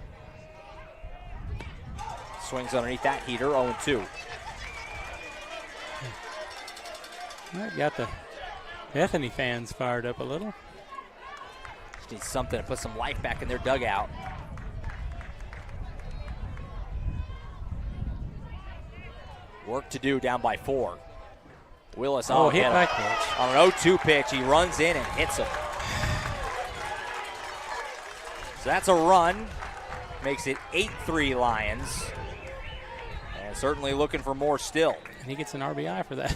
Swings underneath that heater, 0-2. That got the Bethany fans fired up a little. Just needs something to put some life back in their dugout. Work to do down by 4. Willis hit back pitch. On an 0-2 pitch, he runs in and hits him. So that's a run. Makes it 8-3 Lions. And certainly looking for more still. And he gets an RBI for that.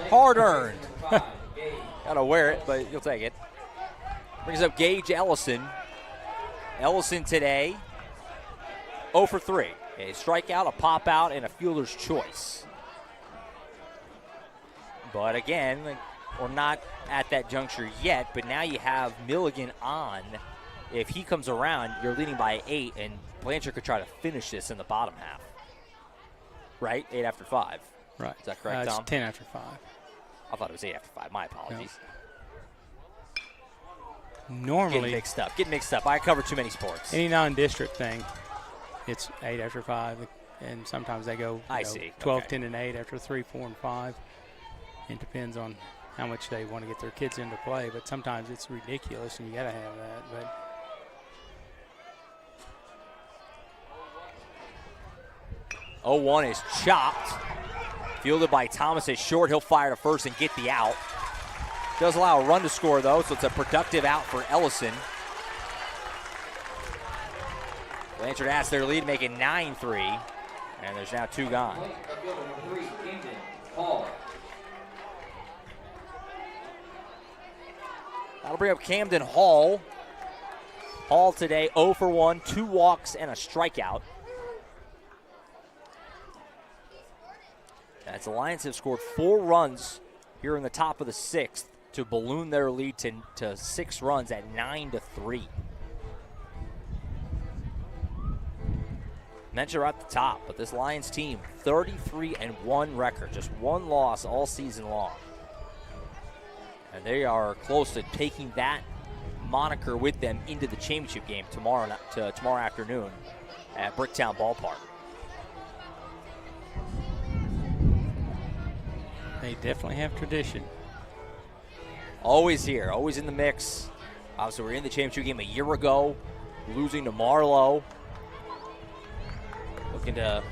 Hard earned. Gotta wear it, but you'll take it. Brings up Gage Ellison. Ellison today, 0 for 3. A strikeout, a pop out, and a fielder's choice. But again, we're not at that juncture yet, but now you have Milligan on. If he comes around, you're leading by 8, and Blanchard could try to finish this in the bottom half. Right? 8 after 5. Right. Is that correct, Tom? It's 10 after 5. I thought it was 8 after 5. My apologies. No. Normally. Get mixed up. I cover too many sports. Any non-district thing, it's 8 after 5, and sometimes they go 12, 10, and 8 after 3, 4, and 5. It depends on how much they want to get their kids into play, but sometimes it's ridiculous, and you got to have that. But 0-1 is chopped. Fielded by Thomas is short. He'll fire to first and get the out. Does allow a run to score, though, so it's a productive out for Ellison. Blanchard has their lead, make it 9-3, and there's now 2 gone. That'll bring up Camden Hall. Hall today 0 for 1, 2 walks and a strikeout. As the Lions have scored 4 runs here in the top of the 6th to balloon their lead to 6 runs at 9-3. Mentioned at the top, but this Lions team, 33-1 record, just 1 loss all season long. And they are close to taking that moniker with them into the championship game tomorrow afternoon at Bricktown Ballpark. they definitely have tradition. Always here, always in the mix. Obviously, we were in the championship game a year ago, losing to Marlowe. Looking to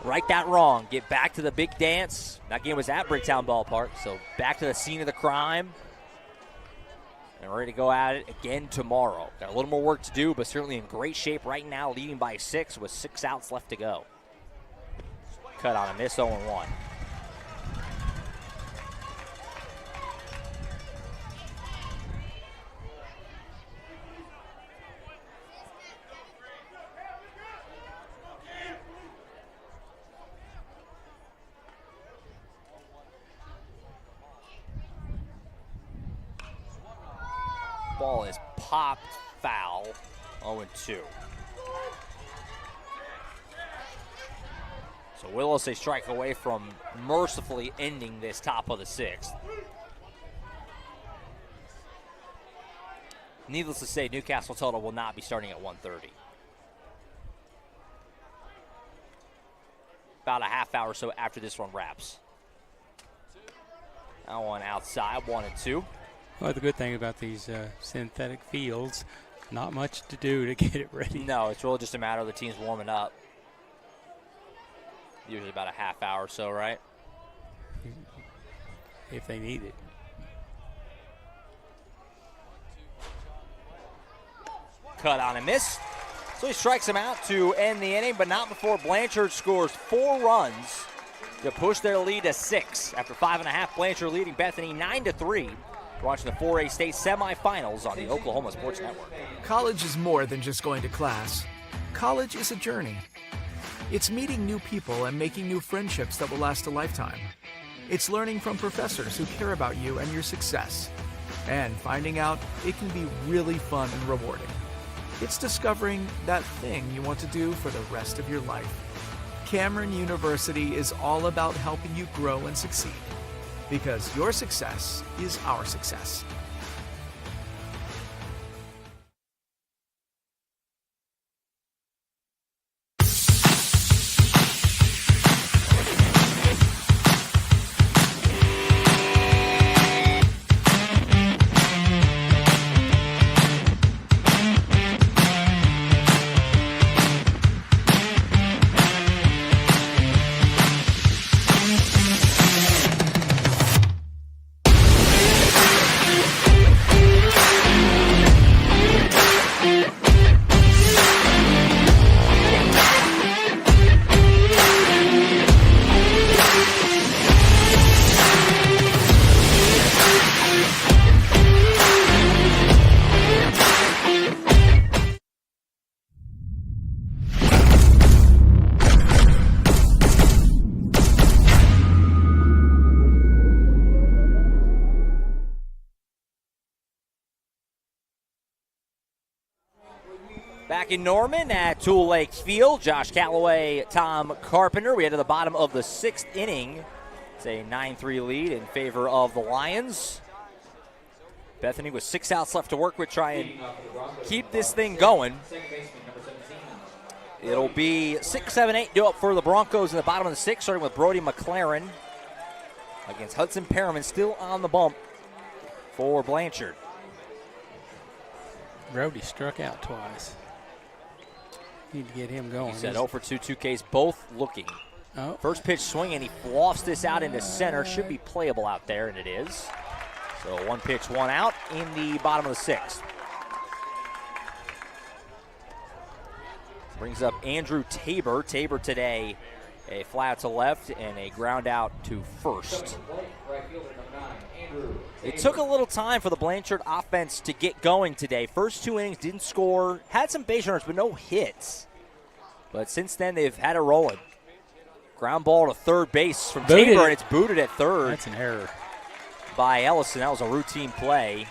right that wrong, get back to the big dance. That game was at Bricktown Ballpark, so back to the scene of the crime. And ready to go at it again tomorrow. Got a little more work to do, but certainly in great shape right now, leading by 6 with 6 outs left to go. Cut on a miss, 0-1. Ball is popped foul, 0-2. So Willis a strike away from mercifully ending this top of the 6th. Needless to say, Newcastle total will not be starting at 1:30. About a half hour or so after this one wraps. That one outside, 1-2. Well, the good thing about these synthetic fields, not much to do to get it ready. No, it's really just a matter of the teams warming up. Usually about a half hour or so, right? If they need it. Cut on a miss. So he strikes him out to end the inning, but not before Blanchard scores 4 runs to push their lead to 6. After 5.5, Blanchard leading Bethany 9-3. Watching the 4A state semifinals on the Oklahoma Sports Network. College is more than just going to class. College is a journey. It's meeting new people and making new friendships that will last a lifetime. It's learning from professors who care about you and your success. And finding out it can be really fun and rewarding. It's discovering that thing you want to do for the rest of your life. Cameron University is all about helping you grow and succeed. Because your success is our success. Back in Norman at Tool Lake Field, Josh Calloway, Tom Carpenter. We head to the bottom of the 6th inning. It's a 9-3 lead in favor of the Lions. Bethany with 6 outs left to work with, try and keep this thing going. It'll be 6, 7, 8 due up for the Broncos in the bottom of the 6th, starting with Brody McLaren against Hudson Perriman, still on the bump for Blanchard. Brody struck out twice. Need to get him going. He said 0 for 2, 2Ks, both looking. Oh. First pitch swing, and he lofts this out into center. Should be playable out there, and it is. So 1 pitch, 1 out in the bottom of the 6th. Brings up Andrew Tabor. Tabor today, a fly to left and a ground out to first. It took a little time for the Blanchard offense to get going today. First 2 innings, didn't score. Had some base runners, but no hits. But since then, they've had it rolling. Ground ball to third base from Tabor, and it's booted at third. That's an error By Ellison. That was a routine play,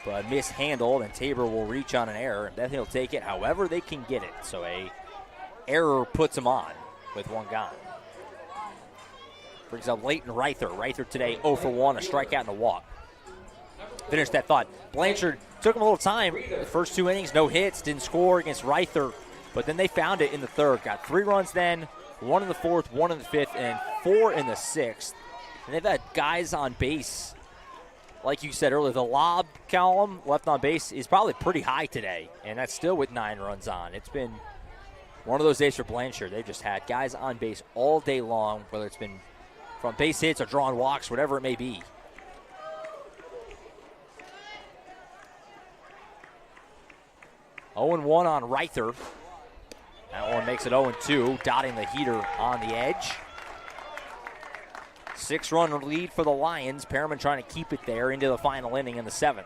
but mishandled, and Tabor will reach on an error. Bethany will take it however they can get it. So a error puts them on with 1 gone. Brings up Leighton Reither. Reither today 0 for 1, a strikeout and a walk. Finish that thought. Blanchard took him a little time. The first 2 innings, no hits, didn't score against Reither, but then they found it in the 3rd. Got 3 runs then, 1 in the 4th, 1 in the 5th, and 4 in the 6th. And they've had guys on base. Like you said earlier, the lob column left on base is probably pretty high today, and that's still with 9 runs on. It's been one of those days for Blanchard. They've just had guys on base all day long, whether it's been from base hits or drawing walks, whatever it may be. Oh 1 on Reither. That one makes it 0-2, dotting the heater on the edge. 6-run lead for the Lions. Perriman trying to keep it there into the final inning in the 7th.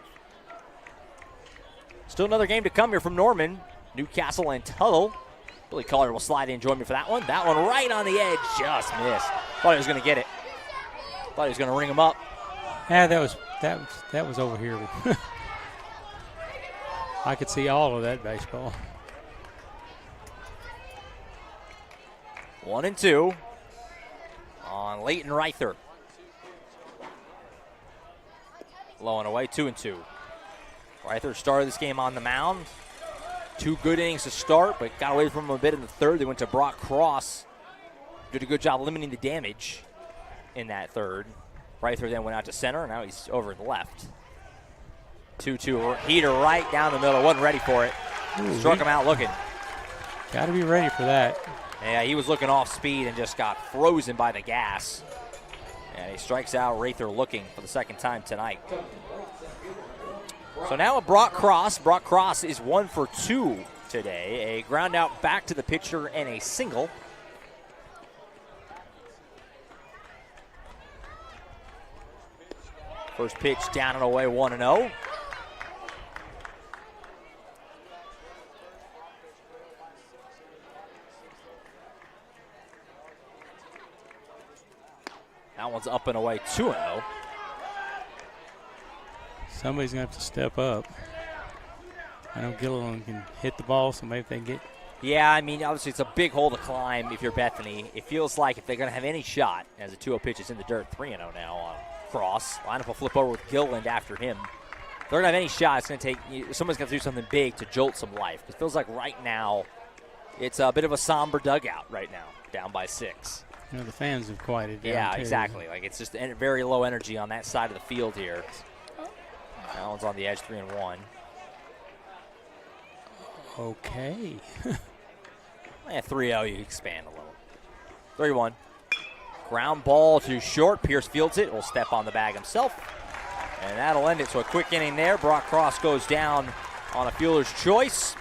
Still another game to come here from Norman. Newcastle and Tuttle. Billy Collier will slide in, join me for that one. That one right on the edge, just missed. Thought he was going to get it. Thought he was going to ring him up. Yeah, that was over here. I could see all of that baseball. 1-2 on Leighton Reither. Low and away, 2-2. Reither started this game on the mound. 2 good innings to start, but got away from him a bit in the 3rd. They went to Brock Cross. Did a good job limiting the damage in that 3rd. Reither then went out to center, and now he's over to the left. 2-2 heater right down the middle. Wasn't ready for it. Struck him out looking. Got to be ready for that. Yeah, he was looking off speed and just got frozen by the gas. And he strikes out Reither looking for the 2nd time tonight. So now Brock Cross. Brock Cross is 1 for 2 today. A ground out back to the pitcher and a single. First pitch down and away, 1-0. That one's up and away, 2-0. Somebody's going to have to step up. I know Gilliland can hit the ball, so maybe they can get. Yeah, I mean, obviously it's a big hole to climb if you're Bethany. It feels like if they're going to have any shot, as the 2-0 pitch is in the dirt, 3-0 now on Cross. Lineup will flip over with Gilliland after him. If they're going to have any shot, it's going to take, someone's going to do something big to jolt some life. It feels like right now it's a bit of a somber dugout right now, down by 6. You know, the fans have quieted down. Yeah, too. Exactly. Like it's just very low energy on that side of the field here. That one's on the edge, 3-1. Okay. Yeah, 3-0, you expand a little. 3-1. Ground ball to short. Pierce fields it. Will step on the bag himself. And that'll end it. So a quick inning there. Brock Cross goes down on a fielder's choice.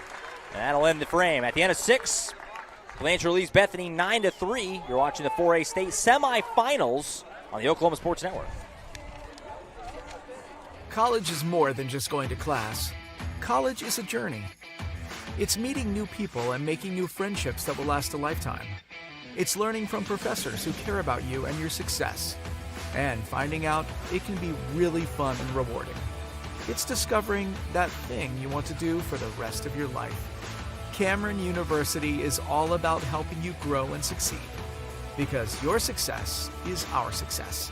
And that'll end the frame. At the end of 6, Blanchard leads Bethany 9-3. You're watching the 4A State Semifinals on the Oklahoma Sports Network. College is more than just going to class. College is a journey. It's meeting new people and making new friendships that will last a lifetime. It's learning from professors who care about you and your success. And finding out it can be really fun and rewarding. It's discovering that thing you want to do for the rest of your life. Cameron University is all about helping you grow and succeed, because your success is our success.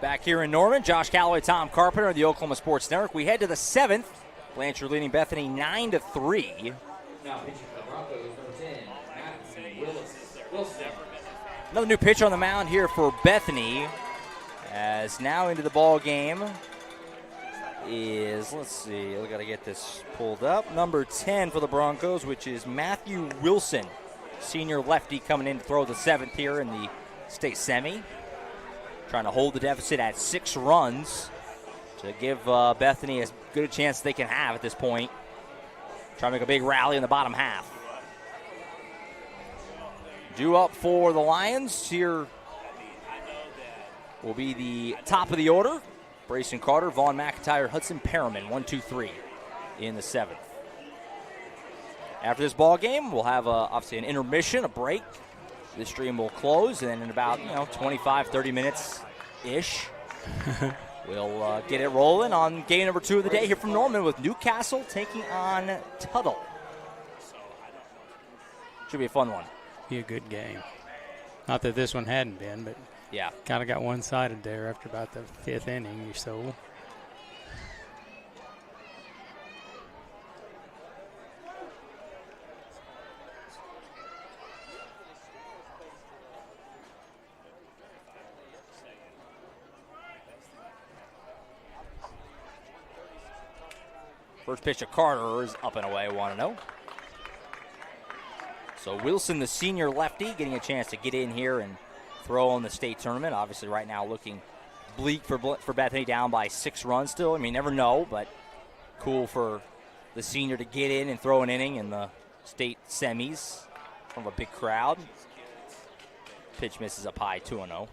Back here in Norman, Josh Calloway, Tom Carpenter, the Oklahoma Sports Network. We head to the 7th. Blanchard leading Bethany 9-3. Now pitching for the Broncos, number 10, Matthew Wilson. Another new pitcher on the mound here for Bethany. As now into the ball game is, let's see, we got to get this pulled up. Number 10 for the Broncos, which is Matthew Wilson, senior lefty coming in to throw the 7th here in the state semi. Trying to hold the deficit at 6 runs to give Bethany as good a chance as they can have at this point. Trying to make a big rally in the bottom half. Due up for the Lions here will be the top of the order. Brayson Carter, Vaughn McIntyre, Hudson Perriman, 1, 2, 3 in the 7th. After this ball game, we'll have obviously an intermission, a break. This stream will close, and then in about 25, 30 minutes-ish, we'll get it rolling on game number 2 of the day here from Norman with Newcastle taking on Tuttle. Should be a fun one. Be a good game. Not that this one hadn't been, but yeah, kind of got one-sided there after about the 5th inning or so. First pitch of Carter is up and away, 1-0. So Wilson, the senior lefty, getting a chance to get in here and throw in the state tournament. Obviously right now looking bleak for Bethany, down by 6 runs still. I mean, never know, but cool for the senior to get in and throw an inning in the state semis from a big crowd. Pitch misses up high, 2-0.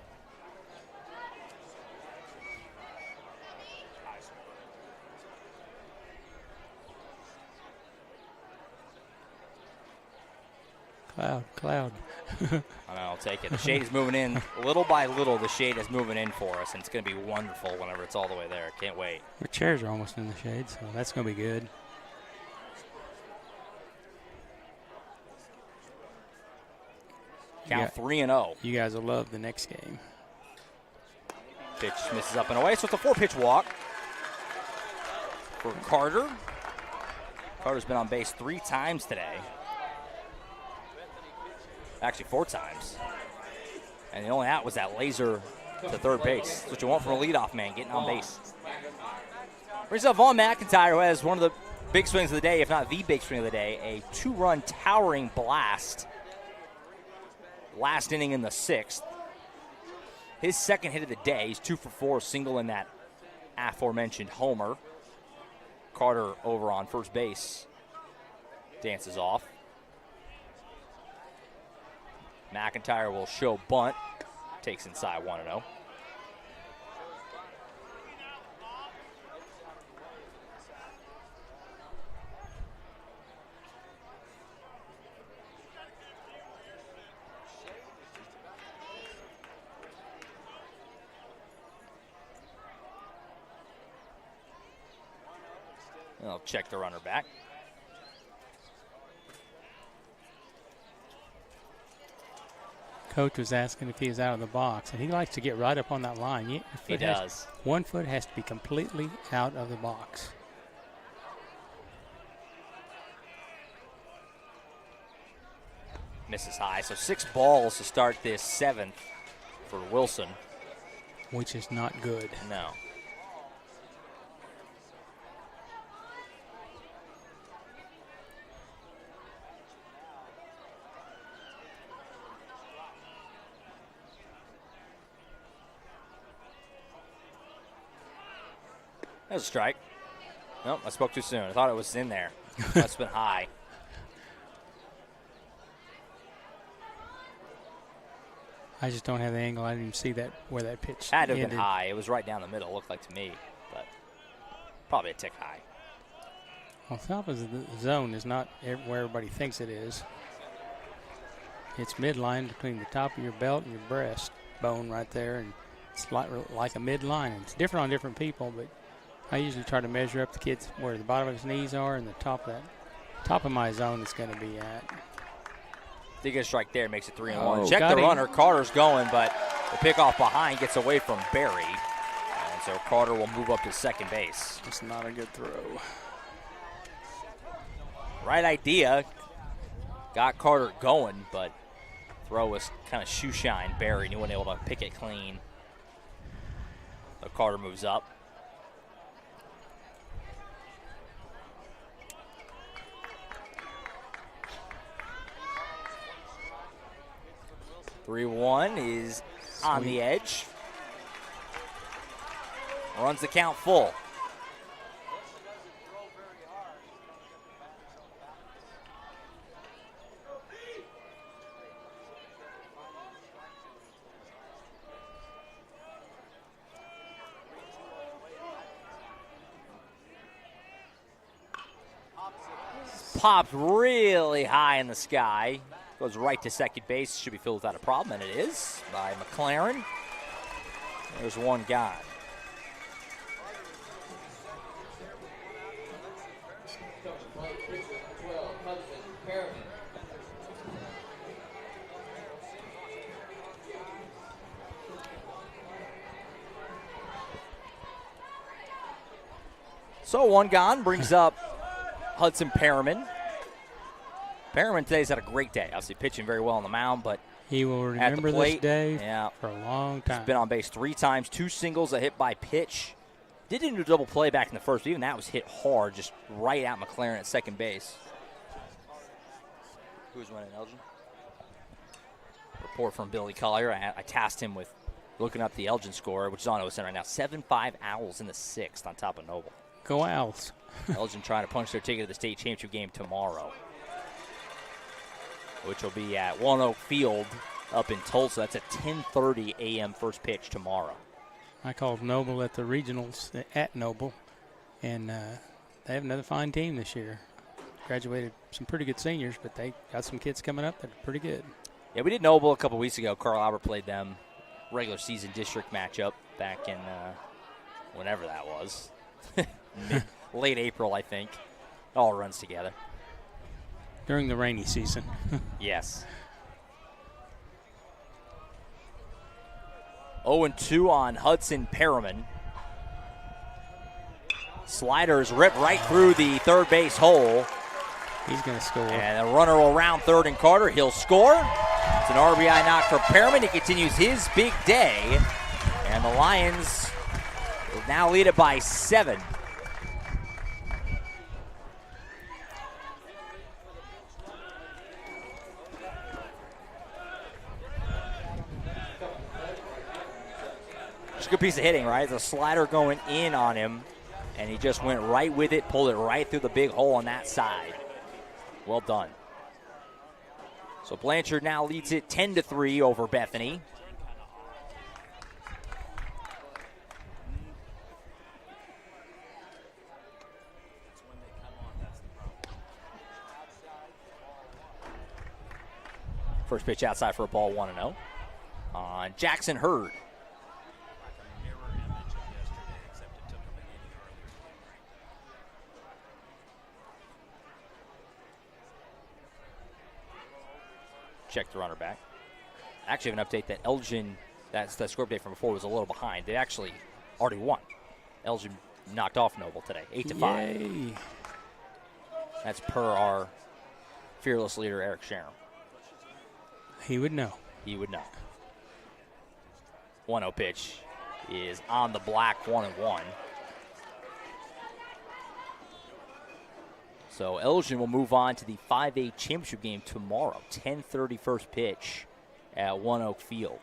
Cloud. I know, I'll take it. The shade is moving in. Little by little, the shade is moving in for us, and it's going to be wonderful whenever it's all the way there. Can't wait. Our chairs are almost in the shade, so that's going to be good. Count 3-0. You guys will love the next game. Pitch misses up and away, so it's a 4-pitch walk for Carter. Carter's been on base 3 times today. Actually 4 times. And the only out was that laser to third base. That's what you want from a leadoff man, getting on base. Brings up Vaughn McIntyre, who has one of the big swings of the day, if not the big swing of the day, a 2-run towering blast. Last inning in the 6th. His second hit of the day. He's 2 for 4, single in that aforementioned homer. Carter over on first base dances off. McIntyre will show bunt. Takes inside 1-0. They'll check the runner back. Coach was asking if he was out of the box, and he likes to get right up on that line. He does. 1 foot has to be completely out of the box. Misses high, so 6 balls to start this 7th for Wilson. Which is not good. No. That was a strike. Nope, I spoke too soon. I thought it was in there. Must have been high. I just don't have the angle. I didn't even see that where that pitch Had to have ended. been high. It was right down the middle, it looked like to me. But probably a tick high. Well, top of the zone is not where everybody thinks it is. It's midline between the top of your belt and your breast bone right there, and it's like a midline. It's different on different people, but I usually try to measure up the kids where the bottom of his knees are and the top of my zone is going to be at. They get a strike there, makes it 3-1. Oh, Check got the him. runner. Carter's going, but the pickoff behind gets away from Barry. And so Carter will move up to second base. It's not a good throw. Right idea. Got Carter going, but throw was kind of shoe shine. Barry, and he wasn't able to pick it clean. So Carter moves up. (3-1) is on the edge. Runs the count full. Popped really high in the sky. Goes right to second base. Should be filled without a problem, and it is by McLaren. There's one gone. So one gone brings up Hudson Perriman. Perriman today's had a great day. Obviously pitching very well on the mound, but he will at the remember plate, this day for a long time. He's been on base 3 times, 2 singles, a hit by pitch. Didn't do a double play back in the first, but even that was hit hard, just right at McLaren at second base. Who's winning, Elgin? Report from Billy Collier. I tasked him with looking up the Elgin score, which is on OSN right now. 7-5 Owls in the 6th on top of Noble. Go Owls. Elgin trying to punch their ticket to the state championship game tomorrow, which will be at One Oak Field up in Tulsa. That's at 10:30 a.m. first pitch tomorrow. I called Noble at the regionals at Noble, and they have another fine team this year. Graduated some pretty good seniors, but they got some kids coming up that are pretty good. Yeah, we did Noble a couple weeks ago. Carl Albert played them regular season district matchup back in whenever that was. Late April, I think. It all runs together. During the rainy season. Yes. 0-2 on Hudson Perriman. Sliders rip right through the third base hole. He's going to score. And the runner will round third and Carter. He'll score. It's an RBI knock for Perriman. He continues his big day. And the Lions will now lead it by 7. It's a good piece of hitting, right? The slider going in on him, and he just went right with it, pulled it right through the big hole on that side. Well done. So Blanchard now leads it 10-3 over Bethany. First pitch outside for a ball, 1-0 on Jackson Hurd. Check the runner back. I actually have an update that Elgin, that's the score update from before, was a little behind. They actually already won. Elgin knocked off Noble today, 8-5. Yay. That's per our fearless leader, Eric Sharon. He would know. He would know. 1-0 pitch is on the black, 1-1. So Elgin will move on to the 5A championship game tomorrow, 10:30 first pitch at One Oak Field.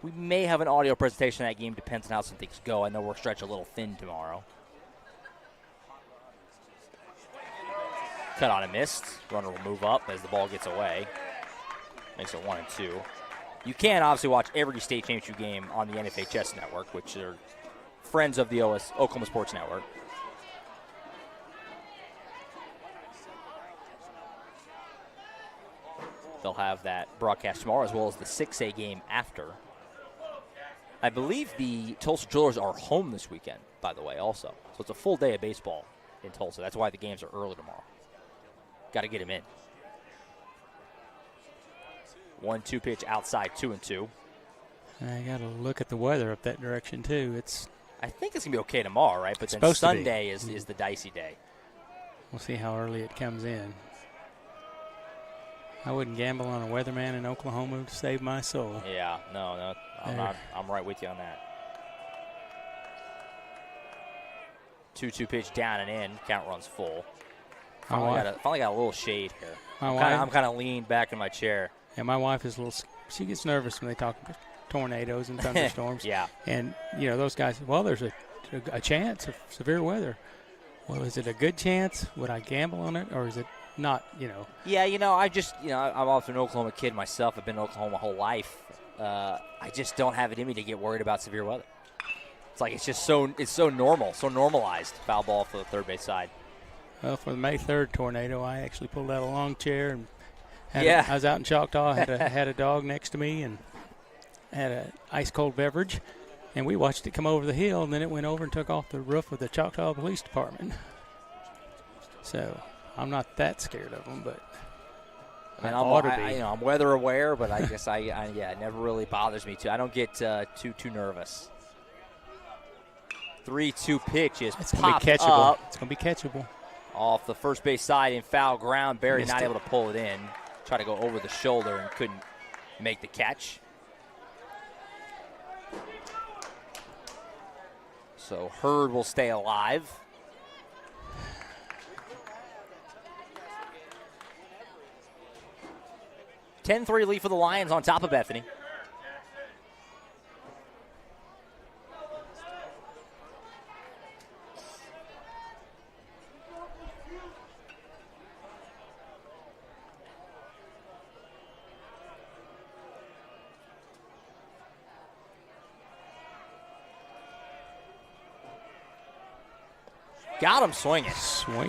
We may have an audio presentation of that game, depends on how some things go. I know we're stretched a little thin tomorrow. Cut on and missed. Runner will move up as the ball gets away. Makes it 1-2. You can obviously watch every state championship game on the NFHS network, which are friends of the Oklahoma Sports Network. They'll have that broadcast tomorrow as well as the 6A game after. I believe the Tulsa Drillers are home this weekend, by the way, also. So it's a full day of baseball in Tulsa. That's why the games are early tomorrow. Got to get him in. 1-2 pitch outside, 2-2. I got to look at the weather up that direction, too. I think it's going to be okay tomorrow, right? But then Sunday is the dicey day. We'll see how early it comes in. I wouldn't gamble on a weatherman in Oklahoma to save my soul. Yeah, no, I'm right with you on that. 2-2 pitch down and in. Count runs full. Finally got a little shade here. I'm kind of leaned back in my chair. Yeah, my wife is she gets nervous when they talk about tornadoes and thunderstorms. Yeah. And, those guys, well, there's a chance of severe weather. Well, is it a good chance? Would I gamble on it, or is it not, Yeah, I'm also an Oklahoma kid myself. I've been in Oklahoma my whole life. I just don't have it in me to get worried about severe weather. It's like it's so normal, so normalized. Foul ball for the third base side. Well, for the May 3rd tornado, I actually pulled out a long chair and I was out in Choctaw. Had a dog next to me and had an ice cold beverage, and we watched it come over the hill, and then it went over and took off the roof of the Choctaw Police Department. So I'm not that scared of them, but I'm weather aware, but I guess it never really bothers me too. I don't get too nervous. 3-2 pitch is popped up. It's going to be catchable. Off the first base side in foul ground. Barry Missed not it. able to pull it in. Tried to go over the shoulder and couldn't make the catch. So Hurd will stay alive. (10-3) lead for the Lions on top of Bethany. Got him swinging.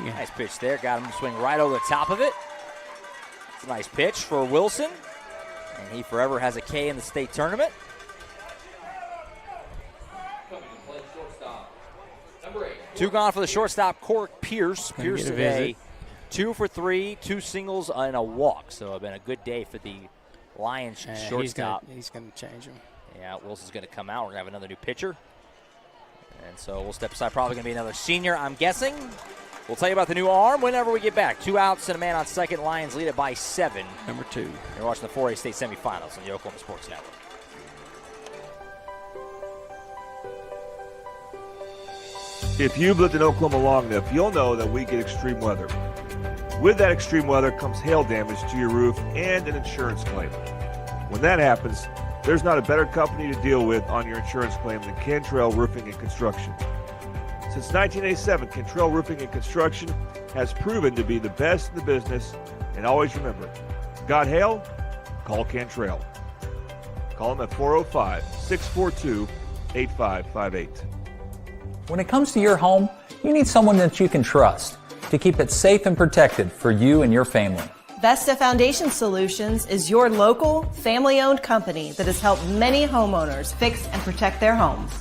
Nice pitch there. Got him to swing right over the top of it. It's a nice pitch for Wilson. And he forever has a K in the state tournament. Two gone for the shortstop, Cork Pierce. Pierce today, 2 for 3, 2 singles and a walk. So it's been a good day for the Lions shortstop. He's going to change him. Yeah, Wilson's going to come out. We're going to have another new pitcher. And so we'll step aside. Probably going to be another senior, I'm guessing. We'll tell you about the new arm whenever we get back. 2 outs and a man on second. Lions lead it by 7. Number 2. You're watching the 4A state semifinals on the Oklahoma Sports Network. If you've lived in Oklahoma long enough, you'll know that we get extreme weather. With that extreme weather comes hail damage to your roof and an insurance claim. When that happens, there's not a better company to deal with on your insurance claim than Cantrell Roofing and Construction. Since 1987, Cantrell Roofing and Construction has proven to be the best in the business, and always remember, got hail? Call Cantrell. Call them at 405-642-8558. When it comes to your home, you need someone that you can trust to keep it safe and protected for you and your family. Vesta Foundation Solutions is your local, family-owned company that has helped many homeowners fix and protect their homes.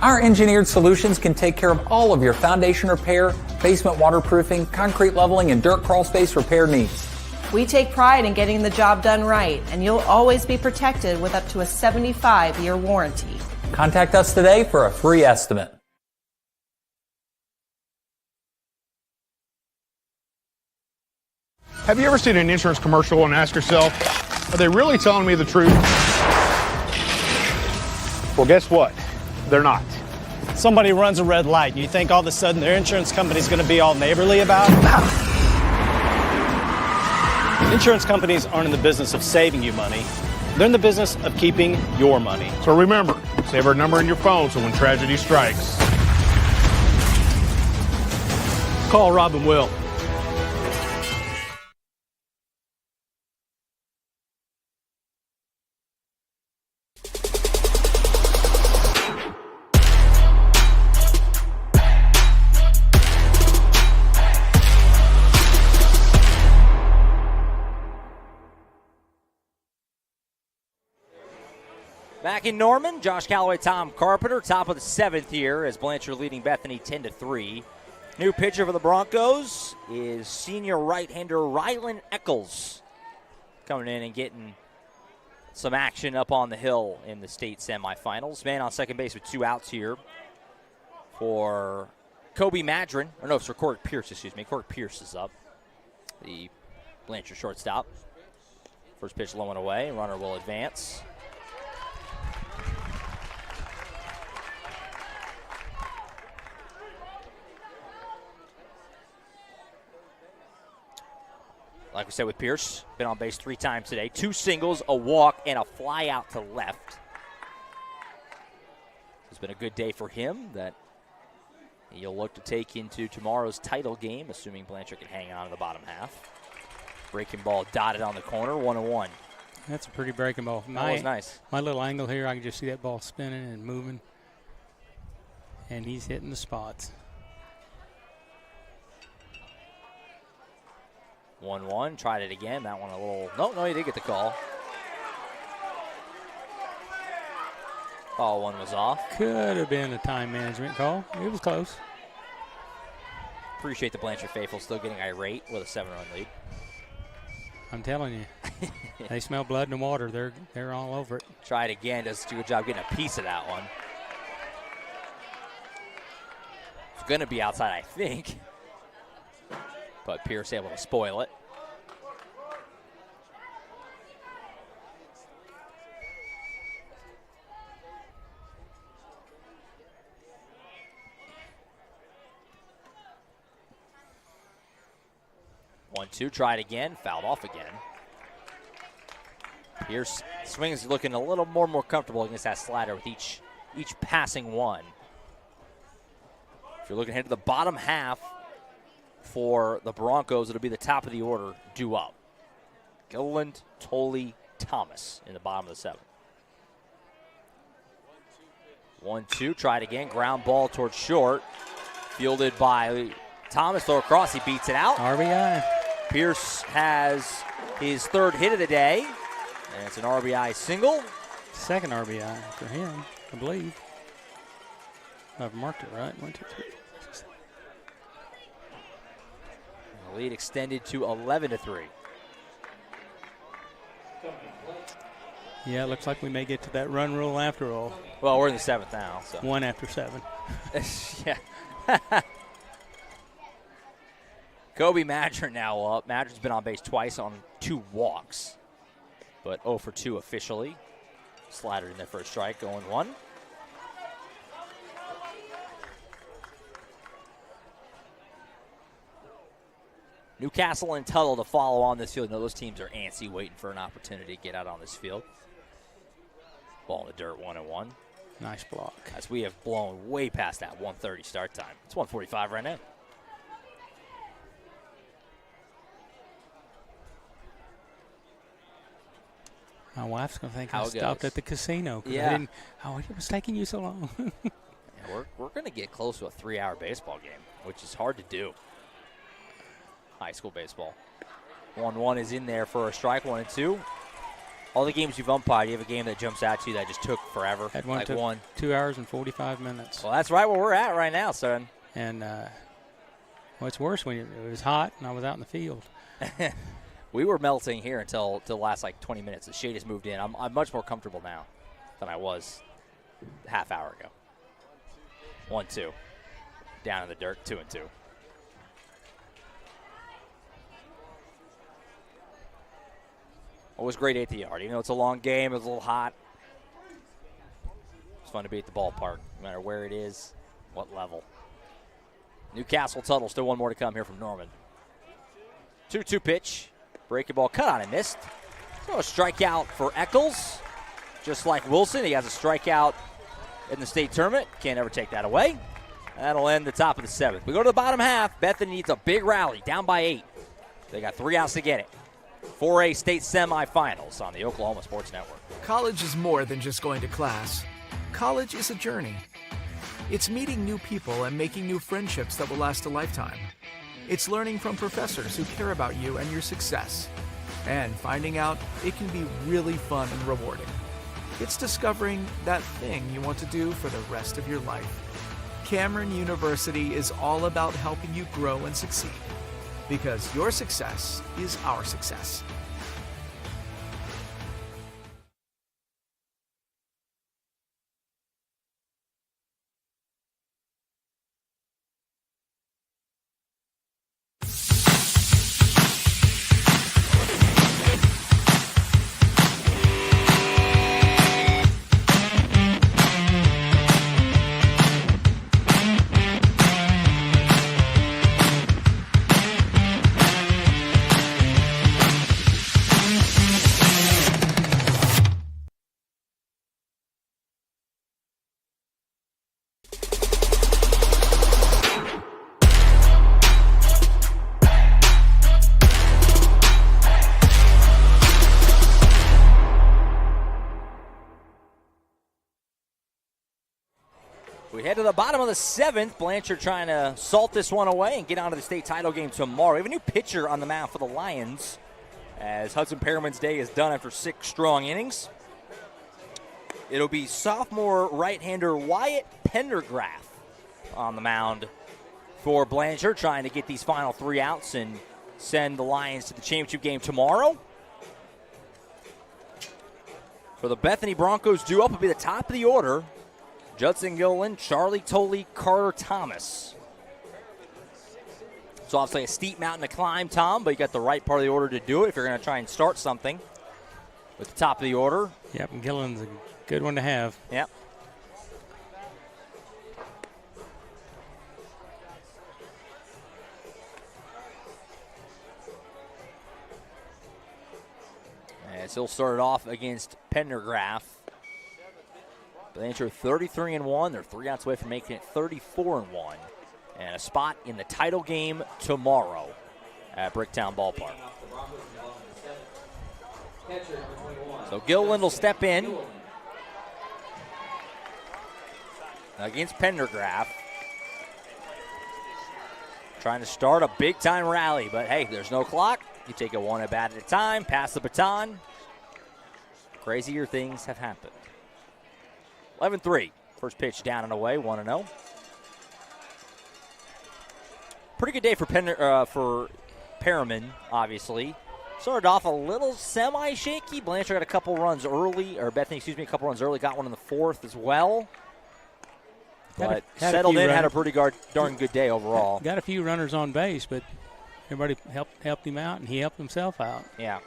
Our engineered solutions can take care of all of your foundation repair, basement waterproofing, concrete leveling, and dirt crawl space repair needs. We take pride in getting the job done right, and you'll always be protected with up to a 75-year warranty. Contact us today for a free estimate. Have you ever seen an insurance commercial and asked yourself, are they really telling me the truth? Well, guess what? They're not. Somebody runs a red light, and you think all of a sudden their insurance company's going to be all neighborly about it? Insurance companies aren't in the business of saving you money. They're in the business of keeping your money. So remember, save our number in your phone so when tragedy strikes, call Rob and Will. Back in Norman, Josh Calloway, Tom Carpenter, top of the 7th here as Blanchard leading Bethany 10-3. New pitcher for the Broncos is senior right-hander Rylan Eccles, coming in and getting some action up on the hill in the state semifinals. Man on second base with 2 outs here for Kobe Madron. Or no, it's for Corey Pierce, excuse me. Corey Pierce is up, the Blanchard shortstop. First pitch low and away. Runner will advance. Like we said with Pierce, been on base 3 times today. 2 singles, a walk, and a fly out to left. It's been a good day for him that he'll look to take into tomorrow's title game, assuming Blanchard can hang on to the bottom half. Breaking ball dotted on the corner, 1-1. That's a pretty breaking ball. That was nice. My little angle here, I can just see that ball spinning and moving. And he's hitting the spots. 1-1, tried it again. That one a little, no, he did get the call. Ball one was off. Could have been a time management call. It was close. Appreciate the Blanchard faithful still getting irate with a 7-run lead. I'm telling you, they smell blood and water. They're all over it. Try it again. Does a good job getting a piece of that one. It's going to be outside, I think. But Pierce able to spoil it. One, two, tried again, fouled off again. Pierce swings looking a little more comfortable against that slider with each passing one. If you're looking ahead to the bottom half for the Broncos, it'll be the top of the order due up. Gilliland, Tolley, Thomas in the bottom of the 7th. 1-2, tried again, ground ball towards short. Fielded by Thomas, throw across, he beats it out. RBI. Pierce has his 3rd hit of the day, and it's an RBI single. 2nd RBI for him, I believe. I've marked it right. 1, 2, 3. The lead extended to 11-3. Yeah, it looks like we may get to that run rule after all. Well, we're in the 7th now. So. 1 after 7. Yeah. Kobe Madron now up. Madron's been on base twice on 2 walks, but 0 for 2 officially. Slider in there for a strike, going 1. Newcastle and Tuttle to follow on this field. You know, those teams are antsy, waiting for an opportunity to get out on this field. Ball in the dirt, 1-1. Nice block. As we have blown way past that 1:30 start time. It's 1:45 right now. My wife's going to think I stopped at the casino. Yeah. It was taking you so long. Yeah, we're going to get close to a 3-hour baseball game, which is hard to do. High school baseball. 1-1 is in there for a strike, 1-2. All the games you've umpired, you have a game that jumps out to you that just took forever. That one took 2 hours and 45 minutes. Well, that's right where we're at right now, son. And what's worse, when it was hot and I was out in the field. We were melting here until the last 20 minutes. The shade has moved in. I'm much more comfortable now than I was a half hour ago. 1-2. Down in the dirt, 2-2. It was great at the yard. Even though it's a long game, it was a little hot. fun to be at the ballpark, no matter where it is, what level. Newcastle Tuttle, still one more to come here from Norman. 2-2 pitch. Breaking ball, cut on and missed. So a strikeout for Eccles. Just like Wilson, he has a strikeout in the state tournament. Can't ever take that away. That'll end the top of the 7th. We go to the bottom half. Bethany needs a big rally, down by 8. They got 3 outs to get it. 4A state semifinals on the Oklahoma Sports Network. College is more than just going to class. College is a journey. It's meeting new people and making new friendships that will last a lifetime. It's learning from professors who care about you and your success. And finding out it can be really fun and rewarding. It's discovering that thing you want to do for the rest of your life. Cameron University is all about helping you grow and succeed. Because your success is our success. We head to the bottom of the 7th. Blanchard trying to salt this one away and get on to the state title game tomorrow. We have a new pitcher on the mound for the Lions as Hudson Perriman's day is done after 6 strong innings. It'll be sophomore right-hander Wyatt Pendergraft on the mound for Blanchard, trying to get these final 3 outs and send the Lions to the championship game tomorrow. For the Bethany Broncos, due up will be the top of the order. Judson Gilliland, Charlie Tolley, Carter Thomas. So obviously a steep mountain to climb, Tom, but you got the right part of the order to do it if you're going to try and start something with the top of the order. Yep, and Gilliland's a good one to have. Yep. As he'll start it off against Pendergraft. Blanchard 33-1. They're 3 outs away from making it 34-1. And a spot in the title game tomorrow at Bricktown Ballpark. So Gilliland will step in against Pendergraft. Trying to start a big-time rally, but hey, there's no clock. You take it one at bat at a time, pass the baton. Crazier things have happened. 11-3. First pitch down and away, 1-0. Pretty good day for Perriman, obviously. Started off a little semi-shaky. Blanchard got a couple runs early, or Bethany, a couple runs early. Got one in the 4th as well. But settled in, had a pretty darn good day overall. Got a few runners on base, but everybody helped him out, and he helped himself out. Yeah.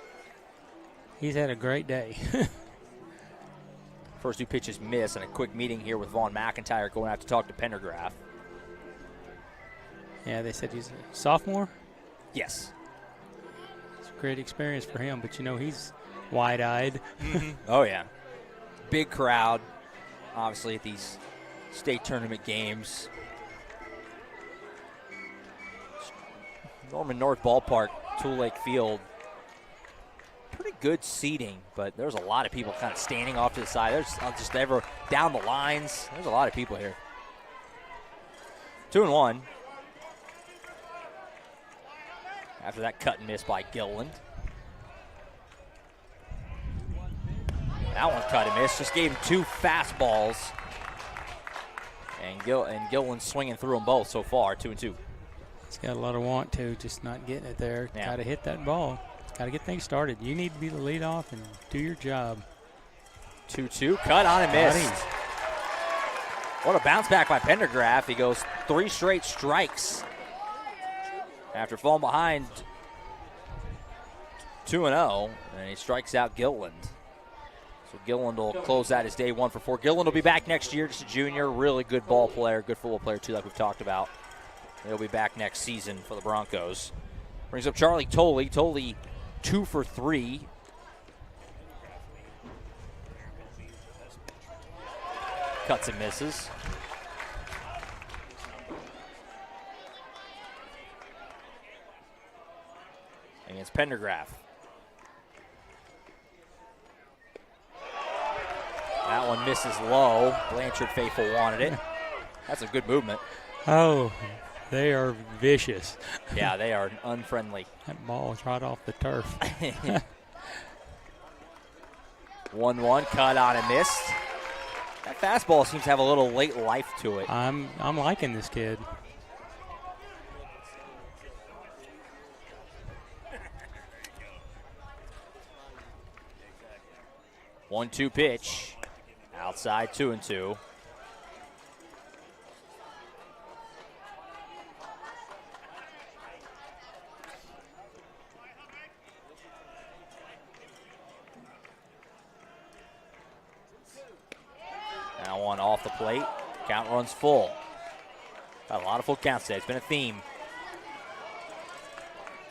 He's had a great day. First 2 pitches miss, and a quick meeting here with Vaughn McIntyre going out to talk to Pendergraft. Yeah, they said he's a sophomore? Yes. It's a great experience for him, but, he's wide-eyed. Mm-hmm. Oh, yeah. Big crowd, obviously, at these state tournament games. Norman North Ballpark, Tool Lake Field. Pretty good seating, but there's a lot of people kind of standing off to the side. There's just down the lines. There's a lot of people here. 2-1. After that cut and miss by Gilliland. That one's cut and miss. Just gave him 2 fastballs. And Gilliland swinging through them both so far, 2-2. He's got a lot of want to, just not getting it there. Yeah. Got to hit that ball. Got to get things started. You need to be the leadoff and do your job. 2-2, cut on and missed. What a bounce back by Pendergraft. He goes 3 straight strikes after falling behind 2-0, and he strikes out Gilliland. So Gilliland will close out his day 1 for 4. Gilliland will be back next year, just a junior. Really good ball player, good football player, too, like we've talked about. He'll be back next season for the Broncos. Brings up Charlie Tolley. Tolley 2 for 3. Cuts and misses. Against Pendergraft. That one misses low. Blanchard faithful wanted it. That's a good movement. Oh, they are vicious. Yeah, they are unfriendly. That ball is right off the turf. 1-1, cut on and missed. That fastball seems to have a little late life to it. I'm liking this kid. One-two pitch. Outside 2-2. Now one off the plate. Count runs full. Got a lot of full counts today. It's been a theme.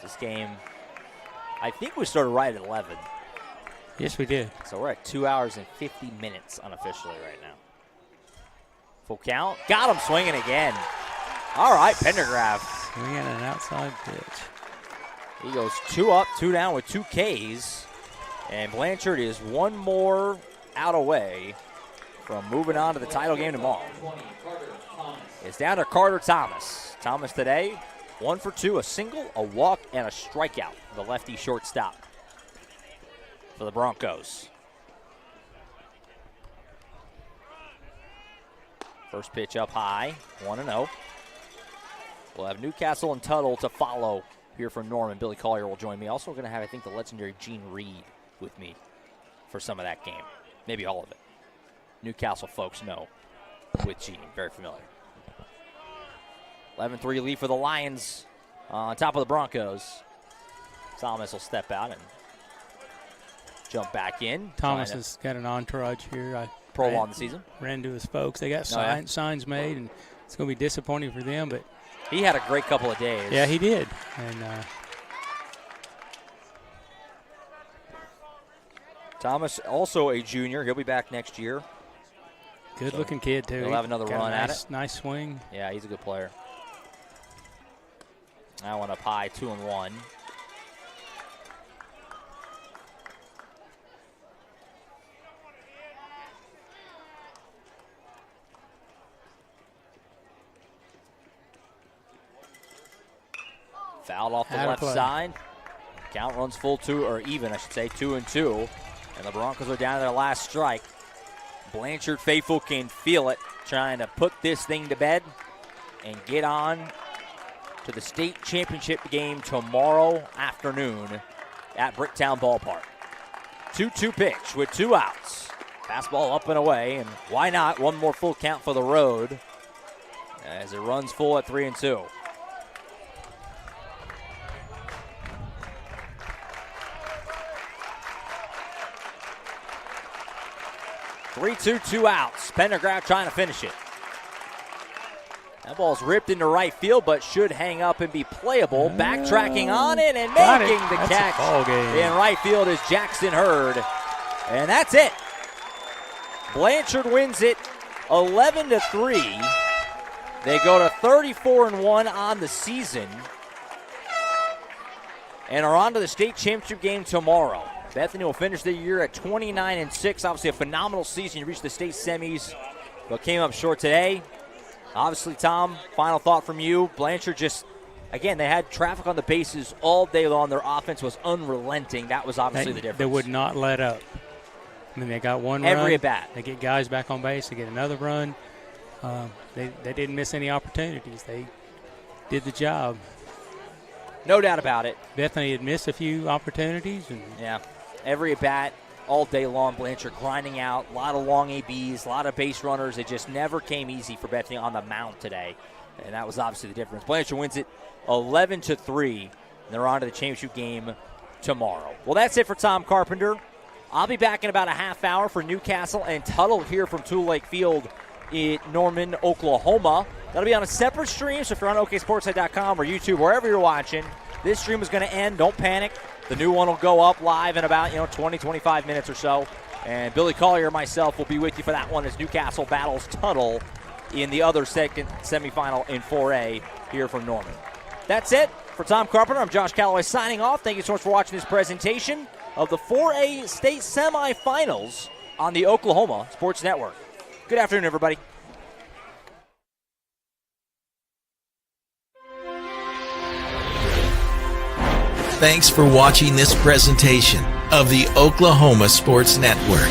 This game, I think we started right at 11. Yes, we did. So we're at 2 hours and 50 minutes unofficially right now. Full count. Got him swinging again. All right, Pendergraft. Swinging an outside pitch. He goes 2 up, 2 down with 2 Ks. And Blanchard is one more out away from moving on to the title game tomorrow. It's down to Carter Thomas. Thomas today, 1 for 2, a single, a walk, and a strikeout. The lefty shortstop for the Broncos. First pitch up high, 1-0. We'll have Newcastle and Tuttle to follow here from Norman. Billy Collier will join me. Also going to have, I think, the legendary Gene Reed with me for some of that game. Maybe all of it. Newcastle folks know with Gene. Very familiar. 11-3 lead for the Lions on top of the Broncos. Thomas will step out and jump back in. Thomas has got an entourage here. Prolong the season. Ran to his folks. They got signs made, and it's going to be disappointing for them. But he had a great couple of days. Yeah, he did. And Thomas, also a junior. He'll be back next year. Good-looking kid, too. He'll have another run at it. Nice swing. Yeah, he's a good player. That one up high, 2-1. Fouled off the left side. Count runs full 2, or even, I should say, 2-2. And the Broncos are down to their last strike. Blanchard faithful can feel it, trying to put this thing to bed and get on to the state championship game tomorrow afternoon at Bricktown Ballpark. 2-2 pitch with 2 outs. Fastball up and away, and why not? One more full count for the road as it runs full at 3-2. Two outs. Pendergraft trying to finish it. That ball's ripped into right field, but should hang up and be playable. Backtracking on it and making the catch in right field is Jackson Hurd. And that's it. Blanchard wins it 11-3. They go to 34-1 on the season and are on to the state championship game tomorrow. Bethany will finish the year at 29-6. Obviously a phenomenal season. You reached the state semis, but came up short today. Obviously, Tom, final thought from you. Blanchard just, again, they had traffic on the bases all day long. Their offense was unrelenting. That was obviously the difference. They would not let up. I mean, they got one run. Every at-bat. They get guys back on base. They get another run. They didn't miss any opportunities. They did the job. No doubt about it. Bethany had missed a few opportunities. Yeah. Every at-bat all day long. Blanchard grinding out. A lot of long ABs, a lot of base runners. It just never came easy for Bethany on the mound today. And that was obviously the difference. Blanchard wins it 11-3. And they're on to the championship game tomorrow. Well, that's it for Tom Carpenter. I'll be back in about a half hour for Newcastle and Tuttle here from Tool Lake Field in Norman, Oklahoma. That'll be on a separate stream, so if you're on oksportshead.com or YouTube, wherever you're watching, this stream is going to end. Don't panic. The new one will go up live in about 20, 25 minutes or so. And Billy Collier and myself will be with you for that one as Newcastle battles Tuttle in the other second semifinal in 4A here from Norman. That's it. For Tom Carpenter, I'm Josh Calloway signing off. Thank you so much for watching this presentation of the 4A state semifinals on the Oklahoma Sports Network. Good afternoon, everybody. Thanks for watching this presentation of the Oklahoma Sports Network.